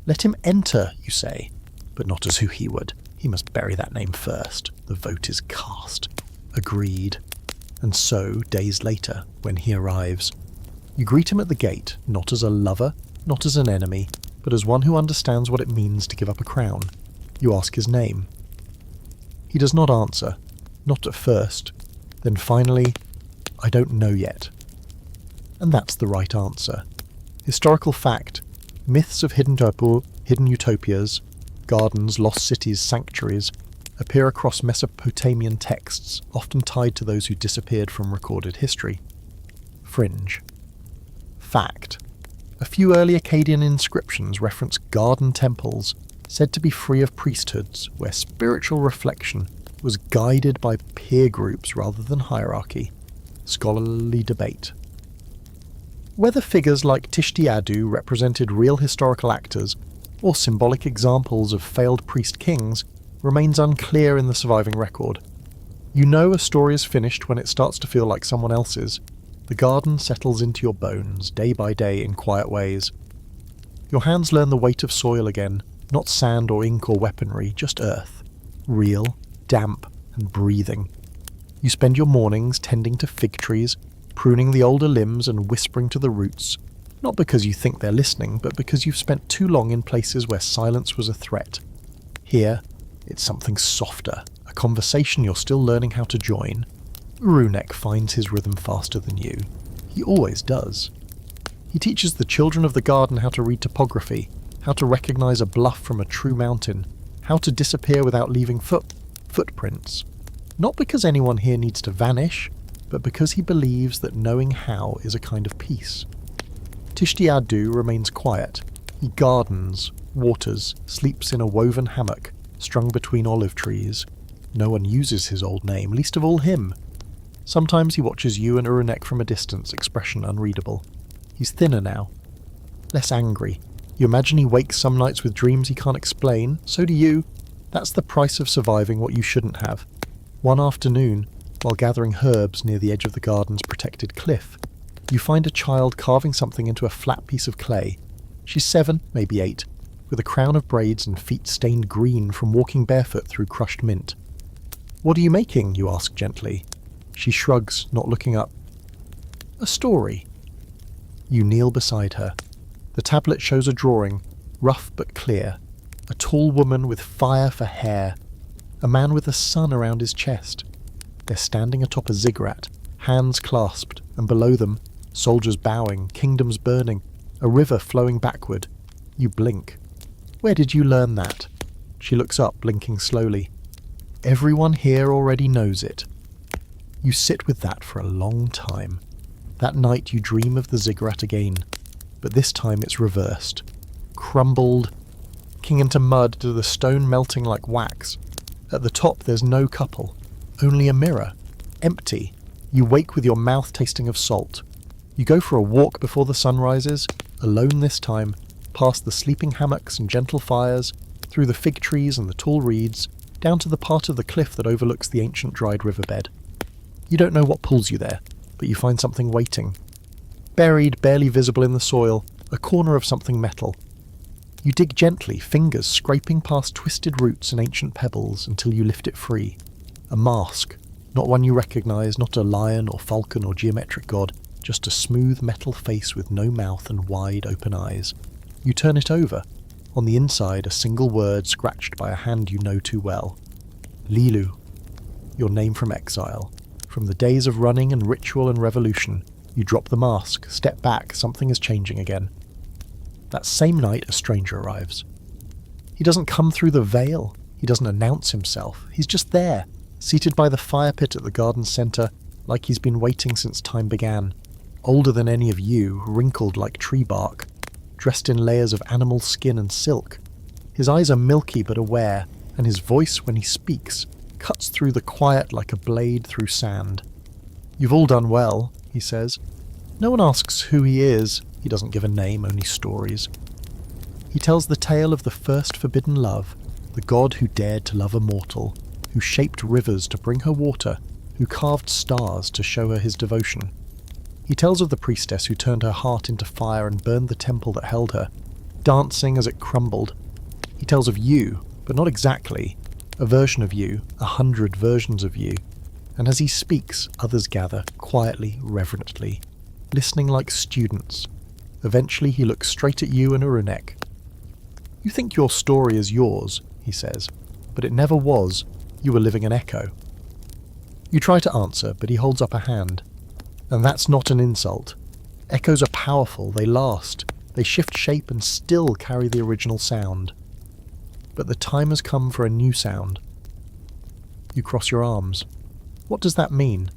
Let him enter, you say, but not as who he would. He must bury that name first. The vote is cast. Agreed. And so, days later, when he arrives, you greet him at the gate, not as a lover, not as an enemy, but as one who understands what it means to give up a crown. You ask his name. He does not answer, not at first. Then finally, I don't know yet. And that's the right answer. Historical fact, myths of hidden utopias, gardens, lost cities, sanctuaries, appear across Mesopotamian texts, often tied to those who disappeared from recorded history. Fringe. Fact. A few early Akkadian inscriptions reference garden temples, said to be free of priesthoods, where spiritual reflection was guided by peer groups rather than hierarchy. Scholarly debate. Whether figures like Tishti Adu represented real historical actors or symbolic examples of failed priest kings remains unclear in the surviving record. You know a story is finished when it starts to feel like someone else's. The garden settles into your bones, day by day, in quiet ways. Your hands learn the weight of soil again, not sand or ink or weaponry, just earth. Real, damp, and breathing. You spend your mornings tending to fig trees, pruning the older limbs and whispering to the roots, not because you think they're listening, but because you've spent too long in places where silence was a threat. Here, it's something softer, a conversation you're still learning how to join. Uru-nek finds his rhythm faster than you. He always does. He teaches the children of the garden how to read topography, how to recognize a bluff from a true mountain, how to disappear without leaving footprints. Not because anyone here needs to vanish, but because he believes that knowing how is a kind of peace. Tishti Adu remains quiet. He gardens, waters, sleeps in a woven hammock, strung between olive trees. No one uses his old name, least of all him. Sometimes he watches you and Uru-nek from a distance, expression unreadable. He's thinner now. Less angry. You imagine he wakes some nights with dreams he can't explain. So do you. That's the price of surviving what you shouldn't have. One afternoon, while gathering herbs near the edge of the garden's protected cliff, you find a child carving something into a flat piece of clay. She's 7, maybe 8, with a crown of braids and feet stained green from walking barefoot through crushed mint. "What are you making?" you ask gently. She shrugs, not looking up. "A story." You kneel beside her. The tablet shows a drawing, rough but clear. A tall woman with fire for hair. A man with a sun around his chest. They're standing atop a ziggurat, hands clasped, and below them, soldiers bowing, kingdoms burning, a river flowing backward. You blink. Where did you learn that? She looks up, blinking slowly. Everyone here already knows it. You sit with that for a long time. That night you dream of the ziggurat again, but this time it's reversed. Crumbled, sinking into mud, to the stone melting like wax. At the top there's no couple, only a mirror. Empty. You wake with your mouth tasting of salt. You go for a walk before the sun rises, alone this time, past the sleeping hammocks and gentle fires, through the fig trees and the tall reeds, down to the part of the cliff that overlooks the ancient dried riverbed. You don't know what pulls you there, but you find something waiting. Buried, barely visible in the soil, a corner of something metal. You dig gently, fingers scraping past twisted roots and ancient pebbles until you lift it free. A mask, not one you recognise, not a lion or falcon or geometric god, just a smooth metal face with no mouth and wide open eyes. You turn it over. On the inside, a single word scratched by a hand you know too well. Lilu. Your name from exile. From the days of running and ritual and revolution. You drop the mask, step back, something is changing again. That same night, a stranger arrives. He doesn't come through the veil. He doesn't announce himself. He's just there, seated by the fire pit at the garden centre, like he's been waiting since time began. Older than any of you, wrinkled like tree bark, dressed in layers of animal skin and silk. His eyes are milky but aware, and his voice, when he speaks, cuts through the quiet like a blade through sand. You've all done well, he says. No one asks who he is. He doesn't give a name, only stories. He tells the tale of the first forbidden love, the god who dared to love a mortal, who shaped rivers to bring her water, who carved stars to show her his devotion. He tells of the priestess who turned her heart into fire and burned the temple that held her, dancing as it crumbled. He tells of you, but not exactly. A version of you, 100 versions of you. And as he speaks, others gather, quietly, reverently, listening like students. Eventually he looks straight at you and Uru-nek. You think your story is yours, he says, but it never was. You were living an echo. You try to answer, but he holds up a hand. And that's not an insult. Echoes are powerful, they last, they shift shape and still carry the original sound. But the time has come for a new sound. You cross your arms. What does that mean?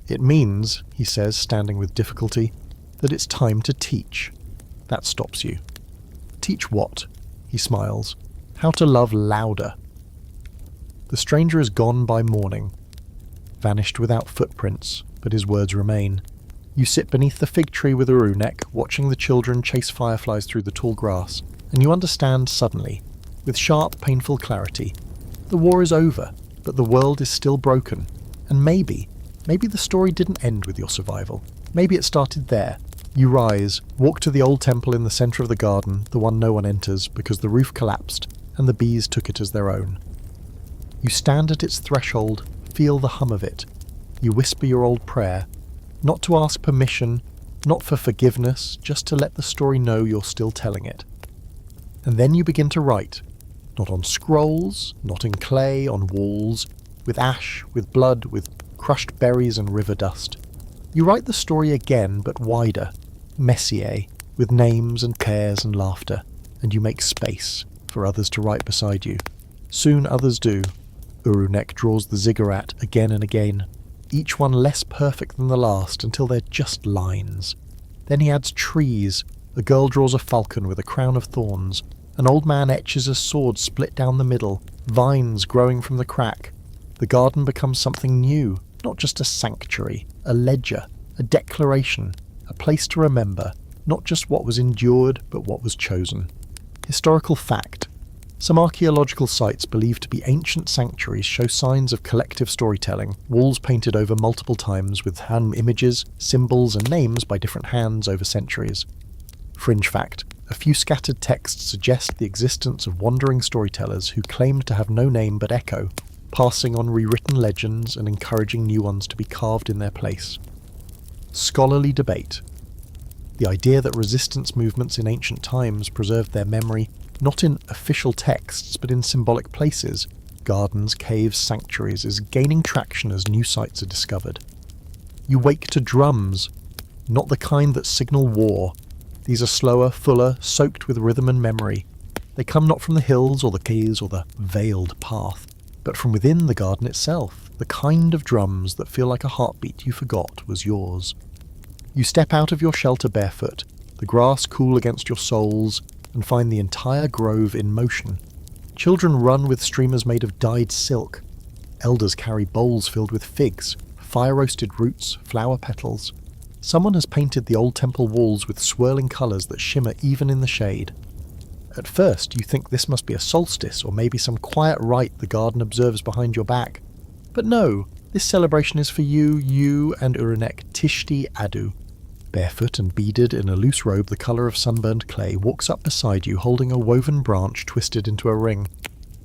It means, he says, standing with difficulty, that it's time to teach. That stops you. Teach what? He smiles. How to love louder. The stranger is gone by morning. Vanished without footprints, but his words remain. You sit beneath the fig tree with Uru-nek, watching the children chase fireflies through the tall grass, and you understand suddenly, with sharp, painful clarity, the war is over, but the world is still broken, and maybe the story didn't end with your survival. Maybe it started there. You rise, walk to the old temple in the centre of the garden, the one no one enters because the roof collapsed and the bees took it as their own. You stand at its threshold, feel the hum of it. You whisper your old prayer, not to ask permission, not for forgiveness, just to let the story know you're still telling it. And then you begin to write, not on scrolls, not in clay, on walls, with ash, with blood, with crushed berries and river dust. You write the story again, but wider, messier, with names and cares and laughter, and you make space for others to write beside you. Soon others do. Uru-nek draws the ziggurat again and again, each one less perfect than the last until they're just lines. Then he adds trees. A girl draws a falcon with a crown of thorns. An old man etches a sword split down the middle, vines growing from the crack. The garden becomes something new, not just a sanctuary, a ledger, a declaration, a place to remember, not just what was endured, but what was chosen. Historical fact. Some archaeological sites believed to be ancient sanctuaries show signs of collective storytelling, walls painted over multiple times with hand images, symbols and names by different hands over centuries. Fringe fact. A few scattered texts suggest the existence of wandering storytellers who claimed to have no name but echo, passing on rewritten legends and encouraging new ones to be carved in their place. Scholarly debate. The idea that resistance movements in ancient times preserved their memory not in official texts but in symbolic places, gardens, caves, sanctuaries, is gaining traction as new sites are discovered. You wake to drums, not the kind that signal war. These are slower, fuller, soaked with rhythm and memory. They come not from the hills or the caves or the veiled path, but from within the garden itself, the kind of drums that feel like a heartbeat you forgot was yours. You step out of your shelter barefoot, the grass cool against your soles, and find the entire grove in motion. Children run with streamers made of dyed silk. Elders carry bowls filled with figs, fire-roasted roots, flower petals. Someone has painted the old temple walls with swirling colours that shimmer even in the shade. At first you think this must be a solstice or maybe some quiet rite the garden observes behind your back. But no, this celebration is for you and Uru-nek Tishti Adu. Barefoot and beaded in a loose robe the colour of sunburned clay, walks up beside you holding a woven branch twisted into a ring.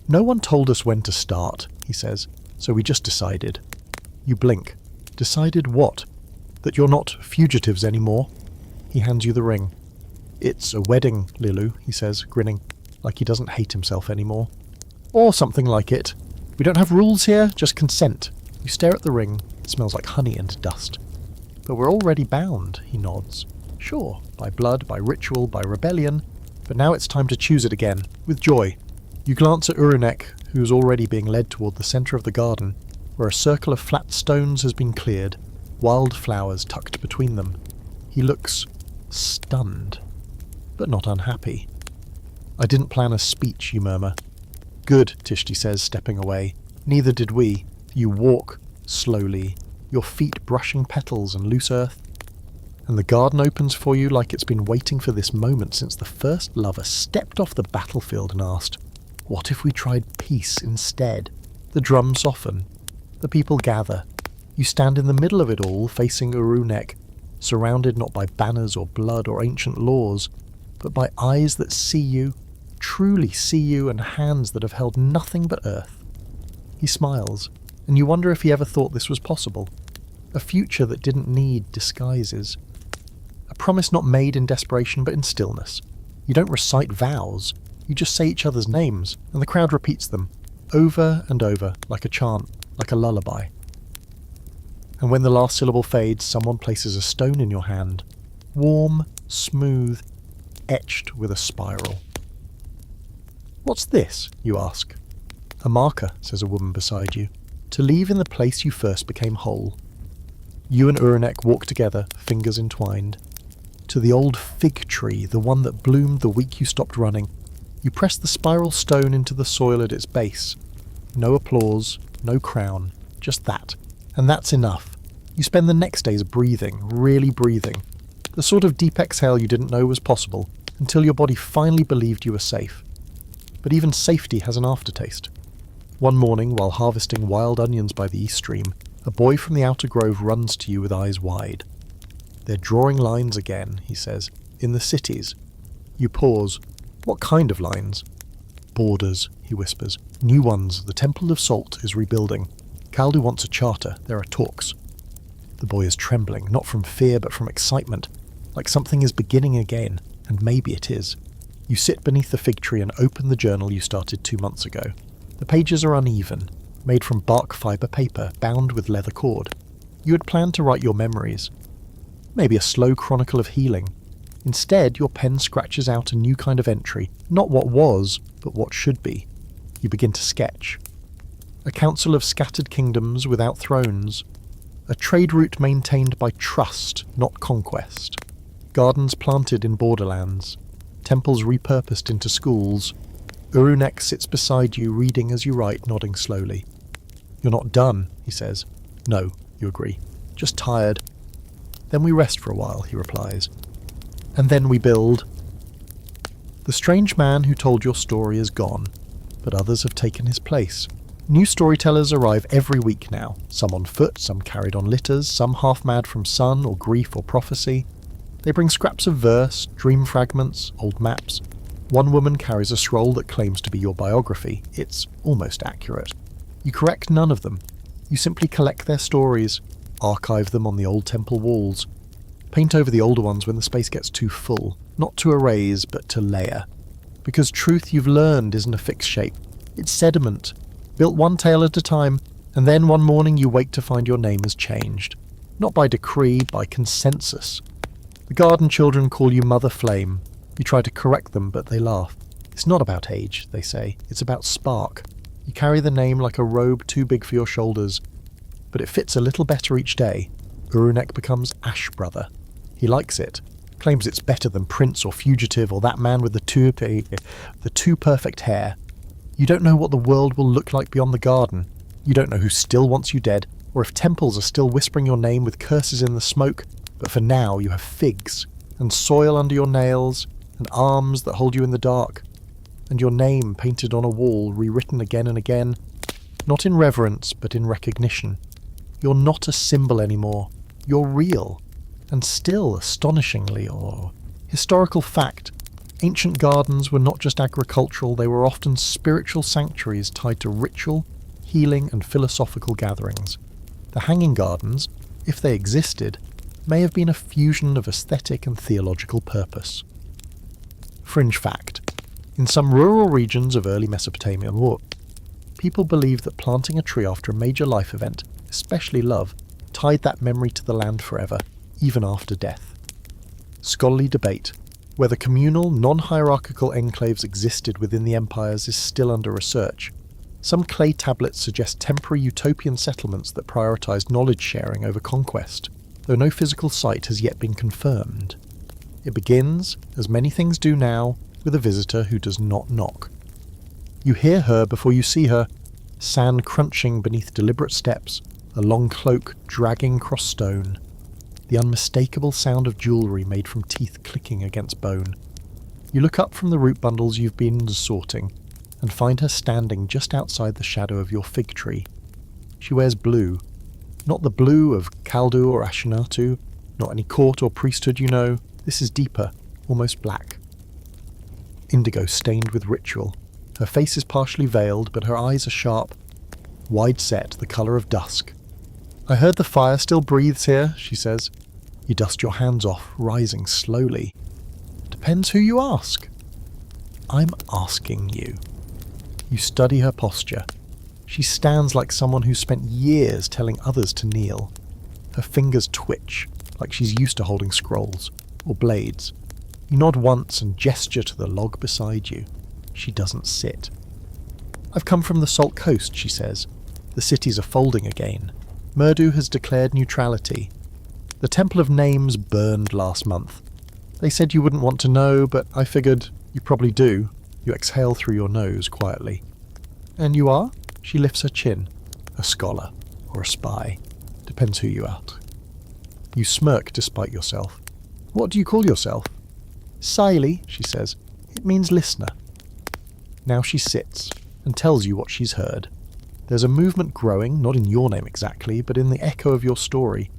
No one told us when to start, he says, so we just decided. You blink. Decided what? That you're not fugitives anymore? He hands you the ring. It's a wedding, Lilu, he says, grinning, like he doesn't hate himself anymore. Or something like it. We don't have rules here, just consent. You stare at the ring. It smells like honey and dust. But we're already bound, he nods. Sure, by blood, by ritual, by rebellion, but now it's time to choose it again, with joy. You glance at Uru-nek, who's already being led toward the centre of the garden, where a circle of flat stones has been cleared, wild flowers tucked between them. He looks stunned, but not unhappy. I didn't plan a speech, you murmur. Good, Tishti says, stepping away. Neither did we. You walk slowly, your feet brushing petals and loose earth, and the garden opens for you like it's been waiting for this moment since the first lover stepped off the battlefield and asked, what if we tried peace instead? The drums soften. The people gather. You stand in the middle of it all, facing Uru-nek, surrounded not by banners or blood or ancient laws, but by eyes that see you, truly see you, and hands that have held nothing but earth. He smiles, and you wonder if he ever thought this was possible. A future that didn't need disguises. A promise not made in desperation but in stillness. You don't recite vows, you just say each other's names, and the crowd repeats them, over and over, like a chant, like a lullaby. And when the last syllable fades, someone places a stone in your hand, warm, smooth, etched with a spiral. What's this? You ask. A marker, says a woman beside you, to leave in the place you first became whole. You and Uru-nek walk together, fingers entwined. To the old fig tree, the one that bloomed the week you stopped running. You press the spiral stone into the soil at its base. No applause, no crown, just that. And that's enough. You spend the next days breathing, really breathing. The sort of deep exhale you didn't know was possible, until your body finally believed you were safe. But even safety has an aftertaste. One morning, while harvesting wild onions by the east stream, a boy from the outer grove runs to you with eyes wide. They're drawing lines again, he says, in the cities. You pause. What kind of lines? Borders, he whispers. New ones. The Temple of Salt is rebuilding. Kaldu wants a charter. There are talks. The boy is trembling, not from fear but from excitement, like something is beginning again, and maybe it is. You sit beneath the fig tree and open the journal you started 2 months ago. The pages are uneven, made from bark fibre paper bound with leather cord. You had planned to write your memories. Maybe a slow chronicle of healing. Instead, your pen scratches out a new kind of entry, not what was, but what should be. You begin to sketch. A council of scattered kingdoms without thrones. A trade route maintained by trust, not conquest. Gardens planted in borderlands. Temples repurposed into schools. Uru-nek sits beside you, reading as you write, nodding slowly. You're not done, he says. No, you agree. Just tired. Then we rest for a while, he replies. And then we build. The strange man who told your story is gone, but others have taken his place. New storytellers arrive every week now, some on foot, some carried on litters, some half-mad from sun or grief or prophecy. They bring scraps of verse, dream fragments, old maps. One woman carries a scroll that claims to be your biography. It's almost accurate. You correct none of them. You simply collect their stories, archive them on the old temple walls. Paint over the older ones when the space gets too full, not to erase, but to layer. Because truth you've learned isn't a fixed shape. It's sediment, built one tale at a time, and then one morning you wake to find your name has changed. Not by decree, by consensus. The garden children call you Mother Flame. You try to correct them, but they laugh. It's not about age, they say. It's about spark. You carry the name like a robe too big for your shoulders, but it fits a little better each day. Uru-nek becomes Ash Brother. He likes it, claims it's better than Prince or Fugitive or that man with the too perfect hair. You don't know what the world will look like beyond the garden. You don't know who still wants you dead, or if temples are still whispering your name with curses in the smoke, but for now you have figs, and soil under your nails, and arms that hold you in the dark, and your name painted on a wall, rewritten again and again, not in reverence, but in recognition. You're not a symbol anymore. You're real, and still astonishingly, or historical fact, ancient gardens were not just agricultural, they were often spiritual sanctuaries tied to ritual, healing and philosophical gatherings. The hanging gardens, if they existed, may have been a fusion of aesthetic and theological purpose. Fringe fact. In some rural regions of early Mesopotamia, people believed that planting a tree after a major life event, especially love, tied that memory to the land forever, even after death. Scholarly debate. Whether communal, non-hierarchical enclaves existed within the empires is still under research. Some clay tablets suggest temporary utopian settlements that prioritized knowledge sharing over conquest, though no physical site has yet been confirmed. It begins, as many things do now, with a visitor who does not knock. You hear her before you see her, sand crunching beneath deliberate steps, a long cloak dragging across stone, the unmistakable sound of jewellery made from teeth clicking against bone. You look up from the root bundles you've been sorting, and find her standing just outside the shadow of your fig tree. She wears blue, not the blue of Kaldu or Ashinatu, not any court or priesthood you know. This is deeper, almost black. Indigo stained with ritual. Her face is partially veiled, but her eyes are sharp, wide set, the colour of dusk. I heard the fire still breathes here, she says. You dust your hands off, rising slowly. Depends who you ask. I'm asking you. You study her posture. She stands like someone who spent years telling others to kneel. Her fingers twitch, like she's used to holding scrolls, or blades. You nod once and gesture to the log beside you. She doesn't sit. I've come from the Salt Coast, she says. The cities are folding again. Murdu has declared neutrality. The Temple of Names burned last month. They said you wouldn't want to know, but I figured you probably do. You exhale through your nose quietly. And you are? She lifts her chin. A scholar, or a spy. Depends who you ask. You smirk despite yourself. What do you call yourself? Siley, she says. It means listener. Now she sits, and tells you what she's heard. There's a movement growing, not in your name exactly, but in the echo of your story.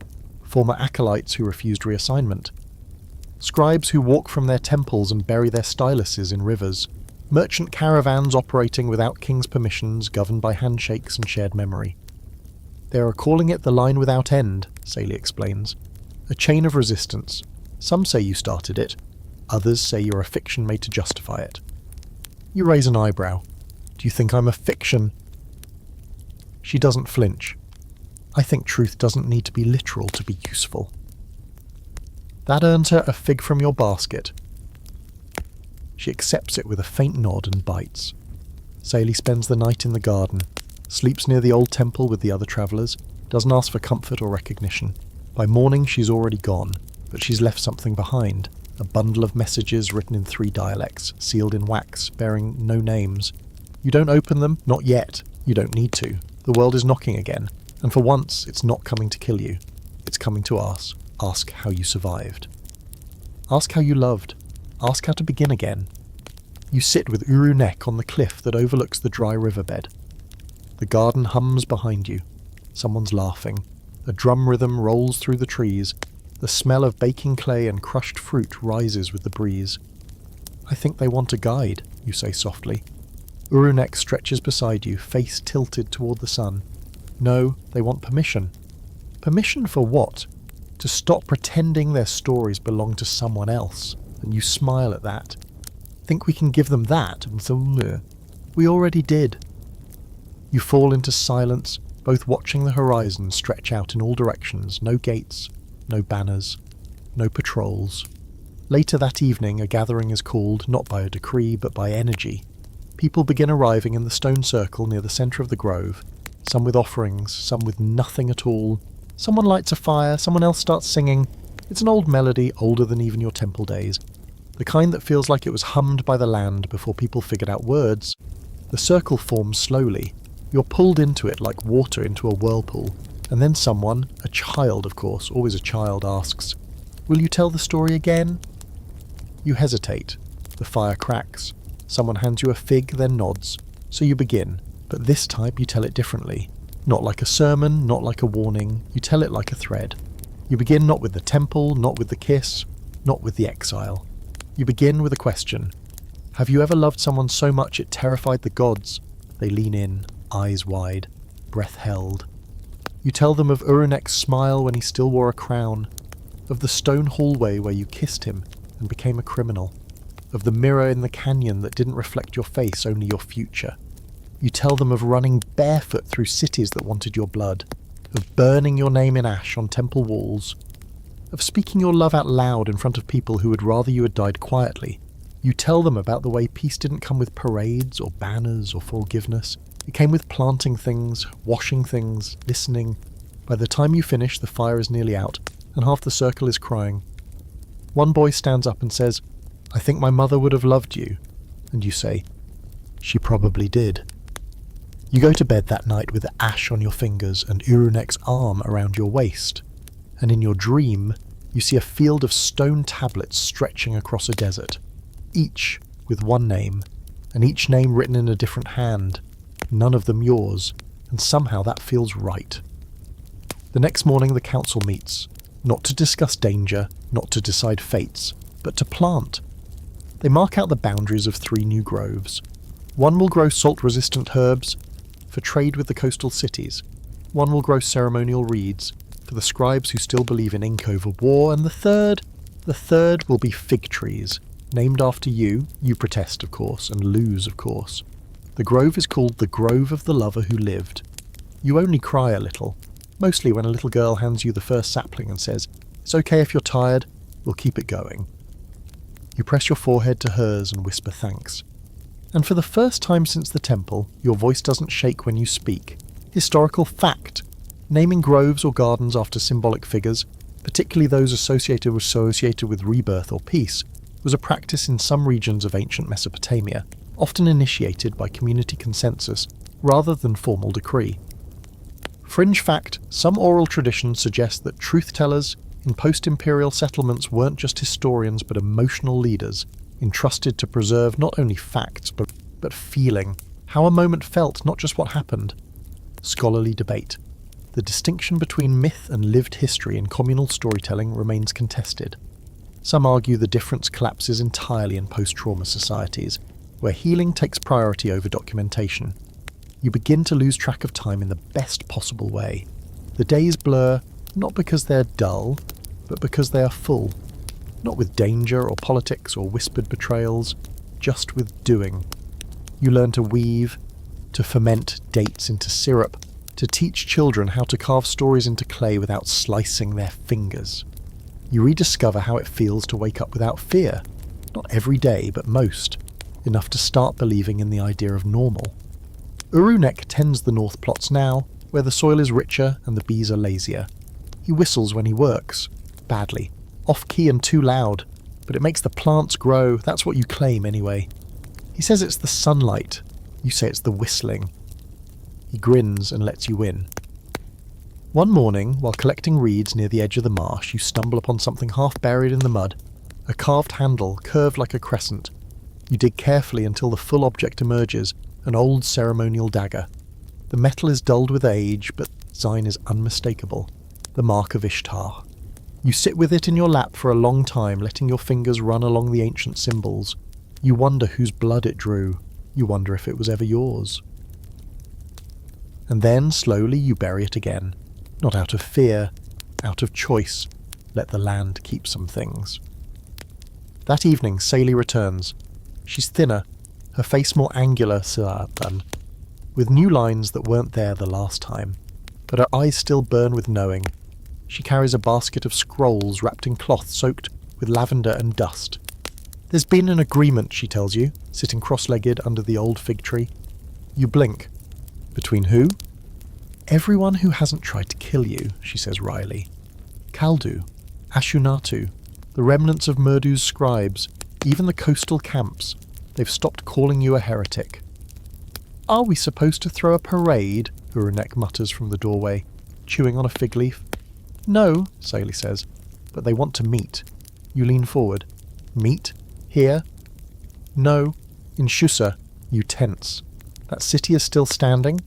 Former acolytes who refused reassignment. Scribes who walk from their temples and bury their styluses in rivers. Merchant caravans operating without king's permissions, governed by handshakes and shared memory. They are calling it the line without end, Saley explains. A chain of resistance. Some say you started it. Others say you're a fiction made to justify it. You raise an eyebrow. Do you think I'm a fiction? She doesn't flinch. I think truth doesn't need to be literal to be useful. That earns her a fig from your basket. She accepts it with a faint nod and bites. Saley spends the night in the garden, sleeps near the old temple with the other travellers, doesn't ask for comfort or recognition. By morning she's already gone, but she's left something behind. A bundle of messages written in 3 dialects, sealed in wax, bearing no names. You don't open them, not yet. You don't need to. The world is knocking again, and for once it's not coming to kill you. It's coming to ask how you survived. Ask how you loved. Ask how to begin again. You sit with Uru-nek on the cliff that overlooks the dry riverbed. The garden hums behind you. Someone's laughing. A drum rhythm rolls through the trees. The smell of baking clay and crushed fruit rises with the breeze. I think they want a guide, you say softly. Uru-nek stretches beside you, face tilted toward the sun. No, they want permission. Permission for what? To stop pretending their stories belong to someone else. And you smile at that. Think we can give them that? We already did. You fall into silence, both watching the horizon stretch out in all directions. No gates, no banners, no patrols. Later that evening, a gathering is called, not by a decree, but by energy. People begin arriving in the stone circle near the centre of the grove, some with offerings, some with nothing at all. Someone lights a fire, someone else starts singing. It's an old melody, older than even your temple days. The kind that feels like it was hummed by the land before people figured out words. The circle forms slowly. You're pulled into it like water into a whirlpool. And then someone, a child of course, always a child, asks, "Will you tell the story again?" You hesitate. The fire cracks. Someone hands you a fig, then nods. So you begin, but this time you tell it differently. Not like a sermon, not like a warning. You tell it like a thread. You begin not with the temple, not with the kiss, not with the exile. You begin with a question. Have you ever loved someone so much it terrified the gods? They lean in, eyes wide, breath held. You tell them of Uru-nek's smile when he still wore a crown, of the stone hallway where you kissed him and became a criminal, of the mirror in the canyon that didn't reflect your face, only your future. You tell them of running barefoot through cities that wanted your blood, of burning your name in ash on temple walls, of speaking your love out loud in front of people who would rather you had died quietly. You tell them about the way peace didn't come with parades or banners or forgiveness. It came with planting things, washing things, listening. By the time you finish, the fire is nearly out, and half the circle is crying. One boy stands up and says, "I think my mother would have loved you." And you say, "She probably did." You go to bed that night with ash on your fingers and Uru-nek's arm around your waist. And in your dream, you see a field of stone tablets stretching across a desert, each with one name, and each name written in a different hand, none of them yours, and somehow that feels right. The next morning the council meets, not to discuss danger, not to decide fates, but to plant. They mark out the boundaries of 3 new groves. One will grow salt-resistant herbs for trade with the coastal cities. One will grow ceremonial reeds for the scribes who still believe in ink over war, and the third will be fig trees, named after you protest of course, and lose of course. The grove is called the Grove of the Lover Who Lived. You only cry a little, mostly when a little girl hands you the first sapling and says, "It's okay if you're tired, we'll keep it going." You press your forehead to hers and whisper thanks. And for the first time since the temple, your voice doesn't shake when you speak. Historical fact. Naming groves or gardens after symbolic figures, particularly those associated with rebirth or peace, was a practice in some regions of ancient Mesopotamia, often initiated by community consensus rather than formal decree. Fringe fact, some oral traditions suggest that truth-tellers in post-imperial settlements weren't just historians but emotional leaders, entrusted to preserve not only facts but feeling, how a moment felt, not just what happened. Scholarly debate. The distinction between myth and lived history in communal storytelling remains contested. Some argue the difference collapses entirely in post-trauma societies, where healing takes priority over documentation. You begin to lose track of time in the best possible way. The days blur, not because they're dull, but because they are full. Not with danger or politics or whispered betrayals, just with doing. You learn to weave, to ferment dates into syrup, to teach children how to carve stories into clay without slicing their fingers. You rediscover how it feels to wake up without fear. Not every day, but most. Enough to start believing in the idea of normal. Uru-nek tends the north plots now, where the soil is richer and the bees are lazier. He whistles when he works. Badly. Off-key and too loud. But it makes the plants grow, that's what you claim anyway. He says it's the sunlight. You say it's the whistling. He grins and lets you in. One morning, while collecting reeds near the edge of the marsh, you stumble upon something half buried in the mud. A carved handle, curved like a crescent. You dig carefully until the full object emerges, an old ceremonial dagger. The metal is dulled with age, but the design is unmistakable. The mark of Ishtar. You sit with it in your lap for a long time, letting your fingers run along the ancient symbols. You wonder whose blood it drew. You wonder if it was ever yours. And then, slowly, you bury it again. Not out of fear, out of choice. Let the land keep some things. That evening, Salie returns. She's thinner, her face more angular, with new lines that weren't there the last time. But her eyes still burn with knowing. She carries a basket of scrolls wrapped in cloth soaked with lavender and dust. There's been an agreement, she tells you, sitting cross-legged under the old fig tree. You blink. Between who? Everyone who hasn't tried to kill you, she says wryly. Kaldu, Ashunatu, the remnants of Murdu's scribes, even the coastal camps. They've stopped calling you a heretic. Are we supposed to throw a parade? Uru-nek mutters from the doorway, chewing on a fig leaf. No, Saley says, but they want to meet. You lean forward. Meet? Here? No. In Shusa, you tense. That city is still standing?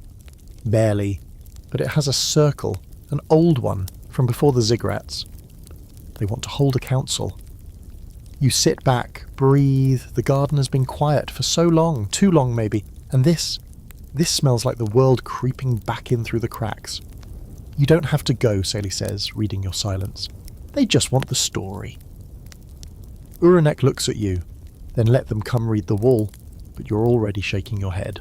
Barely. But it has a circle, an old one, from before the ziggurats. They want to hold a council. You sit back, breathe. The garden has been quiet for so long, too long maybe, and this smells like the world creeping back in through the cracks. You don't have to go, Saley says, reading your silence. They just want the story. Uru-nek looks at you, then let them come read the wall, but you're already shaking your head.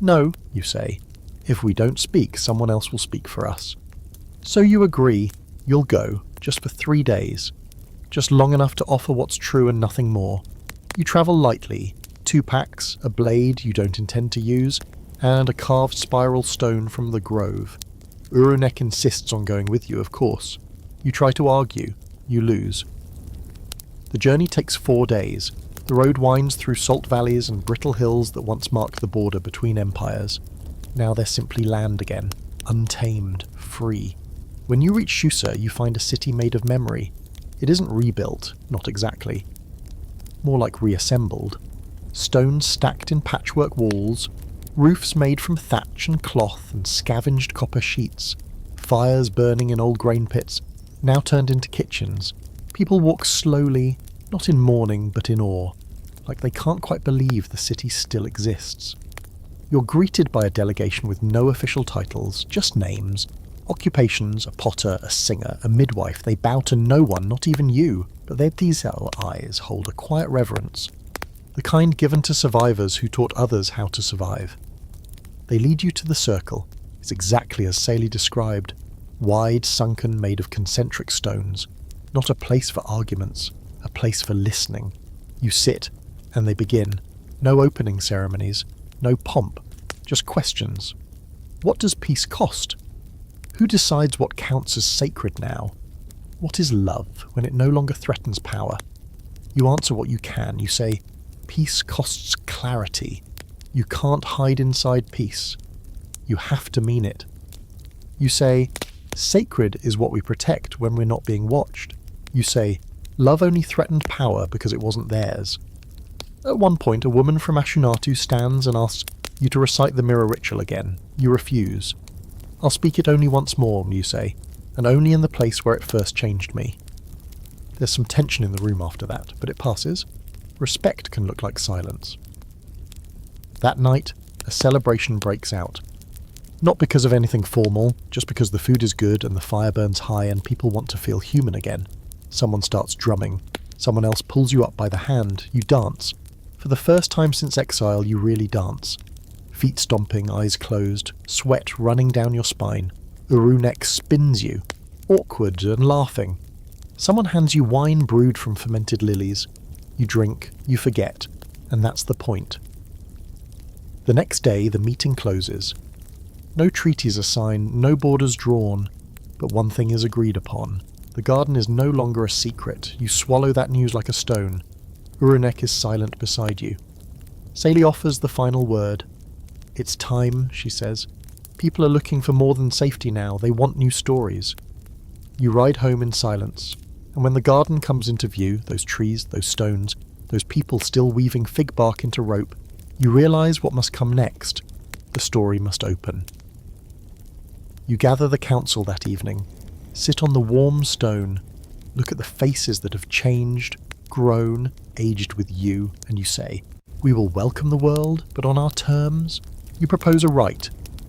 No, you say. If we don't speak, someone else will speak for us. So you agree, you'll go, just for 3 days. Just long enough to offer what's true and nothing more. You travel lightly, 2 packs, a blade you don't intend to use, and a carved spiral stone from the grove. Uru-nek insists on going with you, of course. You try to argue. You lose. The journey takes 4 days. The road winds through salt valleys and brittle hills that once marked the border between empires. Now they're simply land again, untamed, free. When you reach Shusa, you find a city made of memory. It isn't rebuilt, not exactly. More like reassembled. Stones stacked in patchwork walls, roofs made from thatch and cloth and scavenged copper sheets, fires burning in old grain pits, now turned into kitchens. People walk slowly, not in mourning but in awe, like they can't quite believe the city still exists. You're greeted by a delegation with no official titles, just names. Occupations, a potter, a singer, a midwife. They bow to no one, not even you, but their diesel eyes hold a quiet reverence. The kind given to survivors who taught others how to survive. They lead you to the circle. It's exactly as Saley described. Wide, sunken, made of concentric stones. Not a place for arguments, a place for listening. You sit, and they begin. No opening ceremonies, no pomp, just questions. What does peace cost? Who decides what counts as sacred now? What is love when it no longer threatens power? You answer what you can. You say, peace costs clarity. You can't hide inside peace. You have to mean it. You say, sacred is what we protect when we're not being watched. You say, love only threatened power because it wasn't theirs. At one point, a woman from Ashunatu stands and asks you to recite the mirror ritual again. You refuse. I'll speak it only once more, you say, and only in the place where it first changed me. There's some tension in the room after that, but it passes. Respect can look like silence. That night, a celebration breaks out. Not because of anything formal, just because the food is good and the fire burns high and people want to feel human again. Someone starts drumming. Someone else pulls you up by the hand. You dance. For the first time since exile, you really dance. Feet stomping, eyes closed, sweat running down your spine. Uru-nek spins you, awkward and laughing. Someone hands you wine brewed from fermented lilies. You drink, you forget, and that's the point. The next day, the meeting closes. No treaties are signed, no borders drawn, but one thing is agreed upon. The garden is no longer a secret. You swallow that news like a stone. Uru-nek is silent beside you. Saley offers the final word. It's time, she says. People are looking for more than safety now. They want new stories. You ride home in silence, and when the garden comes into view, those trees, those stones, those people still weaving fig bark into rope, you realise what must come next. The story must open. You gather the council that evening, sit on the warm stone, look at the faces that have changed, grown, aged with you, and you say, we will welcome the world, but on our terms. You propose a rite,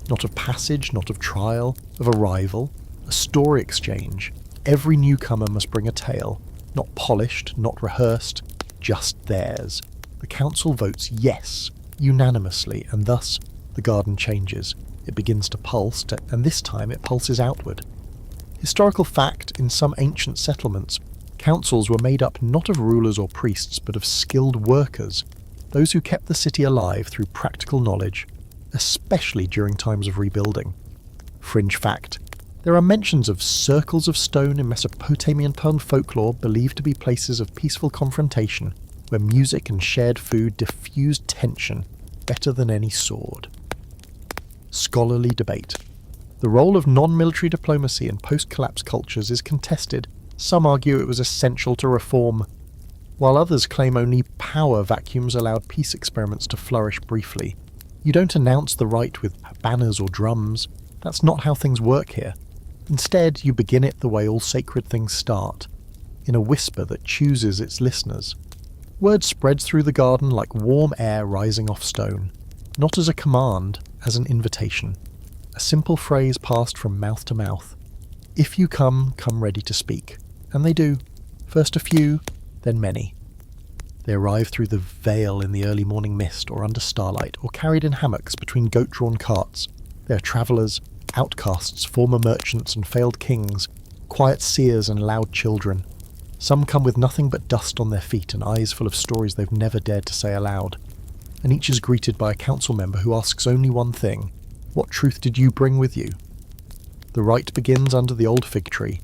not of passage, not of trial, of arrival, a story exchange. Every newcomer must bring a tale, not polished, not rehearsed, just theirs. The council votes yes, unanimously, and thus the garden changes. It begins to pulse, and this time it pulses outward. Historical fact, in some ancient settlements, Councils were made up not of rulers or priests, but of skilled workers, those who kept the city alive through practical knowledge, especially during times of rebuilding. Fringe fact: there are mentions of circles of stone in Mesopotamian folklore believed to be places of peaceful confrontation, where music and shared food diffused tension better than any sword. Scholarly debate. The role of non-military diplomacy in post-collapse cultures is contested. Some argue it was essential to reform, while others claim only power vacuums allowed peace experiments to flourish briefly. You don't announce the right with banners or drums. That's not how things work here. Instead, you begin it the way all sacred things start, in a whisper that chooses its listeners. Word spreads through the garden like warm air rising off stone, not as a command, as an invitation. A simple phrase passed from mouth to mouth. If you come ready to speak. And they do. First a few, then many. They arrive through the veil in the early morning mist or under starlight, or carried in hammocks between goat-drawn carts. They are travellers, outcasts, former merchants and failed kings, quiet seers and loud children. Some come with nothing but dust on their feet and eyes full of stories they've never dared to say aloud. And each is greeted by a council member who asks only one thing: what truth did you bring with you? The rite begins under the old fig tree,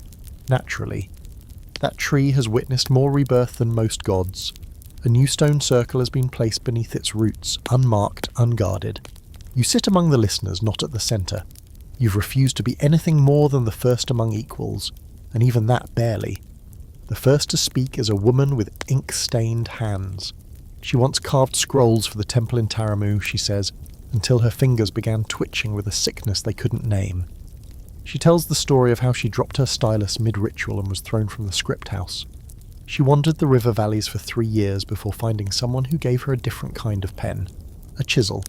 naturally. That tree has witnessed more rebirth than most gods. A new stone circle has been placed beneath its roots, unmarked, unguarded. You sit among the listeners, not at the centre. You've refused to be anything more than the first among equals, and even that barely. The first to speak is a woman with ink-stained hands. She once carved scrolls for the temple in Taramu, she says, until her fingers began twitching with a sickness they couldn't name. She tells the story of how she dropped her stylus mid-ritual and was thrown from the script house. She wandered the river valleys for 3 years before finding someone who gave her a different kind of pen, a chisel.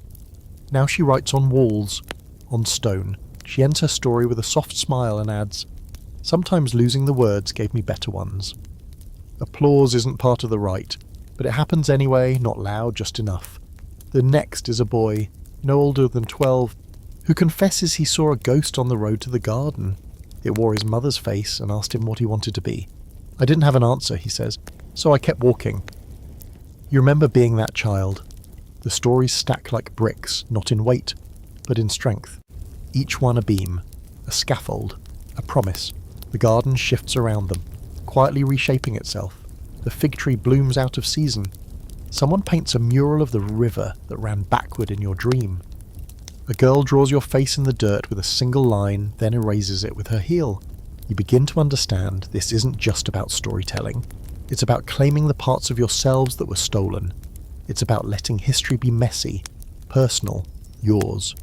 Now she writes on walls, on stone. She ends her story with a soft smile and adds, "Sometimes losing the words gave me better ones." Applause isn't part of the rite, but it happens anyway, not loud, just enough. The next is a boy, no older than 12, who confesses he saw a ghost on the road to the garden. It wore his mother's face and asked him what he wanted to be. "I didn't have an answer," he says, "so I kept walking." You remember being that child. The stories stack like bricks, not in weight, but in strength. Each one a beam, a scaffold, a promise. The garden shifts around them, quietly reshaping itself. The fig tree blooms out of season. Someone paints a mural of the river that ran backward in your dream. A girl draws your face in the dirt with a single line, then erases it with her heel. You begin to understand this isn't just about storytelling. It's about claiming the parts of yourselves that were stolen. It's about letting history be messy, personal, yours.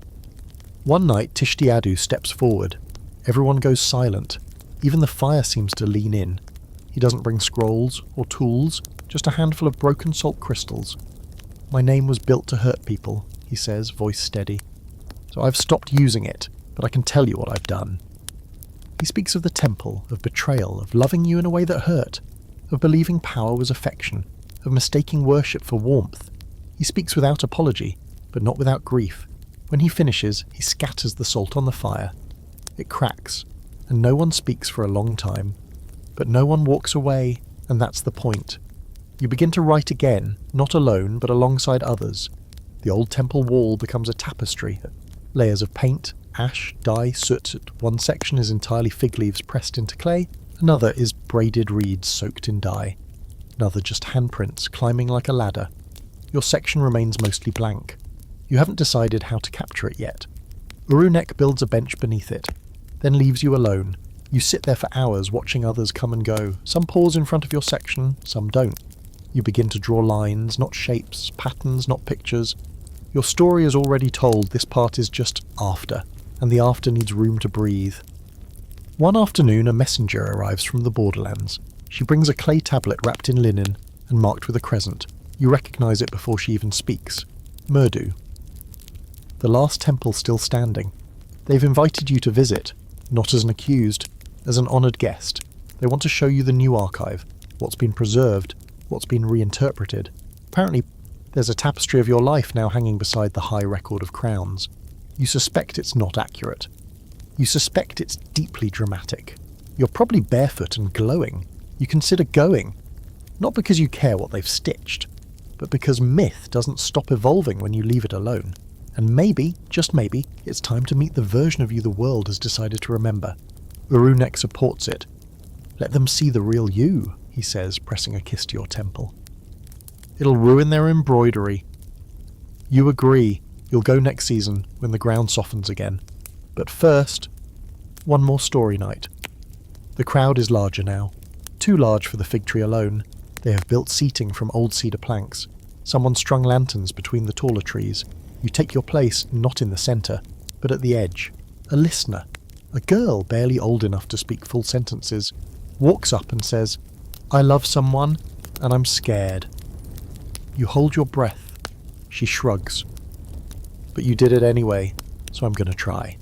One night, Tishtiadu steps forward. Everyone goes silent. Even the fire seems to lean in. He doesn't bring scrolls or tools, just a handful of broken salt crystals. "My name was built to hurt people," he says, voice steady. "So I've stopped using it, but I can tell you what I've done." He speaks of the temple, of betrayal, of loving you in a way that hurt, of believing power was affection, of mistaking worship for warmth. He speaks without apology, but not without grief. When he finishes, he scatters the salt on the fire. It cracks, and no one speaks for a long time. But no one walks away, and that's the point. You begin to write again, not alone, but alongside others. The old temple wall becomes a tapestry. Layers of paint, ash, dye, soot. One section is entirely fig leaves pressed into clay. Another is braided reeds soaked in dye. Another just handprints climbing like a ladder. Your section remains mostly blank. You haven't decided how to capture it yet. Uru-nek builds a bench beneath it, then leaves you alone. You sit there for hours watching others come and go. Some pause in front of your section, some don't. You begin to draw lines, not shapes, patterns, not pictures. Your story is already told, this part is just after, and the after needs room to breathe. One afternoon, a messenger arrives from the borderlands. She brings a clay tablet wrapped in linen and marked with a crescent. You recognize it before she even speaks. Murdu. The last temple still standing. They've invited you to visit, not as an accused, as an honoured guest. They want to show you the new archive, what's been preserved, what's been reinterpreted. Apparently, there's a tapestry of your life now hanging beside the high record of crowns. You suspect it's not accurate. You suspect it's deeply dramatic. You're probably barefoot and glowing. You consider going, not because you care what they've stitched, but because myth doesn't stop evolving when you leave it alone. And maybe, just maybe, it's time to meet the version of you the world has decided to remember. Uru-nek supports it. Let them see the real you, he says, pressing a kiss to your temple. It'll ruin their embroidery. You agree, you'll go next season when the ground softens again. But first, one more story night. The crowd is larger now. Too large for the fig tree alone. They have built seating from old cedar planks. Someone strung lanterns between the taller trees. You take your place not in the centre, but at the edge. A listener, a girl barely old enough to speak full sentences, walks up and says, "I love someone, and I'm scared." You hold your breath. She shrugs. "But you did it anyway, so I'm going to try."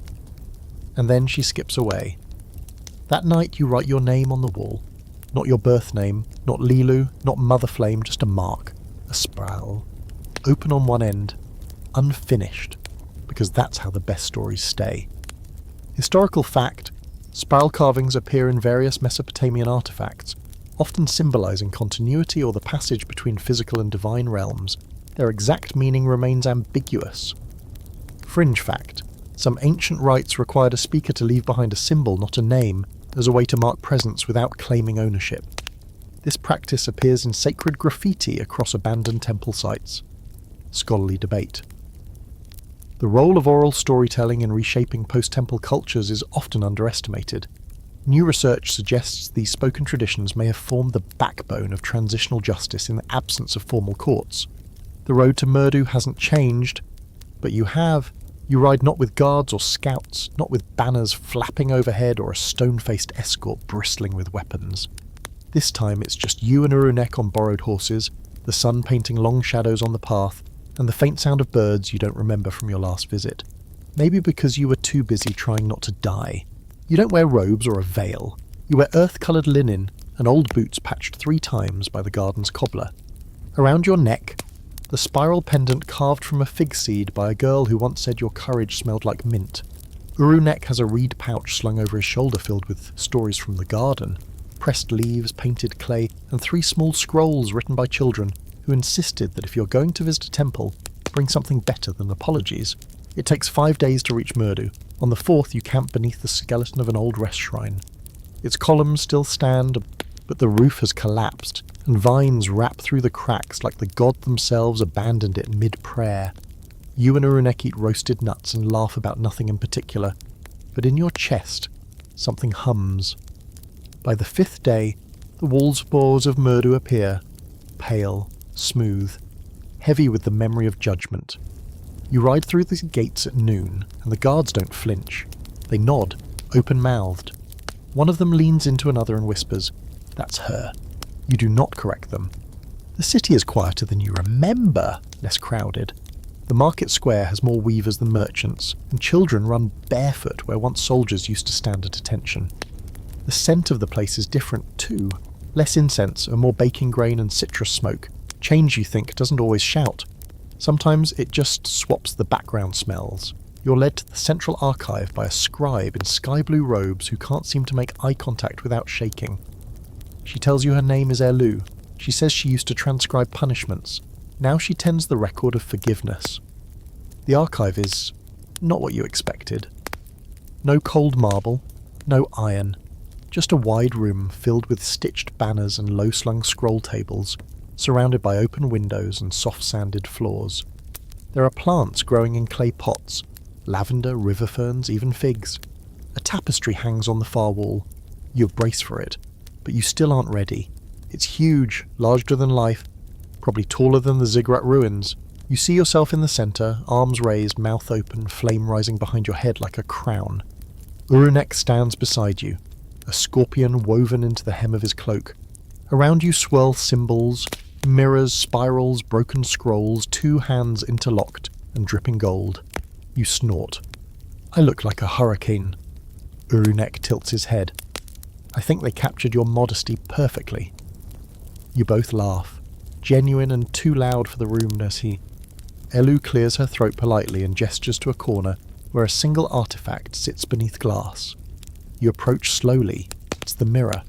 And then she skips away. That night you write your name on the wall. Not your birth name, not Lilu, not Mother Flame, just a mark. A spiral. Open on one end. Unfinished. Because that's how the best stories stay. Historical fact, spiral carvings appear in various Mesopotamian artifacts, often symbolizing continuity or the passage between physical and divine realms. Their exact meaning remains ambiguous. Fringe fact, some ancient rites required a speaker to leave behind a symbol, not a name, as a way to mark presence without claiming ownership. This practice appears in sacred graffiti across abandoned temple sites. Scholarly debate. The role of oral storytelling in reshaping post-temple cultures is often underestimated. New research suggests these spoken traditions may have formed the backbone of transitional justice in the absence of formal courts. The road to Murdu hasn't changed, but you ride not with guards or scouts, not with banners flapping overhead or a stone-faced escort bristling with weapons. This time it's just you and Uru-nek on borrowed horses, the sun painting long shadows on the path, and the faint sound of birds you don't remember from your last visit. Maybe because you were too busy trying not to die. You don't wear robes or a veil. You wear earth-coloured linen and old boots patched 3 times by the garden's cobbler. Around your neck, the spiral pendant carved from a fig seed by a girl who once said your courage smelled like mint. Uru-nek has a reed pouch slung over his shoulder filled with stories from the garden, pressed leaves, painted clay, and 3 small scrolls written by children who insisted that if you're going to visit a temple, bring something better than apologies. It takes 5 days to reach Murdu. On the 4th you camp beneath the skeleton of an old rest shrine. Its columns still stand, but the roof has collapsed, and vines wrap through the cracks like the god themselves abandoned it mid-prayer. You and Uru-nek eat roasted nuts and laugh about nothing in particular, but in your chest, something hums. By the 5th day, the walls of Murdu appear, pale, smooth, heavy with the memory of judgment. You ride through the gates at noon, and the guards don't flinch. They nod, open-mouthed. One of them leans into another and whispers, "That's her." You do not correct them. The city is quieter than you remember, less crowded. The market square has more weavers than merchants, and children run barefoot where once soldiers used to stand at attention. The scent of the place is different too. Less incense and more baking grain and citrus smoke. Change, you think, doesn't always shout. Sometimes it just swaps the background smells. You're led to the central archive by a scribe in sky-blue robes who can't seem to make eye contact without shaking. She tells you her name is Elu. She says she used to transcribe punishments. Now she tends the record of forgiveness. The archive is not what you expected. No cold marble, no iron. Just a wide room filled with stitched banners and low-slung scroll tables, surrounded by open windows and soft-sanded floors. There are plants growing in clay pots, lavender, river ferns, even figs. A tapestry hangs on the far wall. You brace for it, but you still aren't ready. It's huge, larger than life, probably taller than the ziggurat ruins. You see yourself in the centre, arms raised, mouth open, flame rising behind your head like a crown. Uru-nek stands beside you, a scorpion woven into the hem of his cloak. Around you swirl symbols, mirrors, spirals, broken scrolls, 2 hands interlocked and dripping gold. You snort. "I look like a hurricane." Uru-nek tilts his head. "I think they captured your modesty perfectly." You both laugh, genuine and too loud for the room as he... Elu clears her throat politely and gestures to a corner where a single artifact sits beneath glass. You approach slowly. It's the mirror.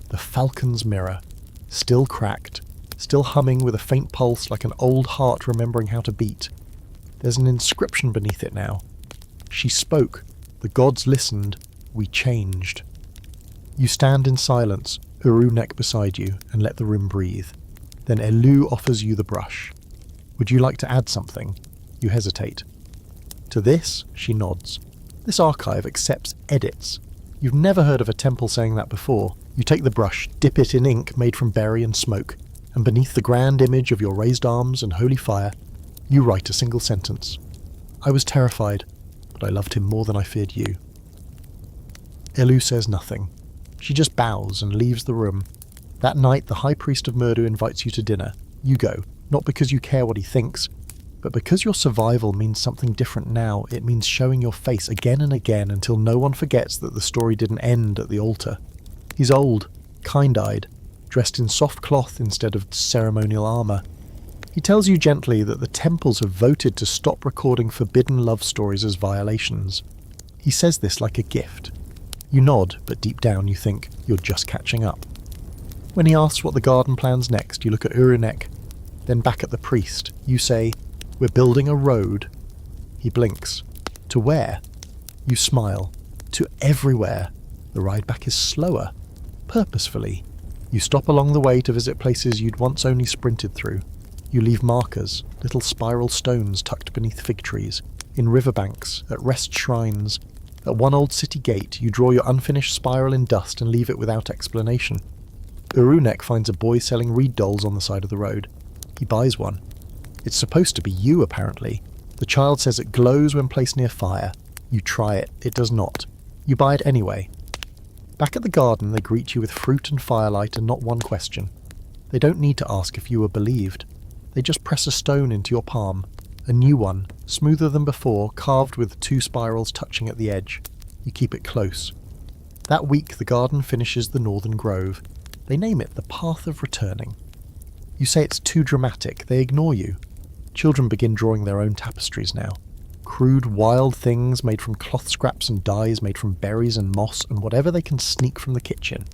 The falcon's mirror. Still cracked. Still humming with a faint pulse like an old heart remembering how to beat. There's an inscription beneath it now. She spoke. The gods listened. We changed. You stand in silence, Uru-nek beside you, and let the room breathe. Then Elu offers you the brush. Would you like to add something? You hesitate. To this, she nods. This archive accepts edits. You've never heard of a temple saying that before. You take the brush, dip it in ink made from berry and smoke, and beneath the grand image of your raised arms and holy fire, you write a single sentence. I was terrified, but I loved him more than I feared you. Elu says nothing. She just bows and leaves the room. That night, the High Priest of Murdu invites you to dinner. You go, not because you care what he thinks, but because your survival means something different now. It means showing your face again and again until no one forgets that the story didn't end at the altar. He's old, kind-eyed, dressed in soft cloth instead of ceremonial armour. He tells you gently that the temples have voted to stop recording forbidden love stories as violations. He says this like a gift. You nod, but deep down you think you're just catching up. When he asks what the garden plans next, you look at Uru-nek, then back at the priest. You say, "We're building a road." He blinks. To where? You smile. To everywhere. The ride back is slower. Purposefully. You stop along the way to visit places you'd once only sprinted through. You leave markers, little spiral stones tucked beneath fig trees, in riverbanks, at rest shrines. At one old city gate, you draw your unfinished spiral in dust and leave it without explanation. Uru-nek finds a boy selling reed dolls on the side of the road. He buys one. It's supposed to be you, apparently. The child says it glows when placed near fire. You try it. It does not. You buy it anyway. Back at the garden, they greet you with fruit and firelight and not one question. They don't need to ask if you were believed. They just press a stone into your palm. A new one, smoother than before, carved with 2 spirals touching at the edge. You keep it close. That week, the garden finishes the northern grove. They name it the Path of Returning. You say it's too dramatic. They ignore you. Children begin drawing their own tapestries now. Crude, wild things made from cloth scraps and dyes made from berries and moss and whatever they can sneak from the kitchen.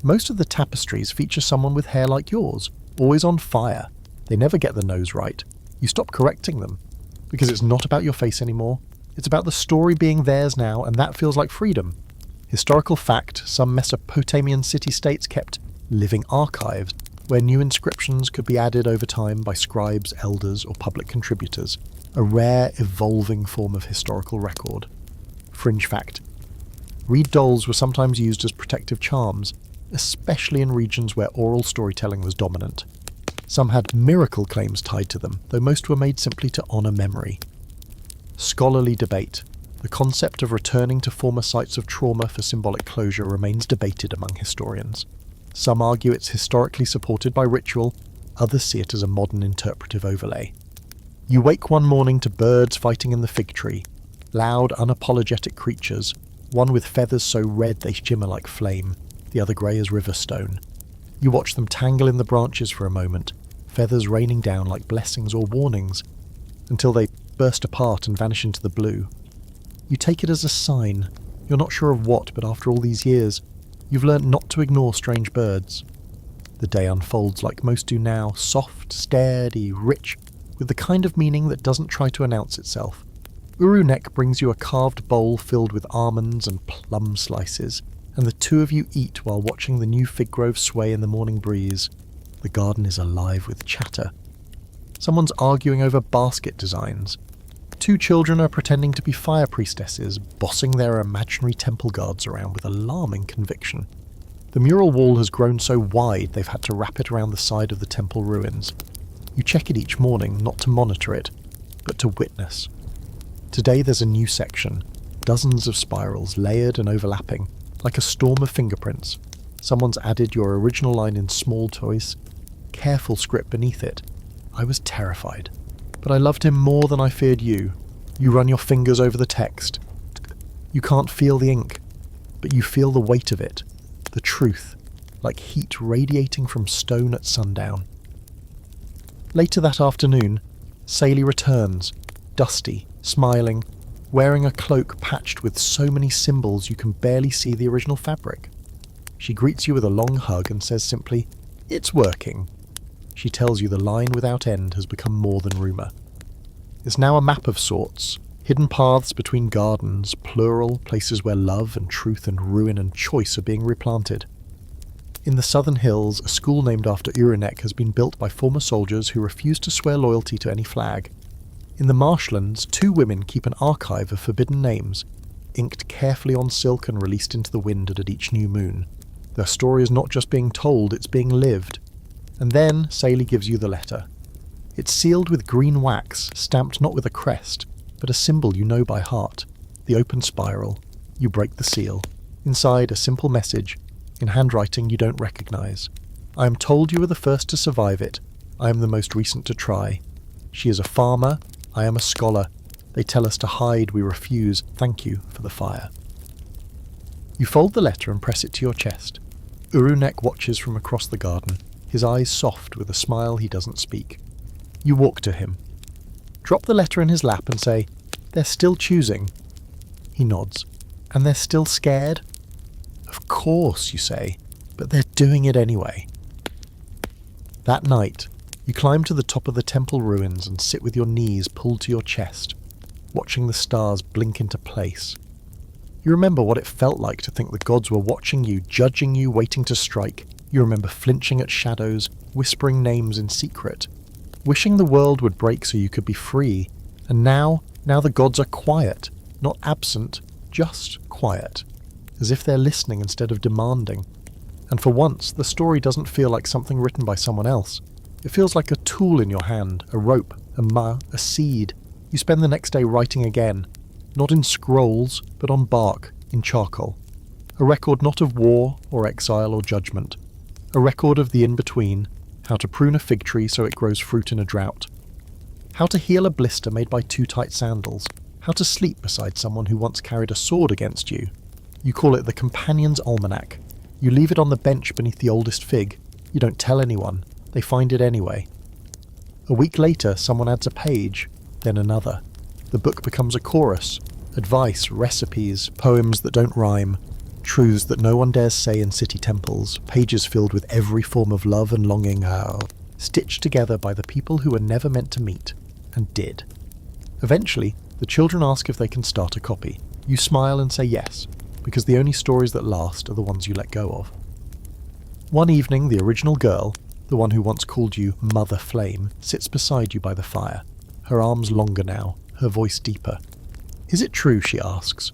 Most of the tapestries feature someone with hair like yours, always on fire. They never get the nose right. You stop correcting them, because it's not about your face anymore. It's about the story being theirs now, and that feels like freedom. Historical fact, some Mesopotamian city-states kept living archives, where new inscriptions could be added over time by scribes, elders, or public contributors. A rare, evolving form of historical record. Fringe fact. Reed dolls were sometimes used as protective charms, especially in regions where oral storytelling was dominant. Some had miracle claims tied to them, though most were made simply to honour memory. Scholarly debate. The concept of returning to former sites of trauma for symbolic closure remains debated among historians. Some argue it's historically supported by ritual, others see it as a modern interpretive overlay. You wake one morning to birds fighting in the fig tree, loud, unapologetic creatures, one with feathers so red they shimmer like flame, the other grey as river stone. You watch them tangle in the branches for a moment, feathers raining down like blessings or warnings, until they burst apart and vanish into the blue. You take it as a sign. You're not sure of what, but after all these years, you've learnt not to ignore strange birds. The day unfolds like most do now, soft, steady, rich, with the kind of meaning that doesn't try to announce itself. Uru-nek brings you a carved bowl filled with almonds and plum slices, and the two of you eat while watching the new fig grove sway in the morning breeze. The garden is alive with chatter. Someone's arguing over basket designs. 2 children are pretending to be fire priestesses, bossing their imaginary temple guards around with alarming conviction. The mural wall has grown so wide they've had to wrap it around the side of the temple ruins. You check it each morning, not to monitor it, but to witness. Today there's a new section, dozens of spirals layered and overlapping, like a storm of fingerprints. Someone's added your original line in small choice, careful script beneath it. I was terrified, but I loved him more than I feared you. You run your fingers over the text. You can't feel the ink, but you feel the weight of it, the truth, like heat radiating from stone at sundown. Later that afternoon, Saley returns, dusty, smiling, wearing a cloak patched with so many symbols you can barely see the original fabric. She greets you with a long hug and says simply, "It's working." She tells you the line without end has become more than rumour. It's now a map of sorts, hidden paths between gardens, plural, places where love and truth and ruin and choice are being replanted. In the southern hills, a school named after Uru-nek has been built by former soldiers who refuse to swear loyalty to any flag. In the marshlands, 2 women keep an archive of forbidden names, inked carefully on silk and released into the wind at each new moon. Their story is not just being told, it's being lived. And then Sailey gives you the letter. It's sealed with green wax, stamped not with a crest, but a symbol you know by heart. The open spiral. You break the seal. Inside, a simple message, in handwriting you don't recognise. I am told you are the first to survive it. I am the most recent to try. She is a farmer. I am a scholar. They tell us to hide, we refuse. Thank you for the fire. You fold the letter and press it to your chest. Uru-nek watches from across the garden, his eyes soft with a smile he doesn't speak. You walk to him. Drop the letter in his lap and say, "They're still choosing." He nods. "And they're still scared?" "Of course," you say, "but they're doing it anyway." That night, you climb to the top of the temple ruins and sit with your knees pulled to your chest, watching the stars blink into place. You remember what it felt like to think the gods were watching you, judging you, waiting to strike. You remember flinching at shadows, whispering names in secret, wishing the world would break so you could be free. And now the gods are quiet, not absent, just quiet, as if they're listening instead of demanding. And for once, the story doesn't feel like something written by someone else. It feels like a tool in your hand, a rope, a seed. You spend the next day writing again, not in scrolls, but on bark, in charcoal. A record not of war or exile or judgment. A record of the in-between, how to prune a fig tree so it grows fruit in a drought. How to heal a blister made by too tight sandals. How to sleep beside someone who once carried a sword against you. You call it the Companion's Almanac. You leave it on the bench beneath the oldest fig. You don't tell anyone. They find it anyway. A week later, someone adds a page, then another. The book becomes a chorus. Advice, recipes, poems that don't rhyme. Truths that no one dares say in city temples. Pages filled with every form of love and longing, stitched together by the people who were never meant to meet, and did. Eventually, the children ask if they can start a copy. You smile and say yes, because the only stories that last are the ones you let go of. One evening, the original girl, the one who once called you Mother Flame, sits beside you by the fire, her arms longer now, her voice deeper. "Is it true," she asks,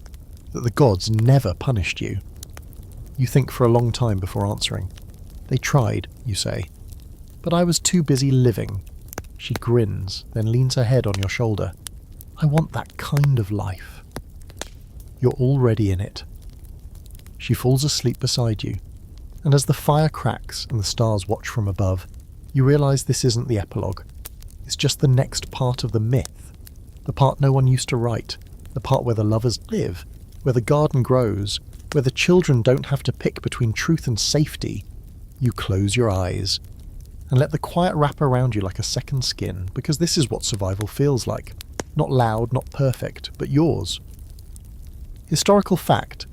"that the gods never punished you?" You think for a long time before answering. "They tried," you say. "But I was too busy living." She grins, then leans her head on your shoulder. "I want that kind of life." You're already in it. She falls asleep beside you, and as the fire cracks and the stars watch from above, you realise this isn't the epilogue. It's just the next part of the myth. The part no one used to write. The part where the lovers live, where the garden grows, where the children don't have to pick between truth and safety. You close your eyes and let the quiet wrap around you like a second skin, because this is what survival feels like. Not loud, not perfect, but yours. Historical fact: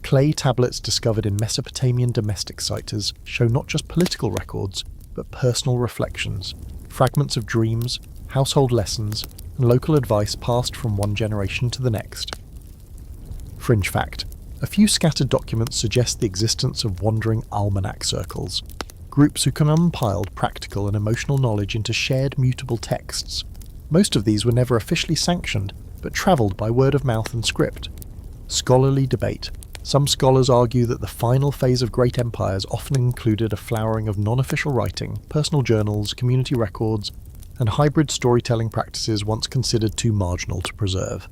clay tablets discovered in Mesopotamian domestic sites show not just political records, but personal reflections, fragments of dreams, household lessons, and local advice passed from one generation to the next. Fringe fact: a few scattered documents suggest the existence of wandering almanac circles, groups who compiled practical and emotional knowledge into shared mutable texts. Most of these were never officially sanctioned, but travelled by word of mouth and script. Scholarly debate. Some scholars argue that the final phase of great empires often included a flowering of non-official writing, personal journals, community records, and hybrid storytelling practices once considered too marginal to preserve.